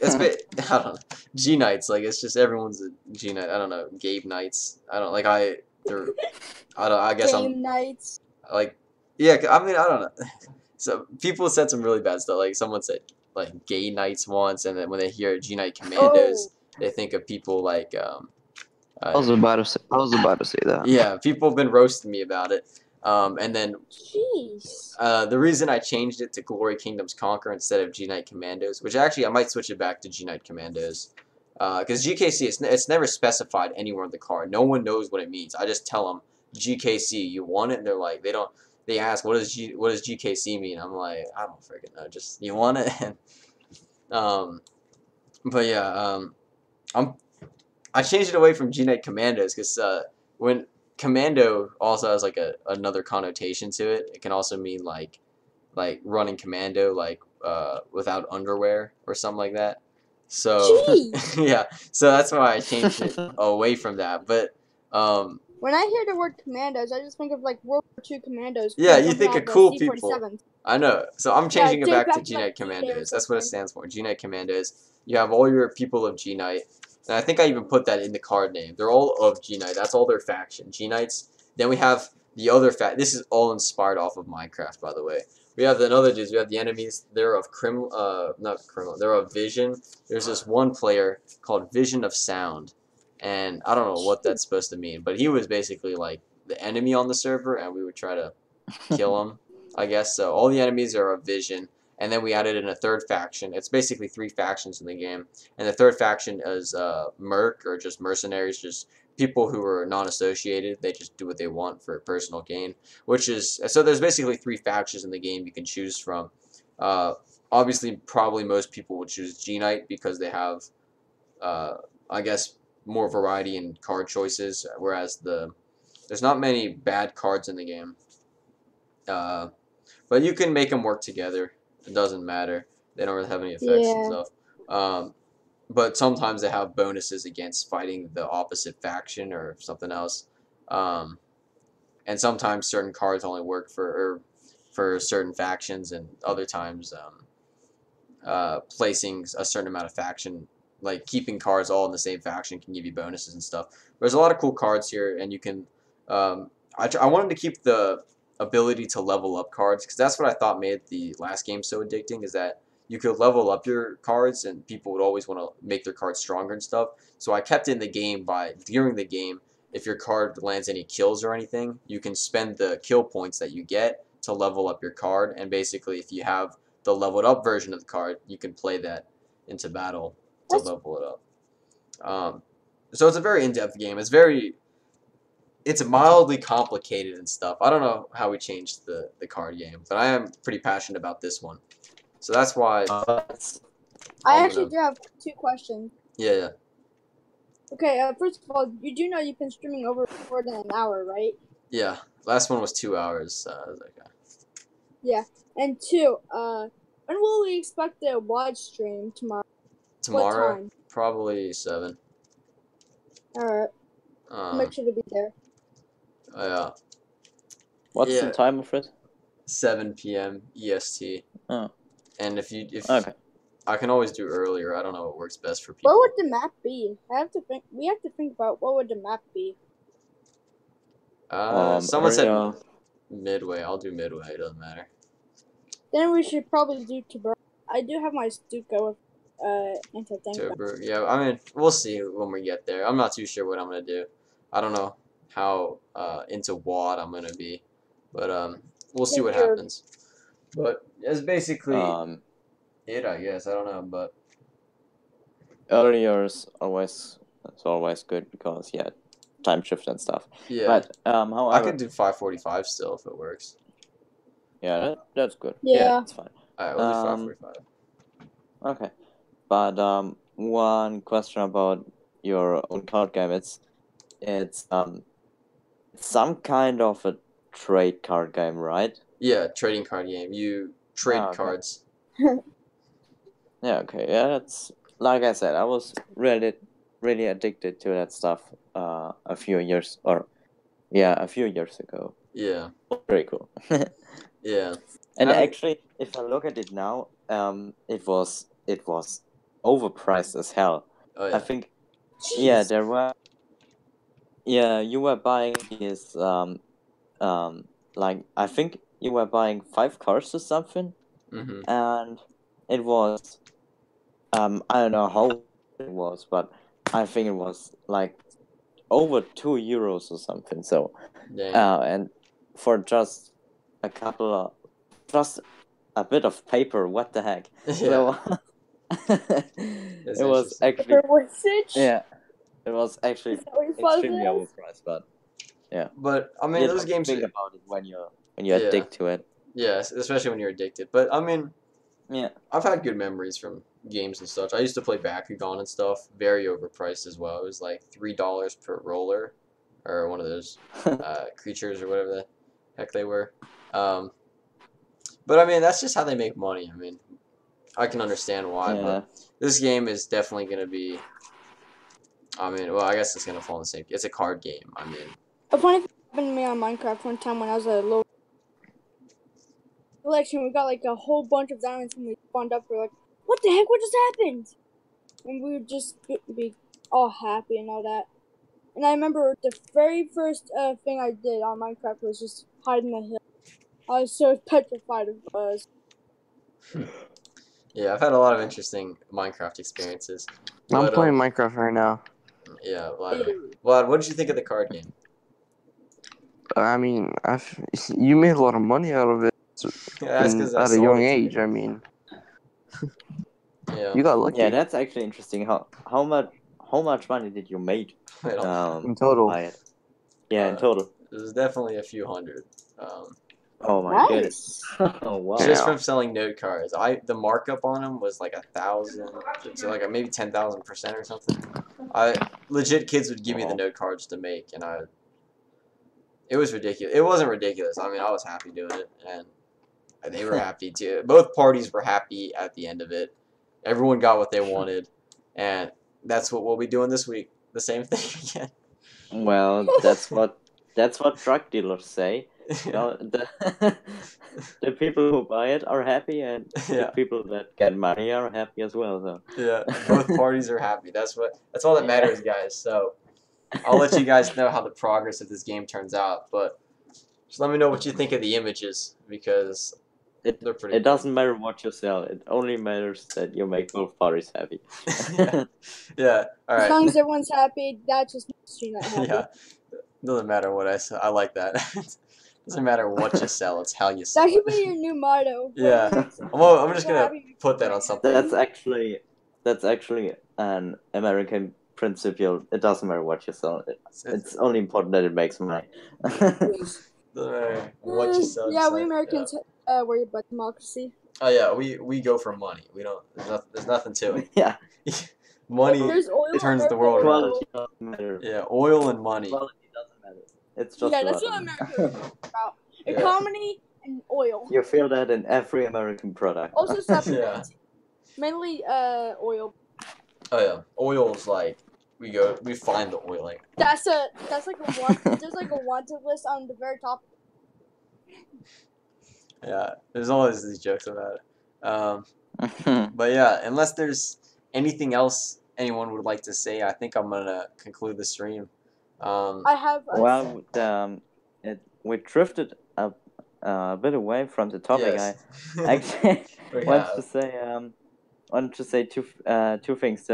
it's I don't know. G nights, like it's just everyone's a G night. I don't know. Gabe nights. I don't like they're I don't. I guess Game nights. like yeah. I mean I don't know. So people said some really bad stuff. Like someone said like gay nights once, and then when they hear G Night Commandos, they think of people like I was about to say that. yeah. People have been roasting me about it. And then Jeez. the reason I changed it to Glory Kingdoms Conquer instead of G Knight Commandos, which actually I might switch it back to G Knight Commandos, because GKC it's never specified anywhere on the card. No one knows what it means. I just tell them GKC, you want it, and they're like they don't. They ask what does GKC mean? I'm like I don't freaking know. Just you want it. But yeah, I changed it away from G Knight Commandos because when commando also has like another connotation to it. It can also mean like running commando like without underwear or something like that. So Jeez. yeah, so that's why I changed it away from that. But When I hear the word commandos, I just think of like World War II commandos. Yeah, like you think jumping of out cool the people. C-47s. I know. So I'm changing it take back to back G my Knight G-Knight or Commandos. That's what it something. stands for. G Knight Commandos. You have all your people of G Knight. And I think I even put that in the card name. They're all of G Knight. That's all their faction. G Knights. Then we have the other This is all inspired off of Minecraft, by the way. We have another dudes. We have the enemies. They're of not criminal. They're of Vision. There's this one player called Vision of Sound, and I don't know what that's supposed to mean, but he was basically like the enemy on the server, and we would try to kill him, I guess. So all the enemies are of Vision, and then we added in a third faction. It's basically 3 factions in the game, and the third faction is Merc, or just mercenaries, just people who are non-associated. They just do what they want for personal gain, which is so. There's basically 3 factions in the game you can choose from. Obviously, probably most people would choose G Knight because they have, I guess, more variety in card choices, whereas there's not many bad cards in the game. But you can make them work together. It doesn't matter. They don't really have any effects and stuff. But sometimes they have bonuses against fighting the opposite faction or something else. And sometimes certain cards only work for certain factions, and other times placing a certain amount of faction, like keeping cards all in the same faction, can give you bonuses and stuff. There's a lot of cool cards here, and you can. I wanted to keep the ability to level up cards because that's what I thought made the last game so addicting. Is that you could level up your cards, and people would always want to make their cards stronger and stuff. So I kept it in the game by during the game, if your card lands any kills or anything, you can spend the kill points that you get to level up your card. And basically, if you have the leveled up version of the card, you can play that into battle to level it up. So it's a very in-depth game. It's mildly complicated and stuff. I don't know how we changed the card game, but I am pretty passionate about this one. So that's why. I actually do have 2 questions. Yeah. Okay, first of all, you do know you've been streaming over more than an hour, right? Yeah. Last one was 2 hours. Okay. Yeah. And 2, when will we expect the live stream tomorrow? Tomorrow, What time? probably 7. Alright. Make sure to be there. Yeah. What's the time of it? 7 p.m. EST. Oh. And if Okay. I can always do earlier. I don't know what works best for people. What would the map be? We have to think about what would the map be. Someone said Midway. I'll do Midway. It doesn't matter. Then we should probably do Tobruk. I do have my Stuka with anti-tank. Tobruk. Yeah, I mean, we'll see when we get there. I'm not too sure what I'm gonna do. I don't know how into WAD I'm gonna be, but we'll see what happens. But it's basically it, I guess. I don't know, but earlier is always good because time shift and stuff. Yeah. But however, I could do 5:45 still if it works. Yeah, that's good. Yeah. That's fine. Alright, we'll do 5:45. Okay, but one question about your own card game. It's some kind of a trade card game, right? Yeah, trading card game. You trade okay. cards. Yeah, okay. Yeah, that's like I said, I was really addicted to that stuff a few years ago. Yeah, Very cool. yeah. And I mean, actually, if I look at it now, it was overpriced as hell. oh I yeah, think Jeez. there were you were buying these like I think you were buying 5 cars or something, hmm and it was I don't know how it was, but I think it was like over €2 or something. So dang. and for just just a bit of paper, what the heck? Yeah, So it's it was interesting. actually Wastage? yeah, it was actually Is that what your father extremely says? overpriced, but yeah, But I mean, you those don't games. think about it when you Yeah, addict to it. yeah, especially when you're addicted. But I mean, Yeah, I've had good memories from games and such. I used to play Bakugan and stuff. Very overpriced as well. It was like $3 per roller, or one of those creatures or whatever the heck they were. Um, but I mean, that's just how they make money. I mean, I can understand why. yeah. But this game is definitely gonna be. I mean, well, I guess it's gonna fall in the same. It's a card game. I mean, A funny thing happened to me on Minecraft one time when I was a little collection. We got like a whole bunch of diamonds and we spawned up. We're like, what the heck? What just happened? And we would just be all happy and all that. And I remember the very first thing I did on Minecraft was just hide in the hill. I was so petrified of Buzz. yeah, I've had a lot of interesting Minecraft experiences. I'm But playing Minecraft right now. yeah, Vlad, what did you think of the card game? I mean, you made a lot of money out of it That's because I at a sold young it to age. you. I mean, Yeah. you got lucky Yeah, that's actually interesting. How much money did you make I don't in total. by it? Yeah, in Uh, total. There's definitely a few hundred. Oh my Nice. goodness. Oh wow. Just Yeah. from selling note cards. The markup on them was like 1,000, so like maybe 10,000% or something. Legit kids would give me the note cards to make, and it was ridiculous. It wasn't ridiculous. I mean, I was happy doing it, and they were happy too. Both parties were happy at the end of it. Everyone got what they wanted, and that's what we'll be doing this week. The same thing again. Well, that's what drug dealers say. You know, the people who buy it are happy, and Yeah. the people that get money are happy as well. So Yeah, both parties are happy. That's all that matters, guys. So I'll let you guys know how the progress of this game turns out, but just let me know what you think of the images because they're pretty. it doesn't matter what you sell. It only matters that you make both parties happy. Yeah. Yeah. All As long right. as everyone's happy, that just makes you not happy. Yeah. Doesn't matter what I sell. I like that. Doesn't matter what you sell. It's how you sell That should it. be your new motto. Yeah. I'm just gonna put that on something. That's actually an American principle. It doesn't matter what you sell. It's only important that it makes money. Doesn't matter what you sell. Yeah, just we like- Americans worry about democracy. Oh yeah, we go for money. We don't. There's nothing to it. Yeah. Money There's oil. turns the America, world there's around. oil. Quality doesn't matter. Yeah, oil and money. Quality doesn't matter. It's just Yeah, about that's what money. America is about. Yeah. Economy and oil. You feel that in every American product. Also supplements. Yeah. Mainly oil. Oh yeah, oil's like we find the oil. Like That's like a want. There's like a wanted list on the very top. yeah, there's always these jokes about it. But yeah, unless there's anything else anyone would like to say, I think I'm gonna conclude the stream. I have. Well, we drifted a bit away from the topic. Yes. I actually We wanted have. to say two things.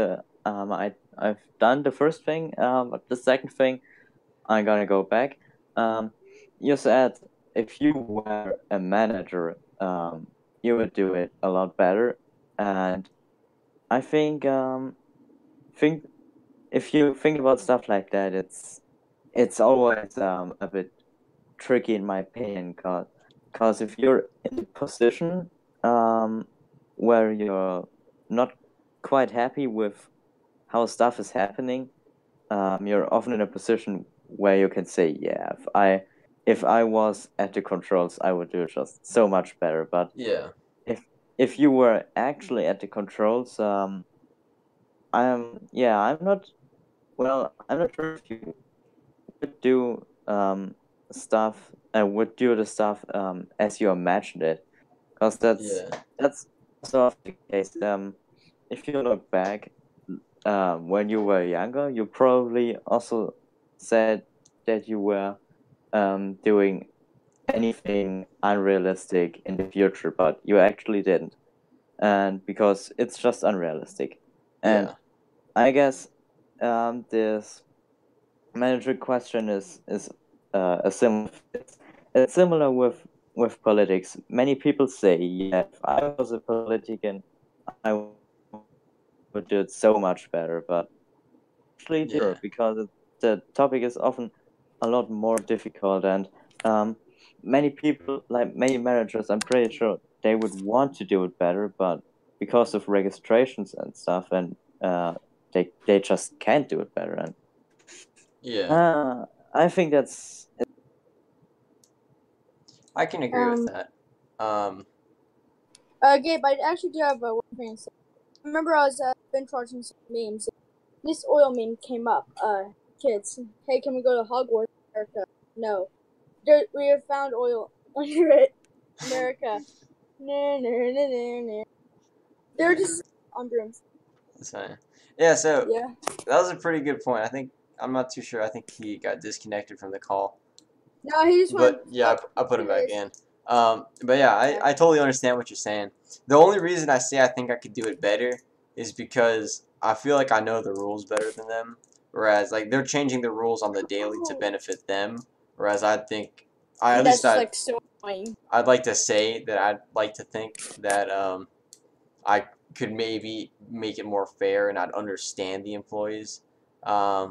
I've done the first thing, but the second thing, I'm gonna go back. You said if you were a manager, you would do it a lot better, and I think if you think about stuff like that, it's always a bit tricky in my opinion, cause if you're in a position where you're not quite happy with how stuff is happening, you're often in a position where you can say, yeah, if I was at the controls, I would do it just so much better. But Yeah. if you were actually at the controls, I'm not I'm not sure if you would do stuff would do the stuff as you imagined it, because Yeah. that's sort of the case. If you look back, when you were younger, you probably also said that you were doing anything unrealistic in the future, but you actually didn't, and because it's just unrealistic. And Yeah. I guess this manager question is a similar. It's similar with politics. Many people say, yeah, if I was a politician, I would do it so much better, but actually Yeah. true because the topic is often a lot more difficult, and many people, like many managers, I'm pretty sure they would want to do it better, but because of registrations and stuff, and they just can't do it better, and Yeah. I think that's I can agree with that. Gabe, I actually do have one thing to say. I remember I was binge watching some memes. This oil meme came up. Kids, hey, can we go to Hogwarts, America? No. We have found oil under it, America. Nah, nah, nah, nah, nah. They're just on brooms. That's fine. Yeah. So Yeah. that was a pretty good point. I'm not too sure. I think he got disconnected from the call. No, he just went. But yeah, I put him back in. But yeah, Yeah. I totally understand what you're saying. The only reason I say I think I could do it better is because I feel like I know the rules better than them. Whereas like they're changing the rules on the daily to benefit them. Whereas I think at That's least just like so annoying. I'd like to say that I'd like to think that I could maybe make it more fair and I'd understand the employees. I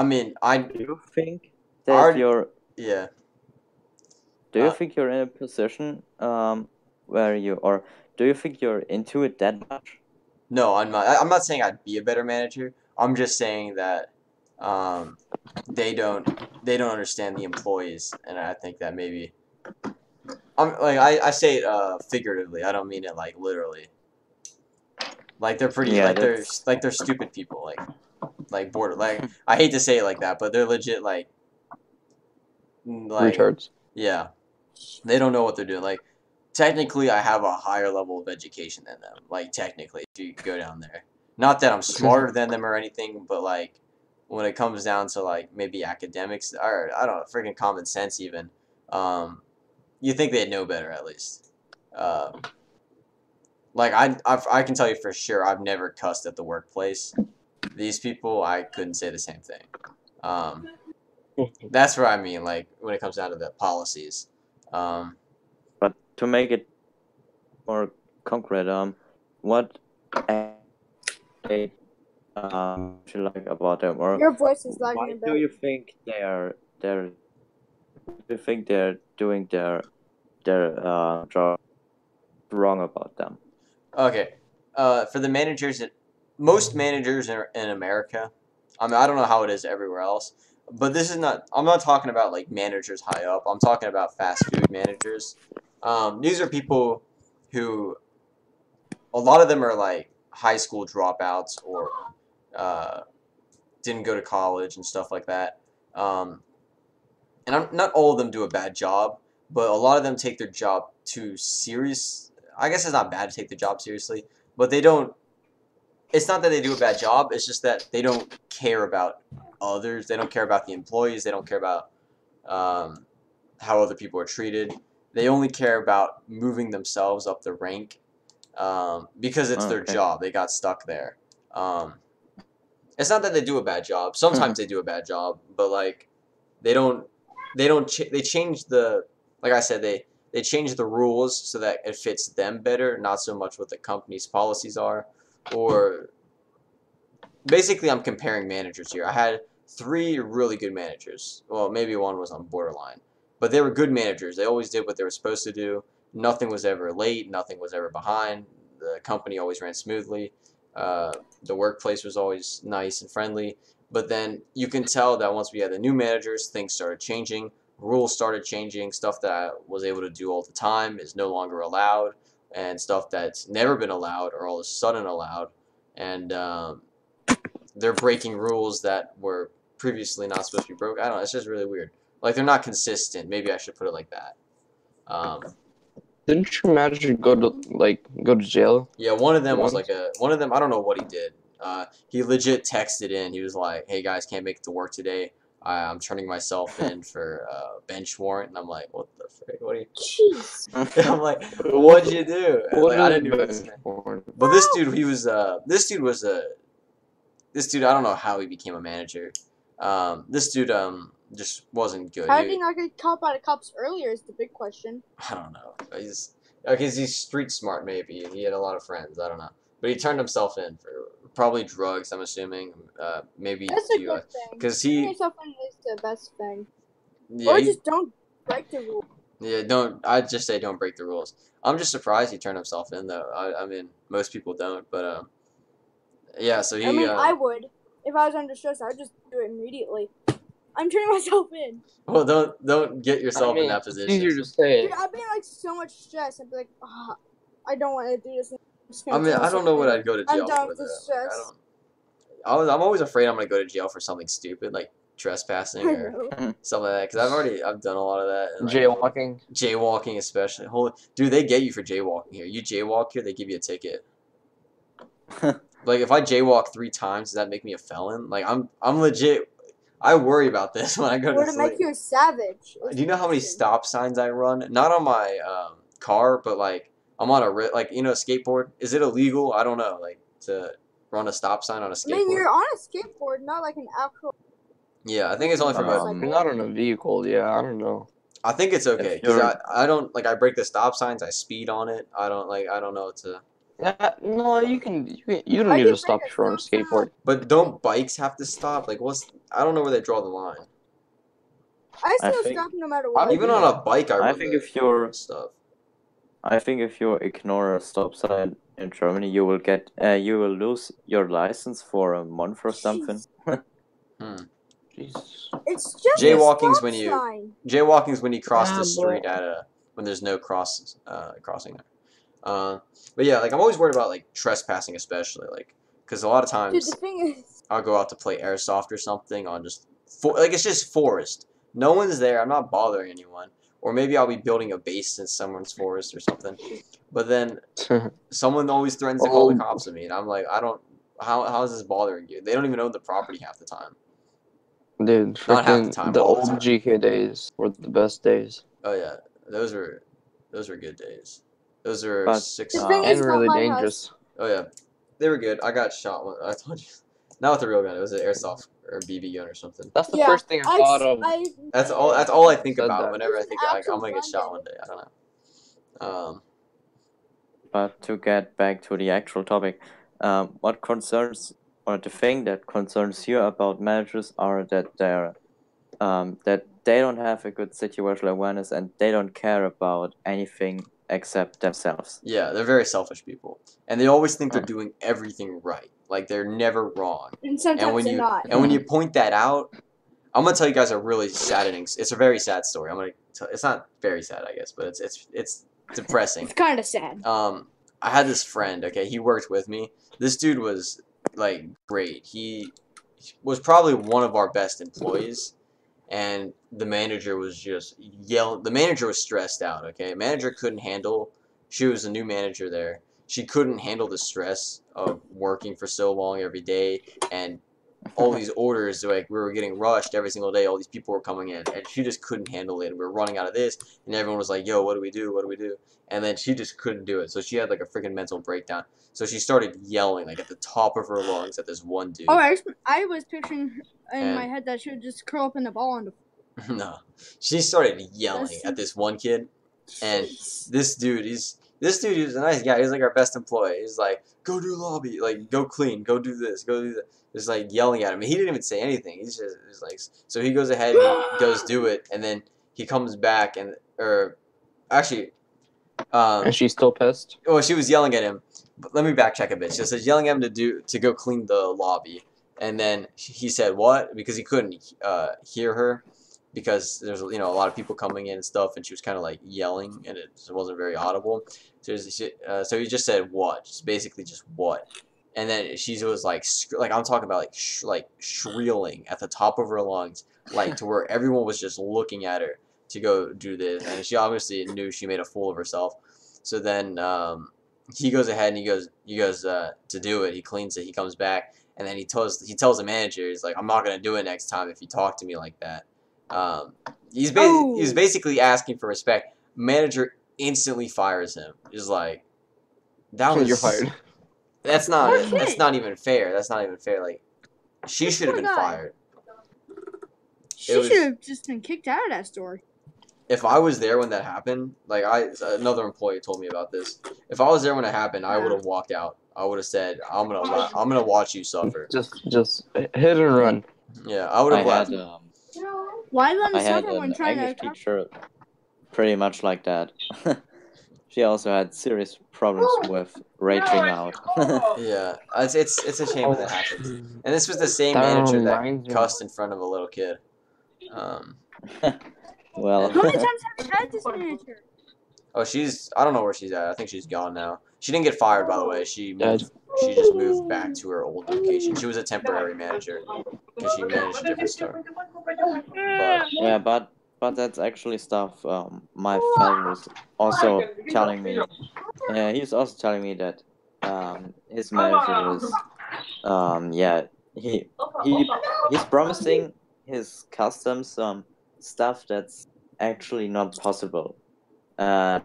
mean do you think I that already, you're yeah. do you Uh, think you're in a position where you or do you think you're into it that much? No, I'm not. I'm not saying I'd be a better manager. I'm just saying that um, they don't understand the employees, and I think that maybe I say it figuratively. I don't mean it like literally. Like they're pretty Yeah, like they're stupid people like border like I hate to say it like that, but they're legit like Retards. yeah, they don't know what they're doing. Like technically, I have a higher level of education than them. Like technically, if you go down there, not that I'm smarter than them or anything, but like when it comes down to like maybe academics or I don't know, freaking common sense even, you think they'd know better at least. Um, like I can tell you for sure, I've never cussed at the workplace. These people, I couldn't say the same thing. Um, that's what I mean. Like when it comes down to the policies. Um, but to make it more concrete, what they you like about them, or Your voice is lagging why a do bit. you think they're do you think they're doing their job wrong about them? Okay. For the managers, most managers in America, I mean, I don't know how it is everywhere else, but this is not. I'm not talking about like managers high up. I'm talking about fast food managers. These are people who, a lot of them are like high school dropouts or uh, didn't go to college and stuff like that. Um, and not all of them do a bad job, but a lot of them take their job too serious. I guess it's not bad to take the job seriously, but they don't. It's not that they do a bad job. It's just that they don't care about others. They don't care about the employees. They don't care about um, how other people are treated. They only care about moving themselves up the rank because it's their Okay. job. They got stuck there. It's not that they do a bad job. Sometimes they do a bad job, but like they don't they change the like I said they change the rules so that it fits them better, not so much what the company's policies are or basically I'm comparing managers here. I had three really good managers. Well, maybe one was on borderline, but they were good managers. They always did what they were supposed to do. Nothing was ever late. Nothing was ever behind. The company always ran smoothly. The workplace was always nice and friendly. But then you can tell that once we had the new managers, things started changing. Rules started changing. Stuff that I was able to do all the time is no longer allowed. and stuff that's never been allowed or all of a sudden allowed, and they're breaking rules that were previously not supposed to be broke. I don't know. It's just really weird. Like, they're not consistent. Maybe I should put it like that. Didn't your manager go to jail? Yeah, one of them was Once? like one of them, I don't know what he did. He legit texted in. He was like, "Hey guys, can't make it to work today. I'm turning myself in for bench warrant." And I'm like, "What the frick? What are you?" Jeez. I'm like, "What'd you do?" Like, I didn't even What listen. But this dude, this dude, I don't know how he became a manager. This dude just wasn't good. How did he not get caught by the cops earlier is the big question. I don't know. He's street smart maybe, and he had a lot of friends. I don't know. But he turned himself in for probably drugs, I'm assuming. Maybe That's a DUI. good thing. 'Cause Turning he, yourself in is the best thing. yeah, Or he, just don't break the rules. yeah, don't. I'd just say don't break the rules. I'm just surprised he turned himself in though. I mean, most people don't, but yeah. So he, I mean, I would. If I was under stress, I would just do it immediately. I'm turning myself in. well, don't get yourself in that It's position. easier to say. Dude, I'd be in like so much stress. I'd be like, I don't want to do this. I'm just I gonna mean, turn I don't myself know what in. I'd go to I'm jail done for. with this Though. Like, stress. I'm always afraid I'm gonna go to jail for something stupid like trespassing I or know. something like that. Because I've done a lot of that. And, like, Jaywalking. Jaywalking especially. Holy dude, they get you for jaywalking here. You jaywalk here, they give you a ticket. Like if I jaywalk 3 times, does that make me a felon? Like I'm legit. I worry about this when I go Or to to make sleep. you a savage. Do you know how many stop signs I run? Not on my car, but like I'm on a like a skateboard. Is it illegal? I don't know. Like to run a stop sign on a I skateboard. mean, you're on a skateboard, not like an actual. Yeah, I think it's only for Um, You're not on a vehicle, yeah, I don't know. I think it's okay If because you're- I don't like I break the stop signs. I speed on it. I don't know what to. No, you don't I need can to stop break if you're on a a stop sign. skateboard. But don't bikes have to stop? Like I don't know where they draw the line. I I still think- stop no matter what. Even on a bike, I I run think the if you're- stuff. I think if you ignore a stop sign in Germany, you will lose your license for a month or something. Jesus. It's just Jaywalking's a stop when you- sign. Jaywalking is when you cross Yeah, the street when there's no crossing there. But yeah, like I'm always worried about like trespassing, especially like because a lot of Dude, times the thing is, I'll go out to play airsoft or something on just like it's just forest. No one's there. I'm not bothering anyone. Or maybe I'll be building a base in someone's forest or something. But then someone always threatens to call the cops on me, and I'm like, I don't. How is this bothering you? They don't even own the property half the time. Dude, Not half the freaking time, the all the old time. GK days were the best days. Oh yeah, those were good days. Those are But- 6. The thing And is, really not my dangerous. Oh yeah, they were good. I got shot. I told you, not with a real gun. It was an airsoft or BB gun or something. That's the Yeah, first thing I thought of. That's all I think Said about that. whenever I think I'm Actual gonna get gun shot gun. one day. I don't know. But to get back to the actual topic, what concerns or the thing that concerns you about managers are that they don't have a good situational awareness and they don't care about anything except themselves. Yeah, they're very selfish people, and they always think they're doing everything right. Like they're never wrong. And sometimes And when they're you not. and when you point that out, I'm gonna tell you guys a really saddening. It's a very sad story. It's not very sad, I guess, but it's depressing. It's kind of sad. I had this friend. Okay, he worked with me. This dude was like great. He was probably one of our best employees, and the manager was just yelling. The manager was stressed out. Okay, manager couldn't handle. She was a new manager there. She couldn't handle the stress of working for so long every day and all these orders. Like we were getting rushed every single day. All these people were coming in, and she just couldn't handle it. We were running out of this, and everyone was like, "Yo, what do we do? What do we do?" And then she just couldn't do it. So she had like a freaking mental breakdown. So she started yelling like at the top of her lungs at this one dude. Oh, I was picturing in And- my head that she would just curl up in the ball on the. No, she started yelling That's- at this one kid, and this dude is a nice guy. He's like our best employee. He's like, go do lobby, like go clean, go do this, go do that. Just like yelling at him. He didn't even say anything. He's like, so he goes ahead and he goes do it, and then he comes back actually, And she's still pissed. well, she was yelling at him. But let me backtrack a bit. She says yelling at him to go clean the lobby, and then he said what because he couldn't hear her. because there's a lot of people coming in and stuff, and she was kind of like yelling, and it just wasn't very audible. So he just said what, just basically just what, and then she was like I'm talking about like shrieling at the top of her lungs, like to where everyone was just looking at her to go do this, and she obviously knew she made a fool of herself. So then he goes ahead and he goes to do it. He cleans it. He comes back, and then he tells the manager, he's like, I'm not gonna do it next time if you talk to me like that. He's basically asking for respect. Manager instantly fires him. He's like, that was You're fired. That's not Okay. that's not even fair. That's not even fair. Like, she should have been Poor guy. fired. She was- should have just been kicked out of that store. If I was there when that happened, like another employee told me about this. If I was there when it happened, I would have walked out. I would have said, I'm gonna watch you suffer. Just hit and run. Yeah, I would I have had left. Why let him I had suffer when an trying English to? teacher pretty much like that. She also had serious problems with raging out. Yeah, it's a shame when that happens. And this was the same That manager reminds that me. cussed in front of a little kid. Well, How many times have you had this manager? Oh, I don't know where she's at. I think she's gone now. She didn't get fired, by the way. She Dead. just moved back to her old location. She was a temporary manager because she managed a different store. But yeah, but that's actually stuff my father was also telling me. He's also telling me that his manager was he's promising his customers some stuff that's actually not possible, and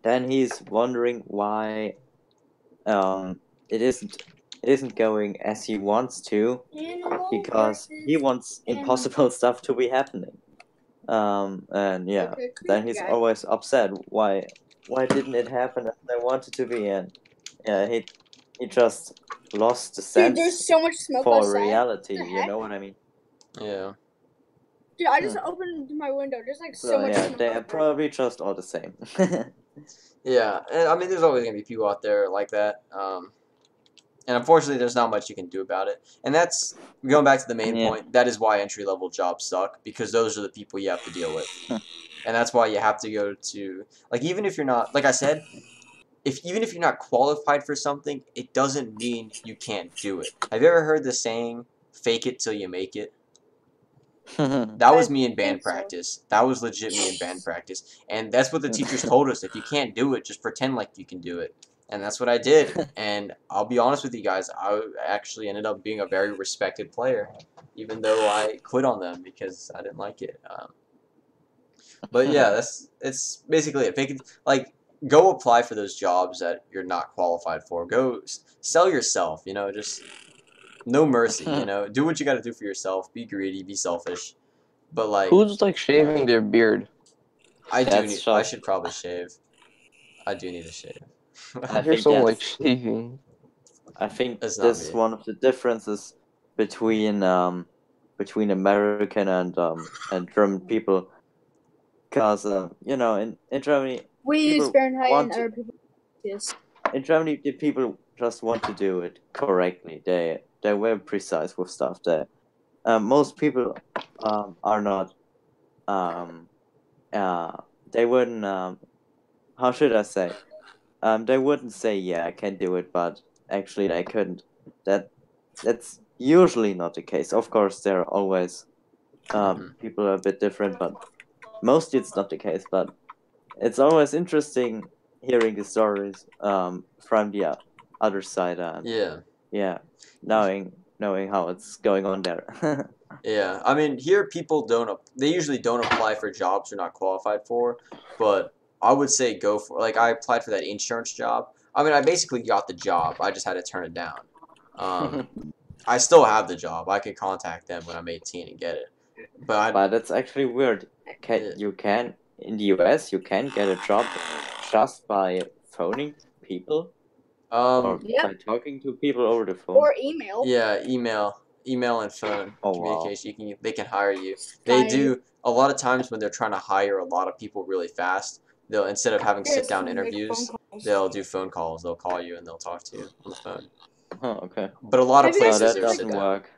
then he's wondering why it isn't going as he wants to, because he wants impossible stuff to be happening. And yeah, then he's always upset. Why didn't it happen as I wanted to be? And yeah, he just lost the Dude, sense there's so much smoke for outside. reality. What the You heck? know what I mean? yeah. Dude, I just opened my window. There's like so So much yeah, smoke. they are probably just all the same. Yeah, and I mean, there's always gonna be people out there like that, and unfortunately, there's not much you can do about it. And that's going back to the main Yeah. point. That is why entry-level jobs suck, because those are the people you have to deal with, and that's why you have to go to, like, even if you're not, like I said, even if you're not qualified for something, it doesn't mean you can't do it. Have you ever heard the saying, "Fake it till you make it"? That was I me in band think so. practice. That was legit me in band practice. And that's what the teachers told us. If you can't do it, just pretend like you can do it. And that's what I did. And I'll be honest with you guys, I actually ended up being a very respected player, even though I quit on them because I didn't like it. But yeah, it's basically it. Go apply for those jobs that you're not qualified for. Go sell yourself, just no mercy, do what you got to do for yourself. Be greedy, be selfish. But like, Who's like shaving their beard? I should probably shave. I do need to shave. I You're think so like that's- shaving. I think That's this not is me. one of the differences between American and German people, because in Germany We use people Fahrenheit want and to- other people. Yes. in Germany the people just want to do it correctly. They're very precise with stuff. Most people are not they wouldn't how should I say, they wouldn't say, yeah, I can do it, but actually they couldn't. That's usually not the case. Of course, there are always people are a bit different, but mostly it's not the case. But it's always interesting hearing the stories from the other side, and Yeah. knowing how it's going on there. Yeah, I mean, here people they usually don't apply for jobs they're not qualified for, but I would say go for, like, I applied for that insurance job. I mean, I basically got the job. I just had to turn it down. I still have the job. I could contact them when I'm 18 and get it. But that's actually weird. In the US you can get a job just by phoning people or Yeah. by talking to people over the phone. Or email. yeah, email and phone Oh, wow. communication. They can hire you. They do a lot of times when they're trying to hire a lot of people really fast. They'll, instead of having sit down Make interviews, phone calls. they'll do phone calls. They'll call you and they'll talk to you on the phone. Oh, okay. But a lot of Have you So places that are sit doesn't down. work.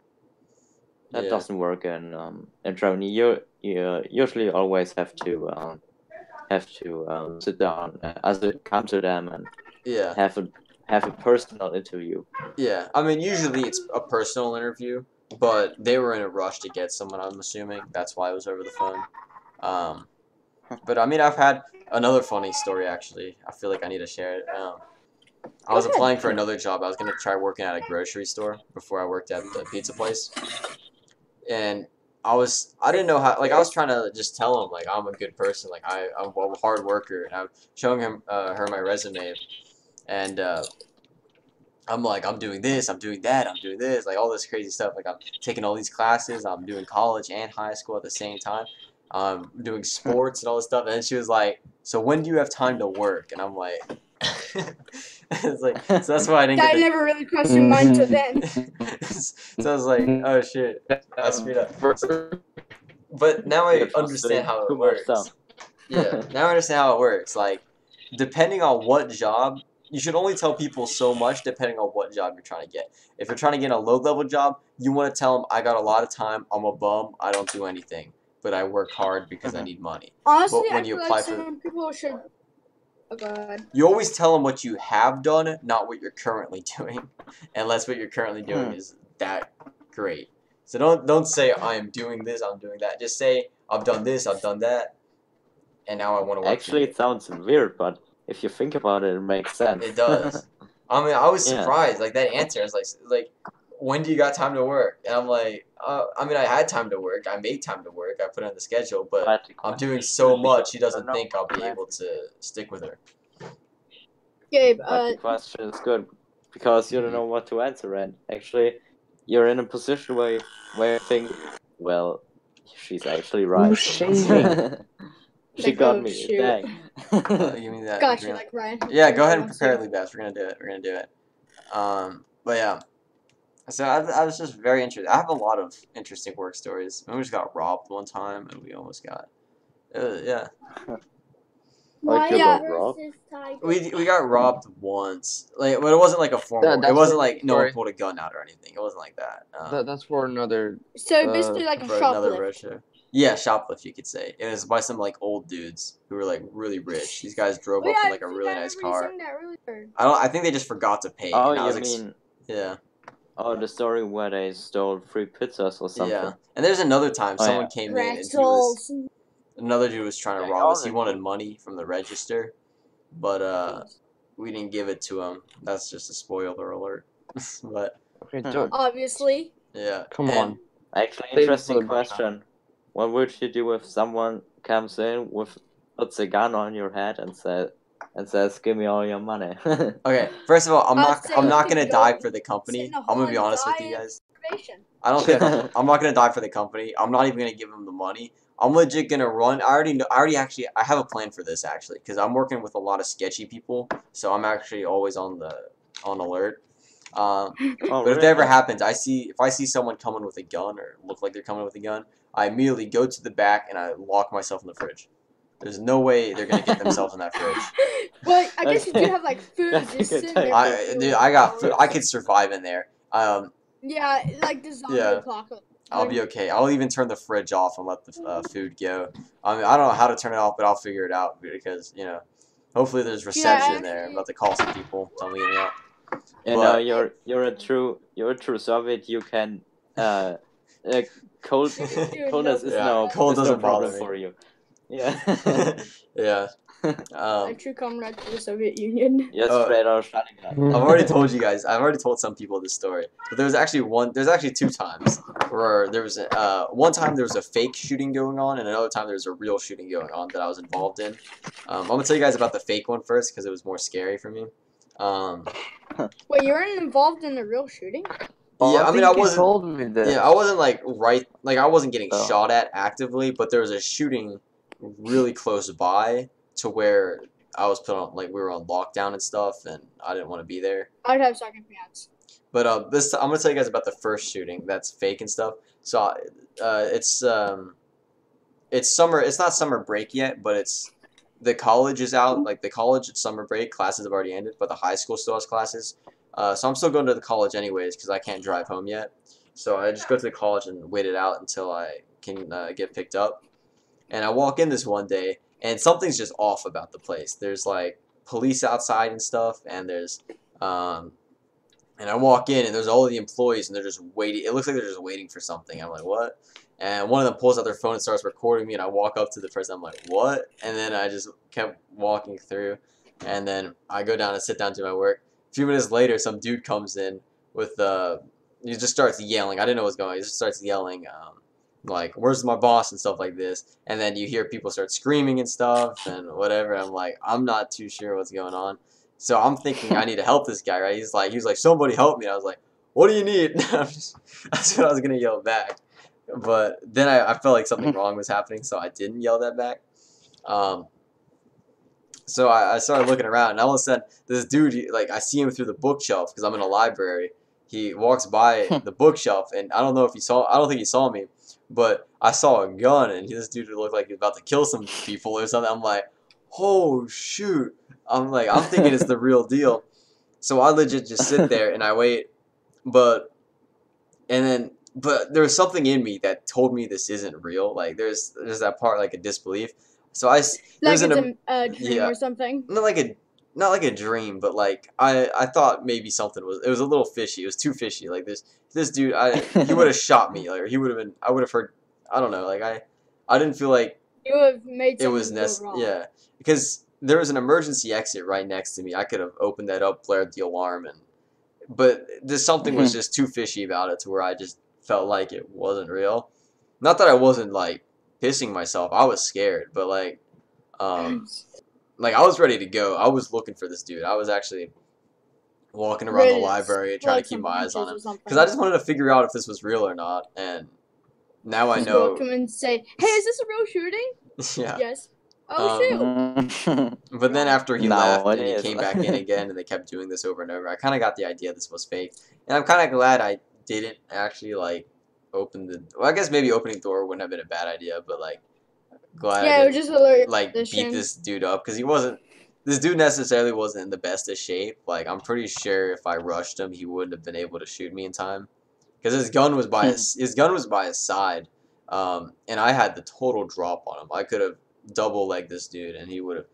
that Yeah. doesn't work in Germany. You usually always have to sit down, come to them and Yeah. have a personal interview. Yeah. I mean, usually it's a personal interview, but they were in a rush to get someone. I'm assuming that's why it was over the phone. But I mean, I've had another funny story actually. I feel like I need to share it. I was ahead. applying for another job. I was gonna try working at a grocery store before I worked at the pizza place, and I didn't know how. Like I was trying to just tell him like I'm a good person, like I'm a hard worker, and I'm showing her my resume, and I'm like I'm doing this, I'm doing that, I'm doing this, like all this crazy stuff. Like I'm taking all these classes, I'm doing college and high school at the same time. Doing sports and all this stuff, and then she was like, "So when do you have time to work?" And I'm like, "It's like so that's why I didn't I get." never really crossed your mind till then. So I was like, "Oh shit, I screwed up." But now I understand how it works. Yeah, now I understand how it works. Like, depending on what job, you should only tell people so much depending on what job you're trying to get. If you're trying to get a low-level job, you want to tell them, I got a lot of time, I'm a bum, I don't do anything, but I work hard because I need money. Honestly, But when I you feel apply like for- some people should. Oh god. You always tell them what you have done, not what you're currently doing, unless what you're currently doing is that great. So don't say, I am doing this, I'm doing that. Just say, I've done this, I've done that, and now I want to work Actually, for you. it sounds weird, but if you think about it, it makes sense. It does. I mean, I was Yeah. surprised. Like that answer, I was like, when do you got time to work? And I'm like, I mean, I had time to work. I made time to work. I put it on the schedule, but But I'm doing so much. He doesn't think I'll be able to stick with her. Gabe, But the question is good because you don't know what to answer, and actually, you're in a position where you think, well, she's actually right. Who's shaving? She Like, got oh, me. shoot. Dang. Give me that. gotcha, green- like Ryan. Yeah, go ahead and Wants prepare to. it, Libas. We're gonna do it. We're gonna do it. But yeah. So I was just very interested. I have a lot of interesting work stories. We just got robbed one time, and we almost got. Yeah. Like you Yeah. got robbed? We got robbed once. Like, but it wasn't like a formal. That's It wasn't another like no one story. pulled a gun out or anything. It wasn't like that. That's for another. So basically, like a For another shoplift. road show. Yeah, shoplift, you could say. It was by some like old dudes who were like really rich. These guys drove Oh, up yeah, in like a really nice car. Earlier. I think they just forgot to pay. Oh, and I you was mean yeah. oh the story where they stole 3 pizzas or something? Yeah. And there's another time Oh, someone yeah. came in and he was Pretzels. another dude was trying to Yeah, rob us. all He the- wanted money from the register, but we didn't give it to him. That's just a spoiler alert. But Okay, don't. Obviously. yeah. Come and- on. Actually, Save it for interesting the bottom. question. What would you do if someone comes in puts a gun on your head and says, "Give me all your money"? Okay, first of all, I'm I'd say not you gonna could die go for the company. sit in a I'm gonna be hole and honest with die you in guys. Probation. I don't think I'm not gonna die for the company. I'm not even gonna give them the money. I'm legit gonna run. I already actually I have a plan for this actually because I'm working with a lot of sketchy people, so I'm actually always on alert. Oh, But if that ever really? happens, if I see someone coming with a gun or look like they're coming with a gun, I immediately go to the back and I lock myself in the fridge. There's no way they're gonna get themselves in that fridge. Well, I guess you do have like food That's a just good sitting there. take. for a Dude, few I got food. hours. I could survive in there. Yeah, like the zombie Yeah. apocalypse. I'll be okay. I'll even turn the fridge off and let the food go. I mean, I don't know how to turn it off, but I'll figure it out because hopefully there's reception there. I'm about to call some people. Tell me out. You know, you're a true Soviet. You can coldness is Yeah, no cold is no doesn't bother problem me. for you. Yeah. Yeah. A true comrade to the Soviet Union. Yes, straight out of Stalingrad. I've already told you guys. I've already told some people this story. But there's actually 2 times where there was one time there was a fake shooting going on, and another time there was a real shooting going on that I was involved in. I'm gonna tell you guys about the fake one first because it was more scary for me. Wait, you weren't involved in the real shooting? Yeah, I mean, I wasn't. Told me this. Yeah, I wasn't like I wasn't getting Oh. shot at actively, but there was a shooting really close by to where I was put on, like we were on lockdown and stuff, and I didn't want to be there. I'd have second pants. But I'm gonna tell you guys about the first shooting that's fake and stuff. So it's summer. It's not summer break yet, but the college is out. Like the college, it's summer break. Classes have already ended, but the high school still has classes. So I'm still going to the college anyways because I can't drive home yet. So I just go to the college and wait it out until I can get picked up. And I walk in this one day, and something's just off about the place. There's like police outside and stuff, and there's and I walk in, and there's all the employees, and they're just waiting. It looks like they're just waiting for something. I'm like, what? And one of them pulls out their phone and starts recording me, and I walk up to the person. I'm like, what? And then I just kept walking through, and then I go down and sit down to my work. A few minutes later, some dude comes in with he just starts yelling. I didn't know what was going on. He just starts yelling, like, where's my boss and stuff like this. And then you hear people start screaming and stuff and whatever. I'm like, I'm not too sure what's going on. So I'm thinking I need to help this guy, right? He was like, somebody help me. And I was like, what do you need? That's what I was gonna yell back. But then I felt like something wrong was happening, so I didn't yell that back. So I started looking around, and all of a sudden, this dude, I see him through the bookshelf because I'm in a library. He walks by the bookshelf, and I don't think he saw me, but I saw a gun, and this dude looked like he was about to kill some people or something. I'm like, oh shoot. I'm thinking it's the real deal. So I legit just sit there and I wait, but there's something in me that told me this isn't real. Like there's that part like a disbelief. So like it's a dream or something. Not like a dream, but like I thought maybe something was. It was a little fishy. It was too fishy. Like this dude, he would have shot me. Like he would have been. I would have heard. I don't know. Like I didn't feel like you have made it was necessary. Yeah, because there was an emergency exit right next to me. I could have opened that up, blared the alarm, but there's something was just too fishy about it to where I just felt like it wasn't real. Not that I wasn't like pissing myself. I was scared, but like I was ready to go. I was looking for this dude. I was actually walking around the library trying to keep my eyes on him because I just wanted to figure out if this was real or not. And now I know. Come and say, "Hey, is this a real shooting?" Yeah. Yes. Oh shoot! But then after he left and he came back in again, and they kept doing this over and over, I kind of got the idea this was fake, and I'm kind of glad I didn't actually like open the. Well, I guess maybe opening the door wouldn't have been a bad idea, but like glad I didn't, just alert like beat this dude up because he wasn't. This dude necessarily wasn't in the best of shape. Like I'm pretty sure if I rushed him, he wouldn't have been able to shoot me in time because his gun was by his side, and I had the total drop on him. I could have double-legged this dude, and he would have.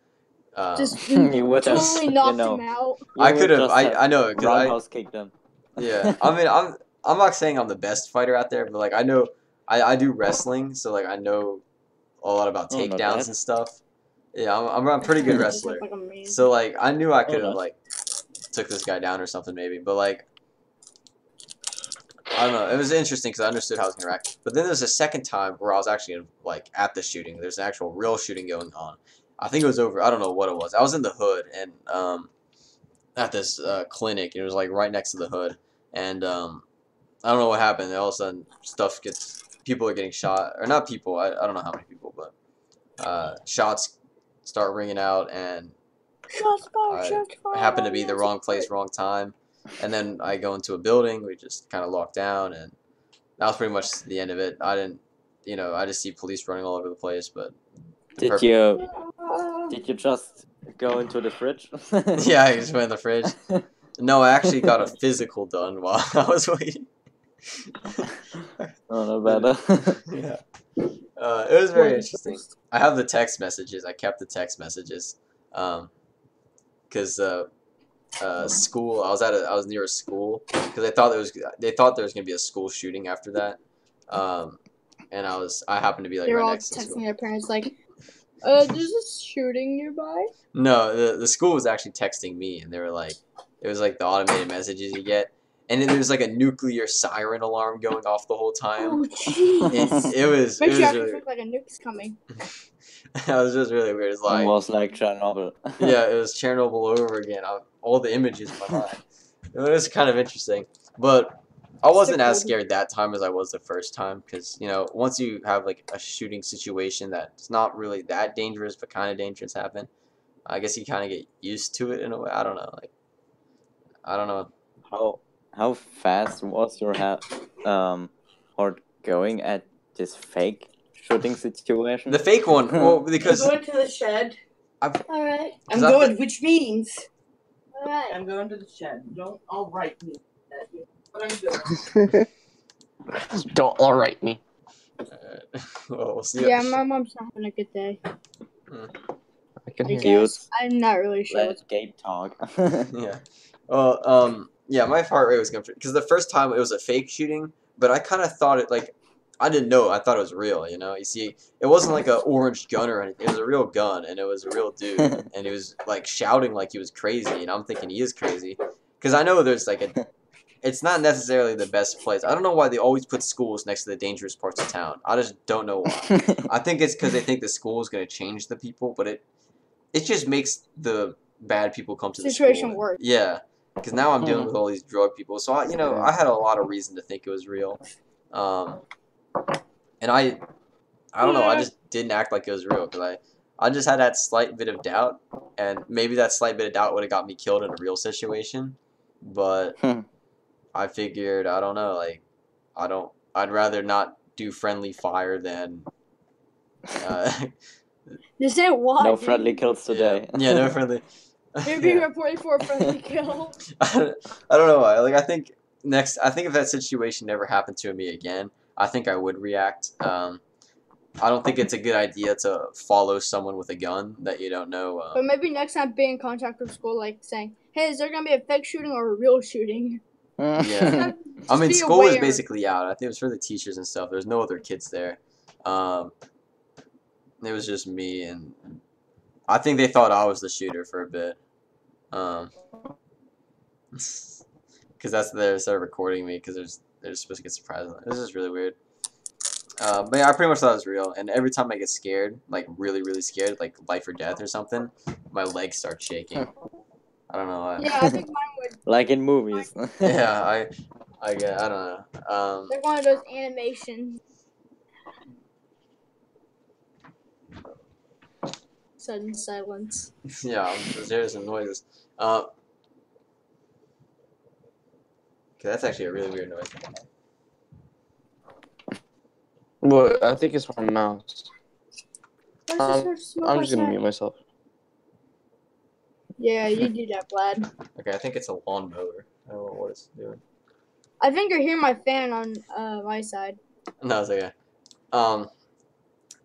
He would have totally knocked him out. I could have. I know because roundhouse kicked him. Yeah, I mean, I'm not saying I'm the best fighter out there, but like I know, I do wrestling, so like I know a lot about takedowns and stuff. Yeah, I'm a pretty good wrestler. So like I knew I could have like took this guy down or something maybe, but like I don't know. It was interesting because I understood how I was gonna react. But then there's a second time where I was actually like at the shooting. There's an actual real shooting going on. I think it was over. I don't know what it was. I was in the hood and at this clinic. It was like right next to the hood, and I don't know what happened. All of a sudden, people are getting shot, or not people. I don't know how many people, but shots start ringing out, and I happened to be the wrong place, wrong time. And then I go into a building. We just kind of locked down, and that was pretty much the end of it. I didn't, I just see police running all over the place. But did you just go into the fridge? Yeah, I just went in the fridge. No, I actually got a physical done while I was waiting. Oh, no better. Yeah. It was very interesting. I have the text messages. I kept the text messages, because school. I was near a school because they thought there was gonna be a school shooting after that, and I happened to be like They're right all next to the texting school. their parents like, there's a shooting nearby. No, the school was actually texting me, and they were like, it was like the automated messages you get, and then there's like a nuclear siren alarm going off the whole time. Oh jeez. It was. Makes you really, think like a nuke's coming. It was just really weird. It's like Almost like Chernobyl. yeah, it was Chernobyl over again. All the images in my mind. It was kind of interesting, but I wasn't as scared that time as I was the first time because once you have like a shooting situation that's not really that dangerous but kind of dangerous happen, I guess you kind of get used to it in a way. I don't know. Like I don't know. How fast was your heart going at this fake shooting situation? The fake one, well, because I'm going to the shed. Alright. I'm going, which means Alright. I'm going to the shed. Don't all write me that. But I'm going. Don't alright me. Alright. Well, we'll see. Yeah, my mom's not having a good day. I can I hear Cute. guess. I'm not really sure. Let Gabe talk. Yeah. Well, yeah, my heart rate was going because the first time it was a fake shooting, but I kind of thought it like I didn't know. I thought it was real. You know, you see, it wasn't like a orange gun or anything. It was a real gun, and it was a real dude, and he was like shouting like he was crazy, and I'm thinking he is crazy, because I know there's like a. It's not necessarily the best place. I don't know why they always put schools next to the dangerous parts of town. I just don't know why. I think it's because they think the school is going to change the people, but it just makes the bad people come to the Situation school. worse. Yeah, because now I'm dealing with all these drug people, so I had a lot of reason to think it was real, and I don't know, I just didn't act like it was real because I just had that slight bit of doubt, and maybe that slight bit of doubt would have got me killed in a real situation, but I figured I don't know, like I'd rather not do friendly fire than. This ain't why. No friendly kills today. Yeah, no friendly. You're being reported for a friendly kill. I don't know why. Like I think if that situation never happened to me again, I think I would react. I don't think it's a good idea to follow someone with a gun that you don't know. But maybe next time be in contact with school, like saying, "Hey, is there gonna be a fake shooting or a real shooting?" Yeah. I mean, be school was aware. basically out. I think it was for the teachers and stuff. There's no other kids there. It was just me, and I think they thought I was the shooter for a bit. Because they started recording me because they're supposed to get surprised. This is really weird. But yeah, I pretty much thought it was real. And every time I get scared, like really, really scared, like life or death or something, my legs start shaking. I don't know why. Yeah, I think mine would. Like in movies. Yeah, I don't know. Like one of those animations. Sudden silence. Yeah, there's some noises. Okay, that's actually a really weird noise. Well, I think it's my mouse. Why does it start to smoke I'm just gonna outside? mute myself. Yeah, you do that, Vlad. Okay, I think it's a lawnmower. I don't know what it's doing. I think you're hearing my fan on my side. No, it's okay. But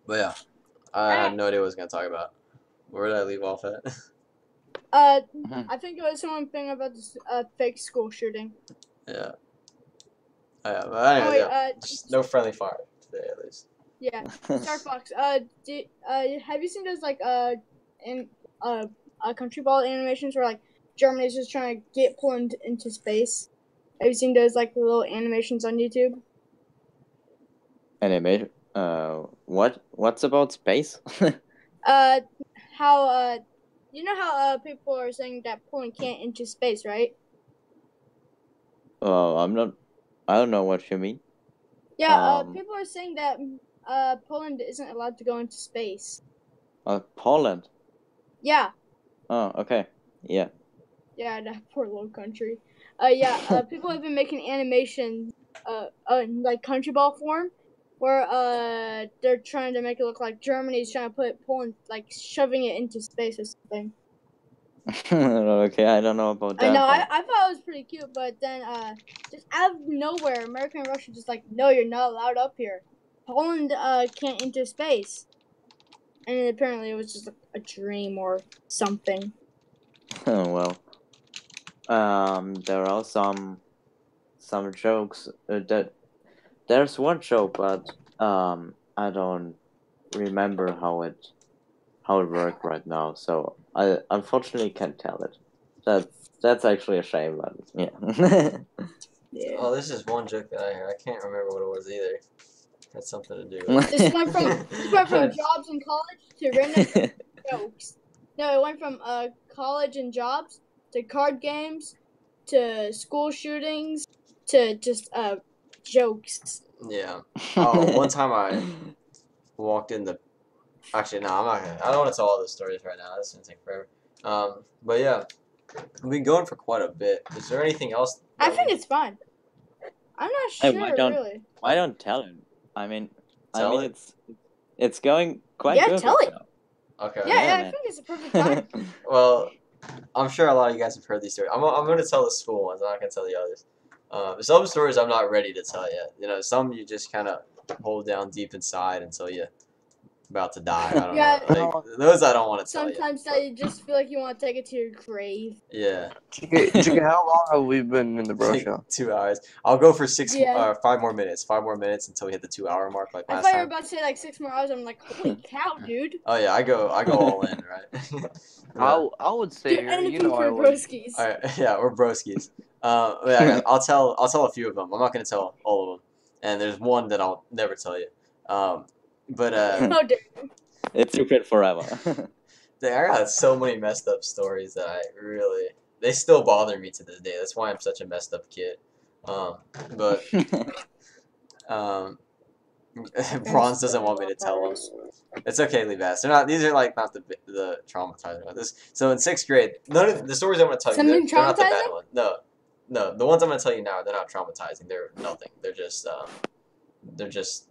yeah, I have no idea what I was gonna talk about. Where did I leave off at? I think it was something about this fake school shooting. Yeah. Yeah, but anyways, wait, yeah. Just no friendly fire today, at least. Yeah, Star Fox. Have you seen those like country ball animations where like Germany's just trying to get pulled into space? Have you seen those like little animations on YouTube? Animation. What's about space? How you know how people are saying that Poland can't into space, right? Oh, I don't know what you mean. Yeah, people are saying that Poland isn't allowed to go into space. Poland. Yeah. Oh, okay. Yeah. Yeah, that poor little country. People have been making animations, in like country ball form, where they're trying to make it look like Germany's trying to put Poland, like shoving it into space or something. Okay, I don't know about that. I know, one. I thought it was pretty cute, but then just out of nowhere, America and Russia just like, no, you're not allowed up here. Poland can't enter space, and apparently it was just a dream or something. Well, there are some jokes that there's one joke, but I don't remember how it worked right now, so I unfortunately can't tell it. That's actually a shame, but yeah. Yeah. Oh, this is one joke that I heard. I can't remember what it was either. Had something to do with This went from jobs and college to random jokes. No, it went from college and jobs to card games to school shootings to just jokes. Yeah. Oh, one time I walked in the. Actually, no, I'm not gonna. I don't want to tell all those stories right now. This is gonna take forever. But yeah, we've been going for quite a bit. Is there anything else? I think it's fun. I'm not Hey, sure, why don't- really. Why don't tell him? I mean, Tell it? it's going quite Yeah, good. tell right it. now. Okay. Yeah, I man. think it's a perfect time. Well, I'm sure a lot of you guys have heard these stories. I'm going to tell the school ones. I'm not going to tell the others. Some stories I'm not ready to tell yet. You know, some you just kind of hold down deep inside until you're about to die. I don't Yeah. know. Like, those I don't want to tell you. Sometimes I just feel like you want to take it to your grave. Yeah. Chicken, how long have we been in the bro Like show? 2 hours. I'll go for 5 Yeah. more minutes. 5 more minutes until we hit the 2 hour mark like I last thought you were time. about to say like 6 more hours. I'm like, holy cow, dude. Oh yeah, I go all in, right? I would say Dude, here, anything you know I for would. broskies. All right, yeah, we're broskies. Yeah, I'll tell a few of them. I'm not gonna tell all of them, and there's one that I'll never tell you. But How dare you? It's secret forever. I got so many messed up stories that they still bother me to this day. That's why I'm such a messed up kid. But Bronze doesn't want me to tell them. It's okay, Levass. They're not. These are like not the traumatizing ones. So in 6th grade, none of the stories I'm going to tell you, Something they're not the bad traumatizing? ones. No, the ones I'm going to tell you now, they're not traumatizing. They're nothing. They're just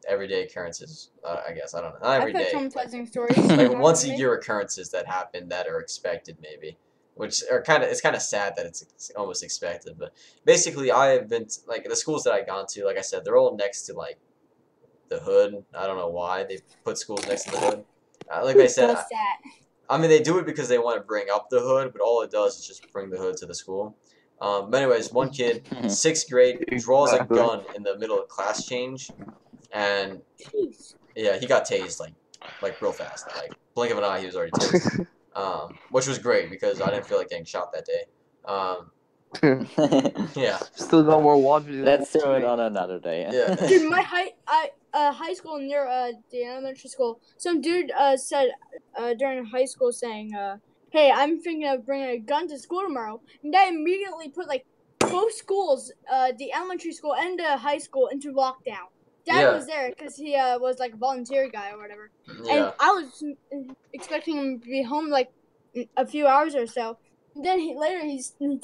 everyday occurrences. I guess I don't know. Not every I've heard day. traumatizing stories. Like Not once a really. year occurrences that happen that are expected, maybe. Which are it's kind of sad that it's almost expected. But basically, I have been like the schools that I've gone to. Like I said, they're all next to like the hood. I don't know why they put schools next to the hood. Like I said, Does that? I mean they do it because they want to bring up the hood, but all it does is just bring the hood to the school. But anyways, one kid, 6th grade, draws a Exactly. gun in the middle of class change, and Jeez. yeah, he got tased like real fast. Like blink of an eye, he was already tased. Which was great because I didn't feel like getting shot that day. Yeah. Still got more watches. Let's do it on another day. Yeah. Dude, my high school near the elementary school, some dude said during high school saying, "Hey, I'm thinking of bringing a gun to school tomorrow," and I immediately put like both schools, the elementary school and the high school, into lockdown. Dad Yeah. was there because he was like a volunteer guy or whatever, Yeah. and I was expecting him to be home like a few hours or so. And then he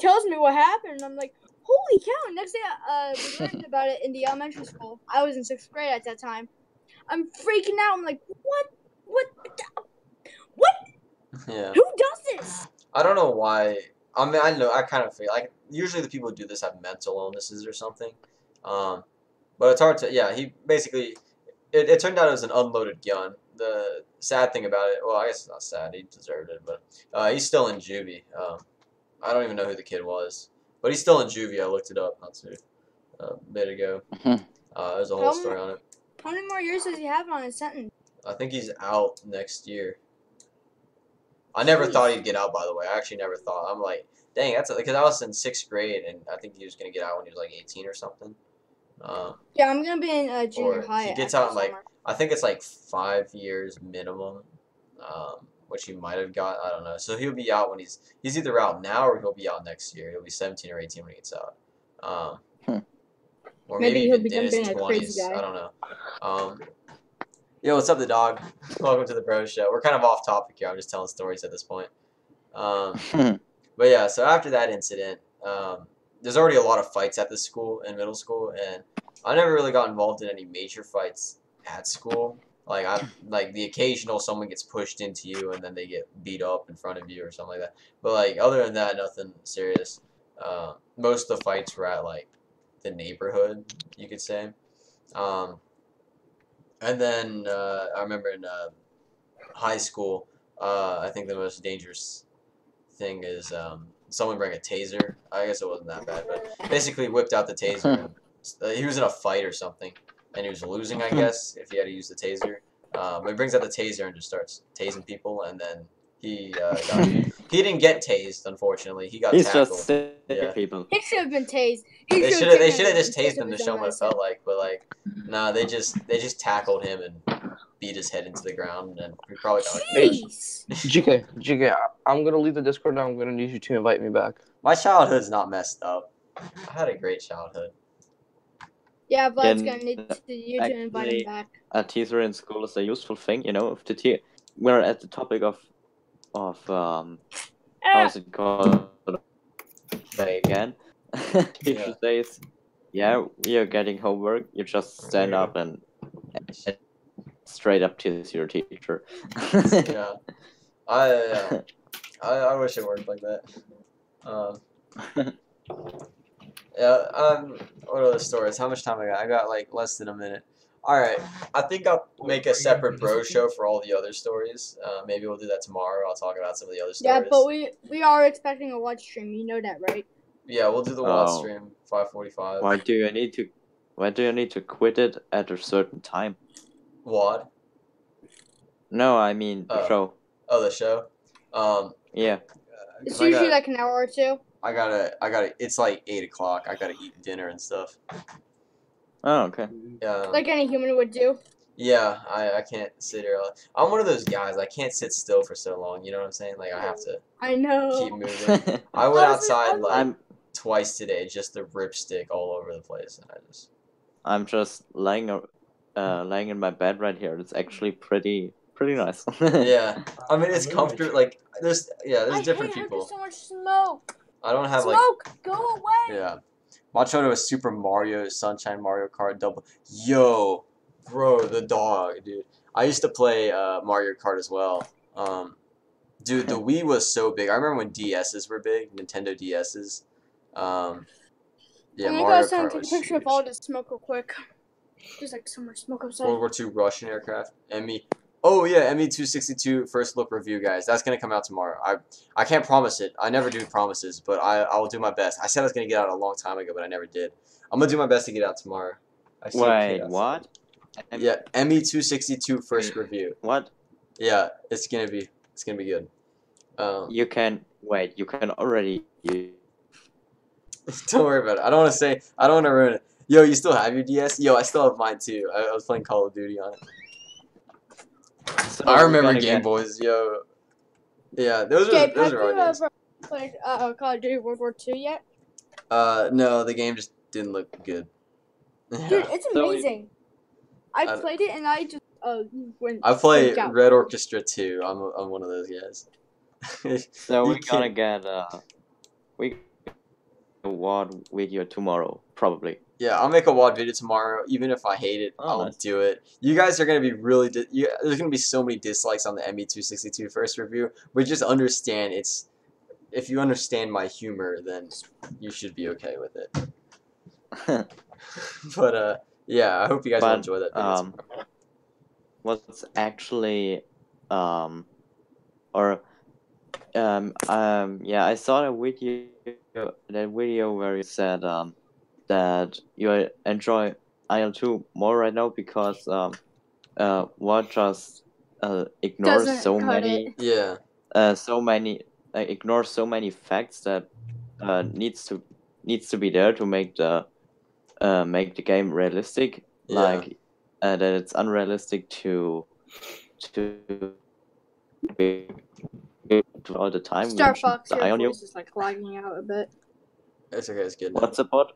tells me what happened, and I'm like, holy cow! Next day, we learned about it in the elementary school. I was in 6th grade at that time. I'm freaking out. I'm like, what? Yeah. Who does this? I don't know why. I mean, I kind of feel like usually the people who do this have mental illnesses or something. But it's hard to. Yeah, he basically. It turned out it was an unloaded gun. The sad thing about it, well, I guess it's not sad. He deserved it, but he's still in juvie. I don't even know who the kid was, but he's still in juvie. I looked it up not too a bit ago. There's a whole story on it. How many more years does he have on his sentence? I think he's out next year. I never thought he'd get out, by the way. I actually never thought. I'm like, dang, that's because I was in 6th grade, and I think he was gonna get out when he was like 18 or something. Yeah, I'm gonna be in junior Or high. he gets after out in like summer. I think it's like 5 years minimum, which he might have got. I don't know. So he'll be out when he's either out now or he'll be out next year. He'll be 17 or 18 when he gets out. Or Maybe maybe he'll even be in his jumping a crazy 20s. guy. I don't know. Yo, what's up, the dog? Welcome to the Bro Show. We're kind of off topic here. I'm just telling stories at this point. But yeah, so after that incident, there's already a lot of fights at the school in middle school, and I never really got involved in any major fights at school. Like the occasional someone gets pushed into you and then they get beat up in front of you or something like that. But like other than that, nothing serious. Most of the fights were at like the neighborhood, you could say. And then I remember in high school, I think the most dangerous thing is someone bring a taser. I guess it wasn't that bad, but basically whipped out the taser. And, he was in a fight or something, and he was losing, I guess, if he had to use the taser. But he brings out the taser and just starts tasing people, and then he didn't get tased, unfortunately. He got He's tackled. just sick Yeah. people. He should have been tased. They should have just tased him to show him what it felt like, but like, nah, they just tackled him and beat his head into the ground, and we probably got like, Jeez. GK, I'm gonna leave the Discord now. I'm gonna need you to invite me back. my childhood's not messed up. I had a great childhood. Yeah, but it's And gonna need you to invite him actually, back. A teaser in school is a useful thing, you know. If the we're at the topic of how's it called? Say again. Teacher says, "Yeah, you're getting homework. You just stand up and straight up to your teacher." Yeah, I wish it worked like that. Yeah. What are the stories? How much time I got? I got like less than a minute. All right. I think I'll make a separate bro show for all the other stories. Maybe we'll do that tomorrow. I'll talk about some of the other Yeah, stories. but we are expecting a watch stream. You know that, right? Yeah, we'll do the WOD Oh. stream 5:45. Why do you need to quit it at a certain time? WOD. No, I mean the Oh. show. Oh, the show. Yeah. It's 'cause I usually gotta- like an hour or two. I gotta. It's like 8 o'clock. I gotta eat dinner and stuff. Oh, okay. Yeah. Like any human would do. Yeah, I can't sit here. I'm one of those guys. I can't sit still for so long. You know what I'm saying? Like I have to I know. keep moving. I went Honestly, outside like I'm twice today just to rip stick all over the place, and I just. I'm just laying in my bed right here. It's actually pretty nice. Yeah, I mean it's comfortable. Like there's I different hate how people. there's so much smoke. I don't have like Smoke, go away. yeah. Machono is Super Mario Sunshine Mario Kart double. Yo, bro, the dog, dude. I used to play Mario Kart as well. Dude, the Wii was so big. I remember when DSs were big, Nintendo DSs. Yeah, I'm gonna Mario go outside and Kart take was a picture of huge. all this smoke real quick. There's like so much smoke outside. World War II Russian aircraft. ME. Oh yeah, ME-262 first look review, guys. That's gonna come out tomorrow. I can't promise it. I never do promises, but I will do my best. I said I was gonna get out a long time ago, but I never did. I'm gonna do my best to get out tomorrow. I see a kid Wait, outside. what? Yeah, ME-262 first review. What? Yeah, it's gonna be good. You can wait. You can already. Don't worry about it. I don't want to ruin it. Yo, you still have your DS? Yo, I still have mine too. I was playing Call of Duty on it. So I we're remember gonna Game get- Boys, yo. Yeah, those Okay, are have you our games. ever played Call of Duty World War II yet? No, the game just didn't look good. Dude, it's So- amazing. I I- played it and I just went. I play freaked out. Red Orchestra too. I'm one of those guys. So You we're gonna can't- get we a WOD video tomorrow probably. Yeah, I'll make a WOD video tomorrow. Even if I hate it, Oh, I'll nice. do it. You guys are gonna be really. There's gonna be so many dislikes on the ME-262 first review, but just understand it's. If you understand my humor, then you should be okay with it. But yeah, I hope you guys will But, enjoy that video tomorrow. What's actually yeah, I saw that video where you said that you enjoy IL-2 more right now because what just ignores Doesn't so cut many Yeah, ignores so many facts that needs to be there to make the game realistic. Yeah. Like that it's unrealistic to be all the time. Star mention Fox, the your Ionium. voice is like lagging out a bit. it's okay. It's good. Now. What's about?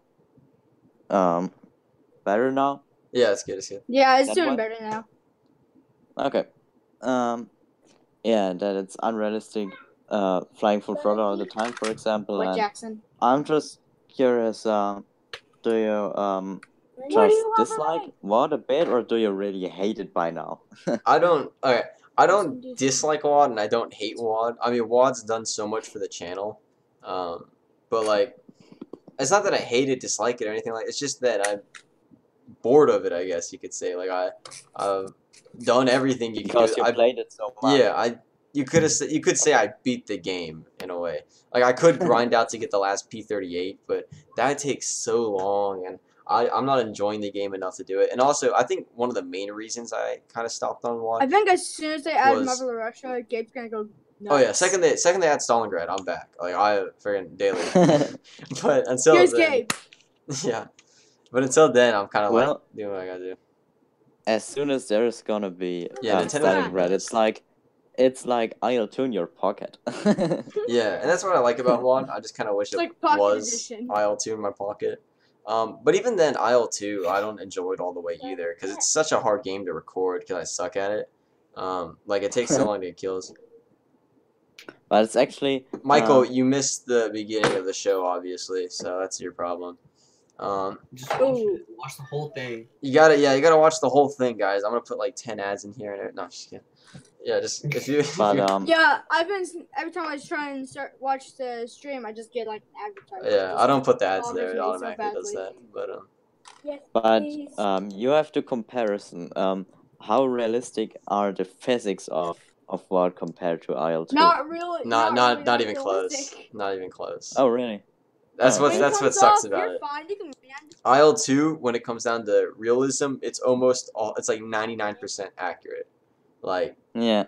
Better now. Yeah, it's good. It's good. Yeah, it's That doing one? better now. Okay. Yeah, that it's unrealistic. Flying full throttle all the time, for example. Like And Jackson. I'm just curious. Do you What do just you have dislike right? WOD a bit, or do you really hate it by now? I don't. Okay, I don't Listen to- dislike WOD and I don't hate WOD. I mean, WOD's done so much for the channel, but like, it's not that I hate it, dislike it, or anything like. It's just that I'm bored of it. I guess you could say. Like I've done everything you can Because do. you played it so much. Yeah, you could say I beat the game in a way. Like I could grind out to get the last P38, but that takes so long, and I'm not enjoying the game enough to do it. And also, I think one of the main reasons I kind of stopped on WOD. I think as soon as they add Was- Marvel Russia, Gabe's gonna go. Nuts. Oh yeah, second they add Stalingrad, I'm back. Like I freaking daily. But until Here's then, Gabe. yeah. But until then, I'm kind of like Well- doing what I gotta do. As soon as there's gonna be Yeah, Nintendo Stalingrad, it's like IL-2 in your pocket. Yeah, and that's what I like about WOD. I just kind of wish It's it like pocket was edition. IL-2 in my pocket. But even then, IL-2, I don't enjoy it all the way either because it's such a hard game to record because I suck at it. Like it takes so long to get kills. But it's actually Michael, you missed the beginning of the show, obviously, so that's your problem. Just watch Ooh. it. Watch the whole thing. You gotta watch the whole thing, guys. I'm gonna put like 10 ads in here and no, I'm just kidding. Yeah, just if you. But Yeah, I've been every time I try and watch the stream, I just get like an advertisement. Yeah, I don't put the ads bothers there. It me so automatically does badly. that. But Yes, but please. you have to comparison. How realistic are the physics of War compared to IL-2? Not really. not even close. realistic. Not even close. Oh really? That's Oh, what okay. that's what Comes sucks up, about you're it. fine. You can land. IL-2, when it comes down to realism, it's almost all. It's like 99% accurate. Like, Yeah.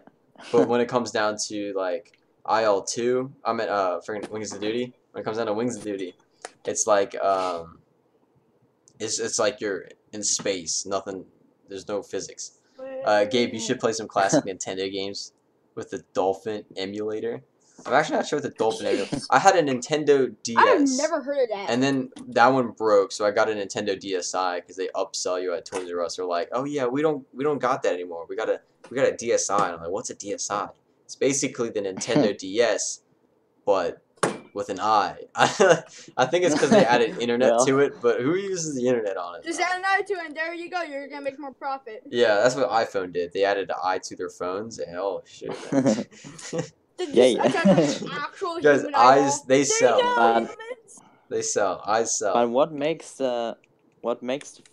but when it comes down to like IL-2, I meant freaking Wings of Duty. When it comes down to Wings of Duty, it's like it's like you're in space. Nothing. There's no physics. Gabe, you should play some classic Nintendo games with the Dolphin emulator. I'm actually not sure what the Dolphin emulator. I had a Nintendo DS. I've never heard of that. And then that one broke, so I got a Nintendo DSi because they upsell you at Toys R Us. They're like, "Oh yeah, we don't got that anymore. We got a DSi." And I'm like, "What's a DSi?" It's basically the Nintendo DS, but with an I. I think it's because they added internet Well. to it, but who uses the internet on it? Just add an eye to it, and there you go. You're gonna make more profit. Yeah, that's what iPhone did. They added an I to their phones, and oh shit. Just Yeah. attach an actual Guys, human eyes, eyeball. they There sell. you go, But- humans. They sell. Eyes sell. But what makes the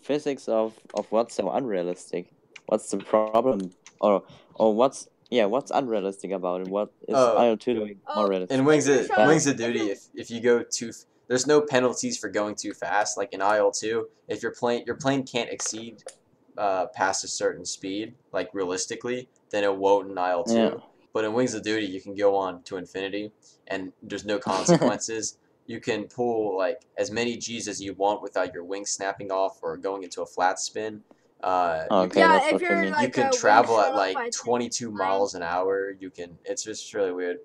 physics of what's so unrealistic? What's the problem? Or what's unrealistic about it? What is Oh. IL-2 doing Oh, more realistic? In Wings of Sure. Duty, if you go too, there's no penalties for going too fast. Like in IL-2, if your plane can't exceed past a certain speed, like realistically, then it won't in IL-2. Yeah. But in Wings of Duty, you can go on to infinity, and there's no consequences. You can pull like as many G's as you want without your wings snapping off or going into a flat spin. Okay, Yeah, that's if what you you're mean. like You can a travel wing at shut off like by 22 times. miles an hour. You can. It's just really weird.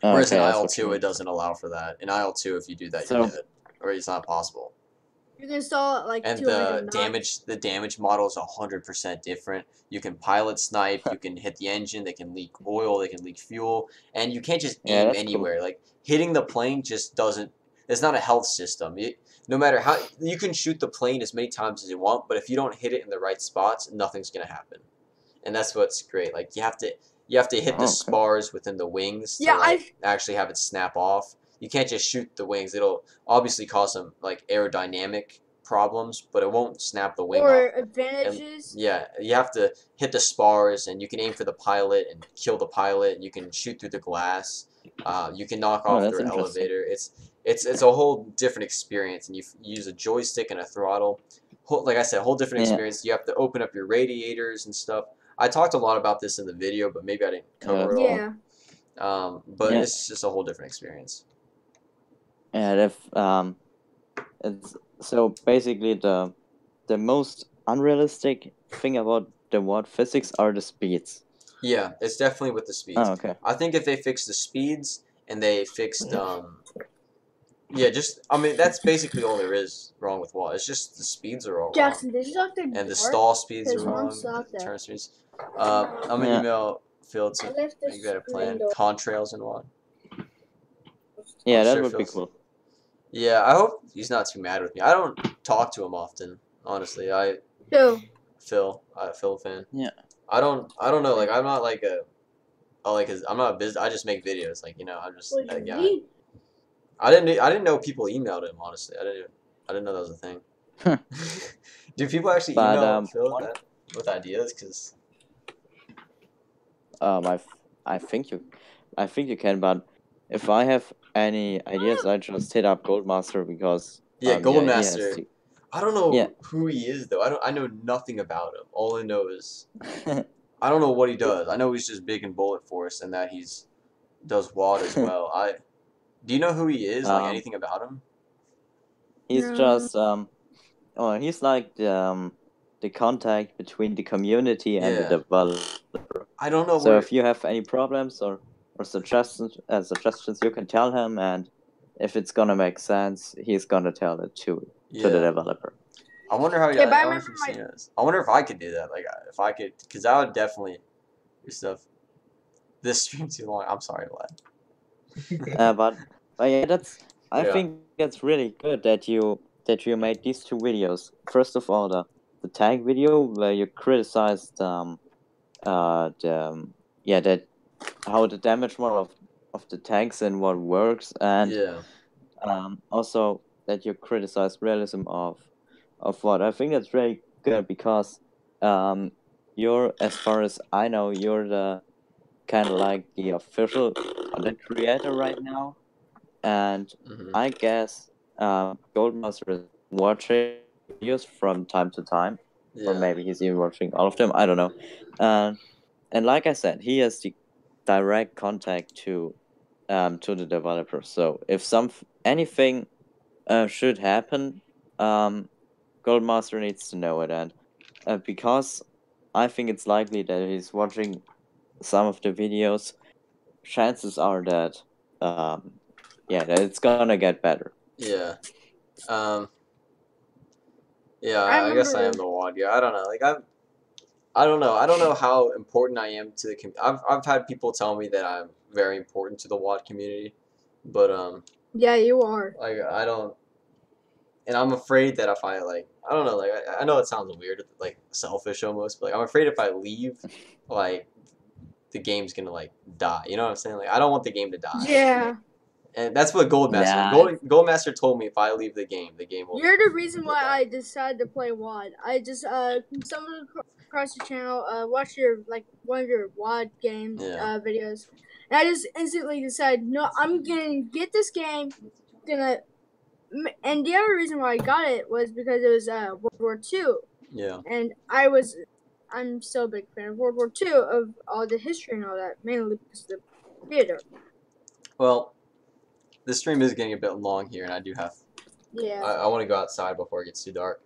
Okay, Whereas in that's what you IL-2, mean. it doesn't allow for that. In IL-2, if you do that, So- you're dead, or it's not possible. You can install it like And 200 the damage model is 100% different. You can pilot snipe. You can hit the engine. They can leak oil. They can leak fuel, and you can't just Yeah, aim that's cool. anywhere. Like hitting the plane just doesn't. It's not a health system. No matter how you can shoot the plane as many times as you want, but if you don't hit it in the right spots, nothing's gonna happen. And that's what's great. Like you have to hit the Okay. spars within the wings to Yeah, like, actually have it snap off. You can't just shoot the wings. It'll obviously cause some like aerodynamic problems, but it won't snap the wing or off. advantages. Yeah, you have to hit the spars, and you can aim for the pilot and kill the pilot. And you can shoot through the glass. You can knock Oh, off that's their interesting. elevator. It's a whole different experience, and you use a joystick and a throttle. Like I said, whole different Yeah. experience. You have to open up your radiators and stuff. I talked a lot about this in the video, but maybe I didn't cover it all. Yeah. But Yeah. it's just a whole different experience. And if it's so basically the most unrealistic thing about the War physics are the speeds. Yeah, it's definitely with the speeds. Oh, okay. I think if they fixed the speeds and they fixed yeah, just I mean that's basically all there is wrong with WoW. It's just the speeds are all wrong. Jackson, did you lock the door? And the stall speeds are There's one wrong. stop The there. turn speeds. I'm gonna Yeah. email Phil I to left make a better the plan. window. Contrails and what? Yeah, I'm that sure would be Phil's- cool. Yeah, I hope he's not too mad with me. I don't talk to him often, honestly. Who? Phil fan. Yeah. I don't know. Like I'm not like I'm not a business. I just make videos. Like I'm just What do that you guy. mean? I didn't know people emailed him. Honestly, I didn't know that was a thing. Do people actually But, email Phil one- that, with ideas? Because I think you can, but if I have any ideas, I just hit up Goldmaster because yeah, he has Goldmaster. to- I don't know Yeah. who he is though. I know nothing about him. All I know is I don't know what he does. I know he's just big in Bullet Force and that he's does WAD as well. Do you know who he is? Like Um, anything about him? He's No. just he's like the contact between the community and Yeah. the developer. I don't know So where. if you have any problems or suggestions, you can tell him, and if it's gonna make sense, he's gonna tell it to the Yeah. developer. I wonder how. Yeah, but I I wonder if remember he's seen this. I wonder if I could do that. Like if I could, because I would definitely do stuff. This stream too long. I'm sorry, lad. But yeah, I Yeah. think that's really good that you made these two videos. First of all, the tag video where you criticized that how the damage model of the tanks and what works, and Yeah. also that you criticize realism of what. I think that's really good because you're, as far as I know, you're the kind of like the official content creator right now, and Hmm. I guess Goldmaster is watching videos from time to time, or Yeah. maybe he's even watching all of them. I don't know. And like I said, he has the direct contact to the developer. So if anything should happen, Goldmaster needs to know it, and because I think it's likely that he's watching some of the videos, chances are that that it's gonna get better. Yeah. Um. Yeah. I I guess I am remember. the WOD guy. I don't know. Like I don't know. I don't know how important I am to the I've had people tell me that I'm very important to the WOD community, but Yeah, you are. like I don't, and I'm afraid that if I like, I don't know, like I know it sounds weird, like selfish almost, but like I'm afraid if I leave, like the game's gonna like die. You know what I'm saying? Like I don't want the game to die. Yeah. And that's what Goldmaster Nah. Goldmaster told me if I leave the game will. You're the reason why I decided to play WOD. I just stumbled across your channel, watched your like one of your WOD game Yeah. videos, and I just instantly decided, no, I'm gonna get this game. And the other reason why I got it was because it was World War II, Yeah. and I'm so big fan of World War II, of all the history and all that, mainly because of the theater. Well, the stream is getting a bit long here, and I do have. Yeah. I want to go outside before it gets too dark.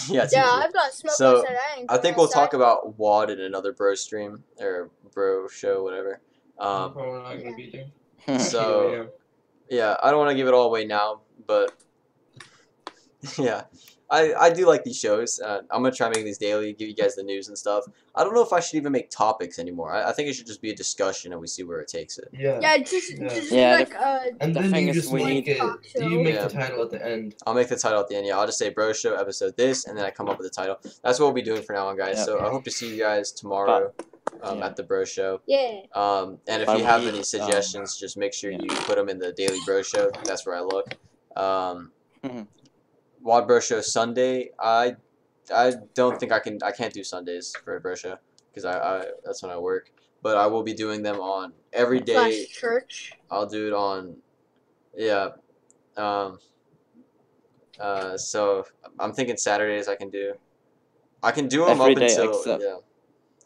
Yeah. Yeah, I've got smoke So, outside. I think we'll talk about WOD in another bro stream or bro show, whatever. Probably not gonna be there. So, yeah, I don't want to give it all away now, but yeah, I do like these shows. I'm gonna try making these daily, give you guys the news and stuff. I don't know if I should even make topics anymore. I think it should just be a discussion and we see where it takes it. Yeah. Yeah, just Yeah, like And The then thing you is just we make need- it. talk show. You make Yeah. the title at the end. I'll make the title at the end. Yeah, I'll just say Bro Show episode this, and then I come up with the title. That's what we'll be doing for now on, guys. Yep. So I hope to see you guys tomorrow Yeah. at the Bro Show. Yeah. And if But you have we, any suggestions, just make sure yeah. you put them in the Daily Bro Show. That's where I look. Mhm. WOD Bro Show Sunday. I don't think I can't do Sundays for a Bro Show because I that's when I work. But I will be doing them on every day. Slash church. I'll do it on, yeah. So I'm thinking Saturdays I can do. I can do them Every up day until except-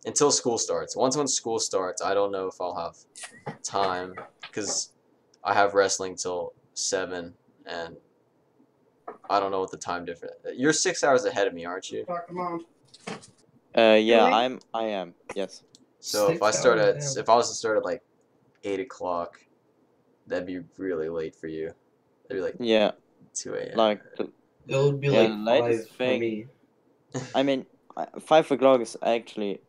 until school starts. Once when school starts, I don't know if I'll have time because I have wrestling till 7, and I don't know what the time difference. You're 6 hours ahead of me, aren't you? Yeah, Really? I am. Yes. So if 6 I start at hours, if I was to start at like 8 o'clock, that'd be really late for you. That'd be like Yeah, 2 a.m. like It would be Yeah, like the 5 latest for thing- me. I mean, 5 o'clock is actually,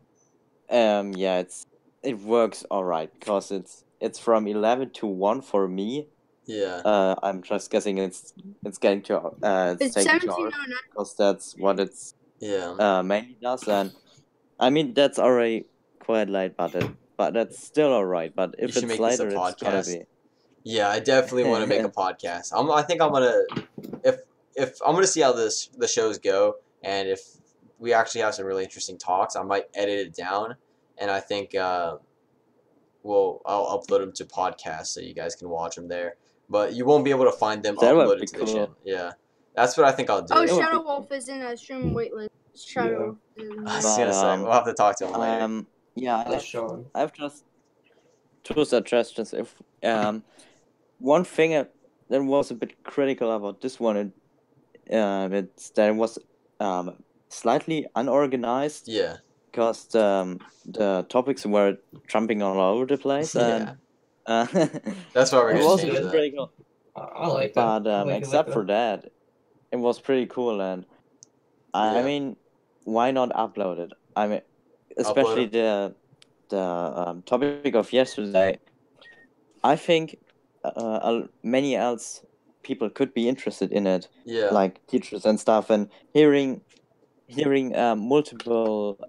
it works all right because it's from 11 to 1 for me. Yeah. I'm just guessing it's getting to It's taking 17:09. 2 hours because that's what it's Yeah. mainly does, and I mean that's already quite late, but that's still all right. But if should it's make this a later, it's gonna podcast. be. Yeah, I definitely want to make a podcast. I think I'm gonna if I'm gonna see how the shows go, and if we actually have some really interesting talks, I might edit it down, and I think I'll upload them to podcasts so you guys can watch them there. But you won't be able to find them That would uploaded be to the cool. channel. Yeah, that's what I think I'll do. Oh, It would be Shadow Wolf is in a stream waitlist. Shadow. I was But, gonna say we'll have to talk to him later. Yeah, That's Sean. I have just 2 suggestions. If one thing that was a bit critical about this one, it's that it was slightly unorganized Yeah. because the topics were jumping all over the place, and That's why we're it gonna was a change bit that. critical. I like that. But I like it except like for that, it was pretty cool, and I Yeah. mean, why not upload it? I mean, especially the topic of yesterday. I think many else people could be interested in it, Yeah. like teachers and stuff, and hearing multiple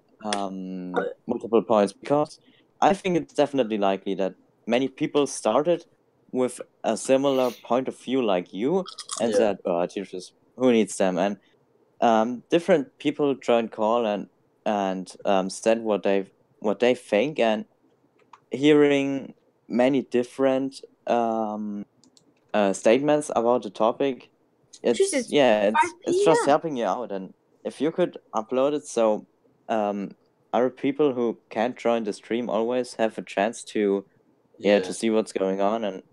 multiple points, because I think it's definitely likely that many people started with a similar point of view like you and Yeah. said, "Oh, teachers, who needs them?" And different people joined call and said what they think, and hearing many different statements about the topic, Jesus, it's just 5 p.m. helping you out. And if you could upload it, so other people who can't join the stream always have a chance to to see what's going on and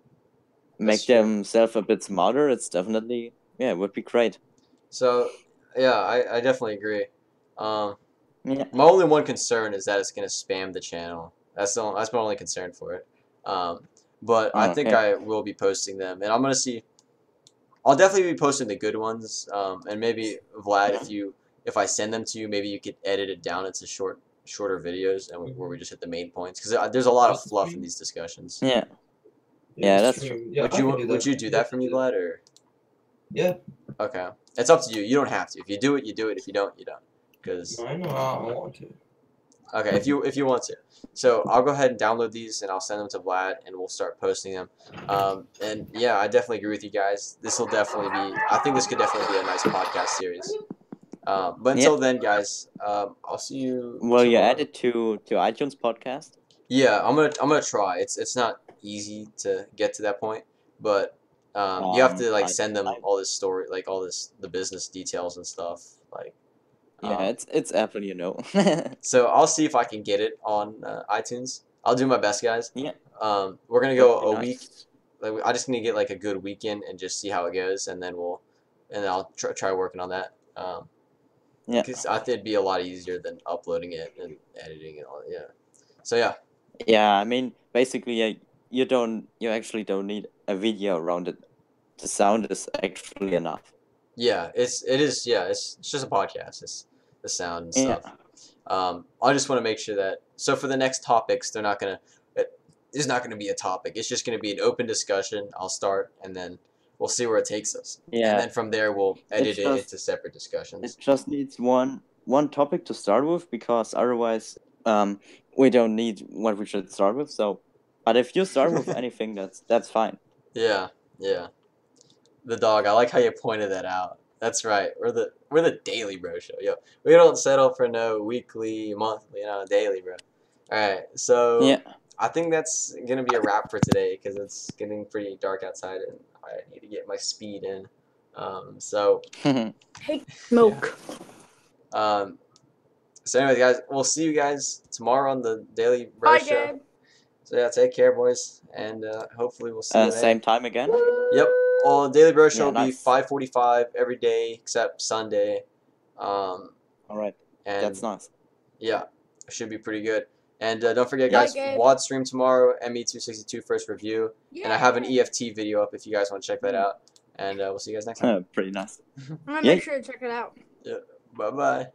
make true. themselves a bit smarter, it's definitely it would be great. So yeah, I definitely agree. Yeah. My only one concern is that it's gonna spam the channel. That's my only concern for it. But I think Okay. I will be posting them, and I'm gonna see. I'll definitely be posting the good ones. And maybe Vlad, if I send them to you, maybe you could edit it down into shorter videos, and where we just hit the main points, because there's a lot of fluff in these discussions. Yeah. Yeah, that's true. Yeah, Would you do that for me, Vlad, or? Yeah. Okay, it's up to you. You don't have to. If you do it, you do it. If you don't, you don't. Because I know I want to. okay, if you want to. So I'll go ahead and download these, and I'll send them to Vlad, and we'll start posting them. And yeah, I definitely agree with you guys. This will definitely be. I think this could definitely be a nice podcast series. But until then, guys, I'll see you. Will you tomorrow. add it to iTunes podcast? Yeah, I'm gonna try. It's not easy to get to that point, but you have to like send them all this story, like all the business details and stuff. Like Yeah, it's Apple, you know. so I'll see if I can get it on iTunes. I'll do my best, guys. Yeah. We're gonna go That'd a be week. nice. Like I just need to get like a good weekend and just see how it goes, and then I'll try working on that. Yeah. Because I think it'd be a lot easier than uploading it and editing and all. Yeah. So yeah. Yeah, I mean, basically, you actually don't need a video around it. The sound is actually enough. Yeah, it is. Yeah, it's just a podcast. It's the sound and Yeah. stuff. I just want to make sure that. So for the next topics, they're not gonna. It's not gonna be a topic. It's just gonna be an open discussion. I'll start, and then we'll see where it takes us. Yeah. And then from there, we'll edit it just- into separate discussions. It just needs one topic to start with, because otherwise, we don't need what we should start with. So, but if you start with anything, that's fine. Yeah, yeah. The dog. I like how you pointed that out. That's right. We're the Daily Bro Show. Yo, we don't settle for no weekly, monthly, daily, bro. All right. So Yeah. I think that's gonna be a wrap for today, because it's getting pretty dark outside and I need to get my speed in. So Smoke. so anyways, guys, we'll see you guys tomorrow on the Daily Bro Bye, Show. Gabe. So yeah, take care, boys, and hopefully we'll see you. Same time again. Yep. Well, the Daily Bro Show will be nice. 5:45 every day except Sunday. All right. And That's nice. yeah, it should be pretty good. And don't forget, Yeah, guys, Gabe. WOD stream tomorrow, ME262 first review. Yeah. And I have an EFT video up if you guys want to check that out. And we'll see you guys next time. Pretty nice. I'm gonna Yeah. make sure to check it out. Bye-bye.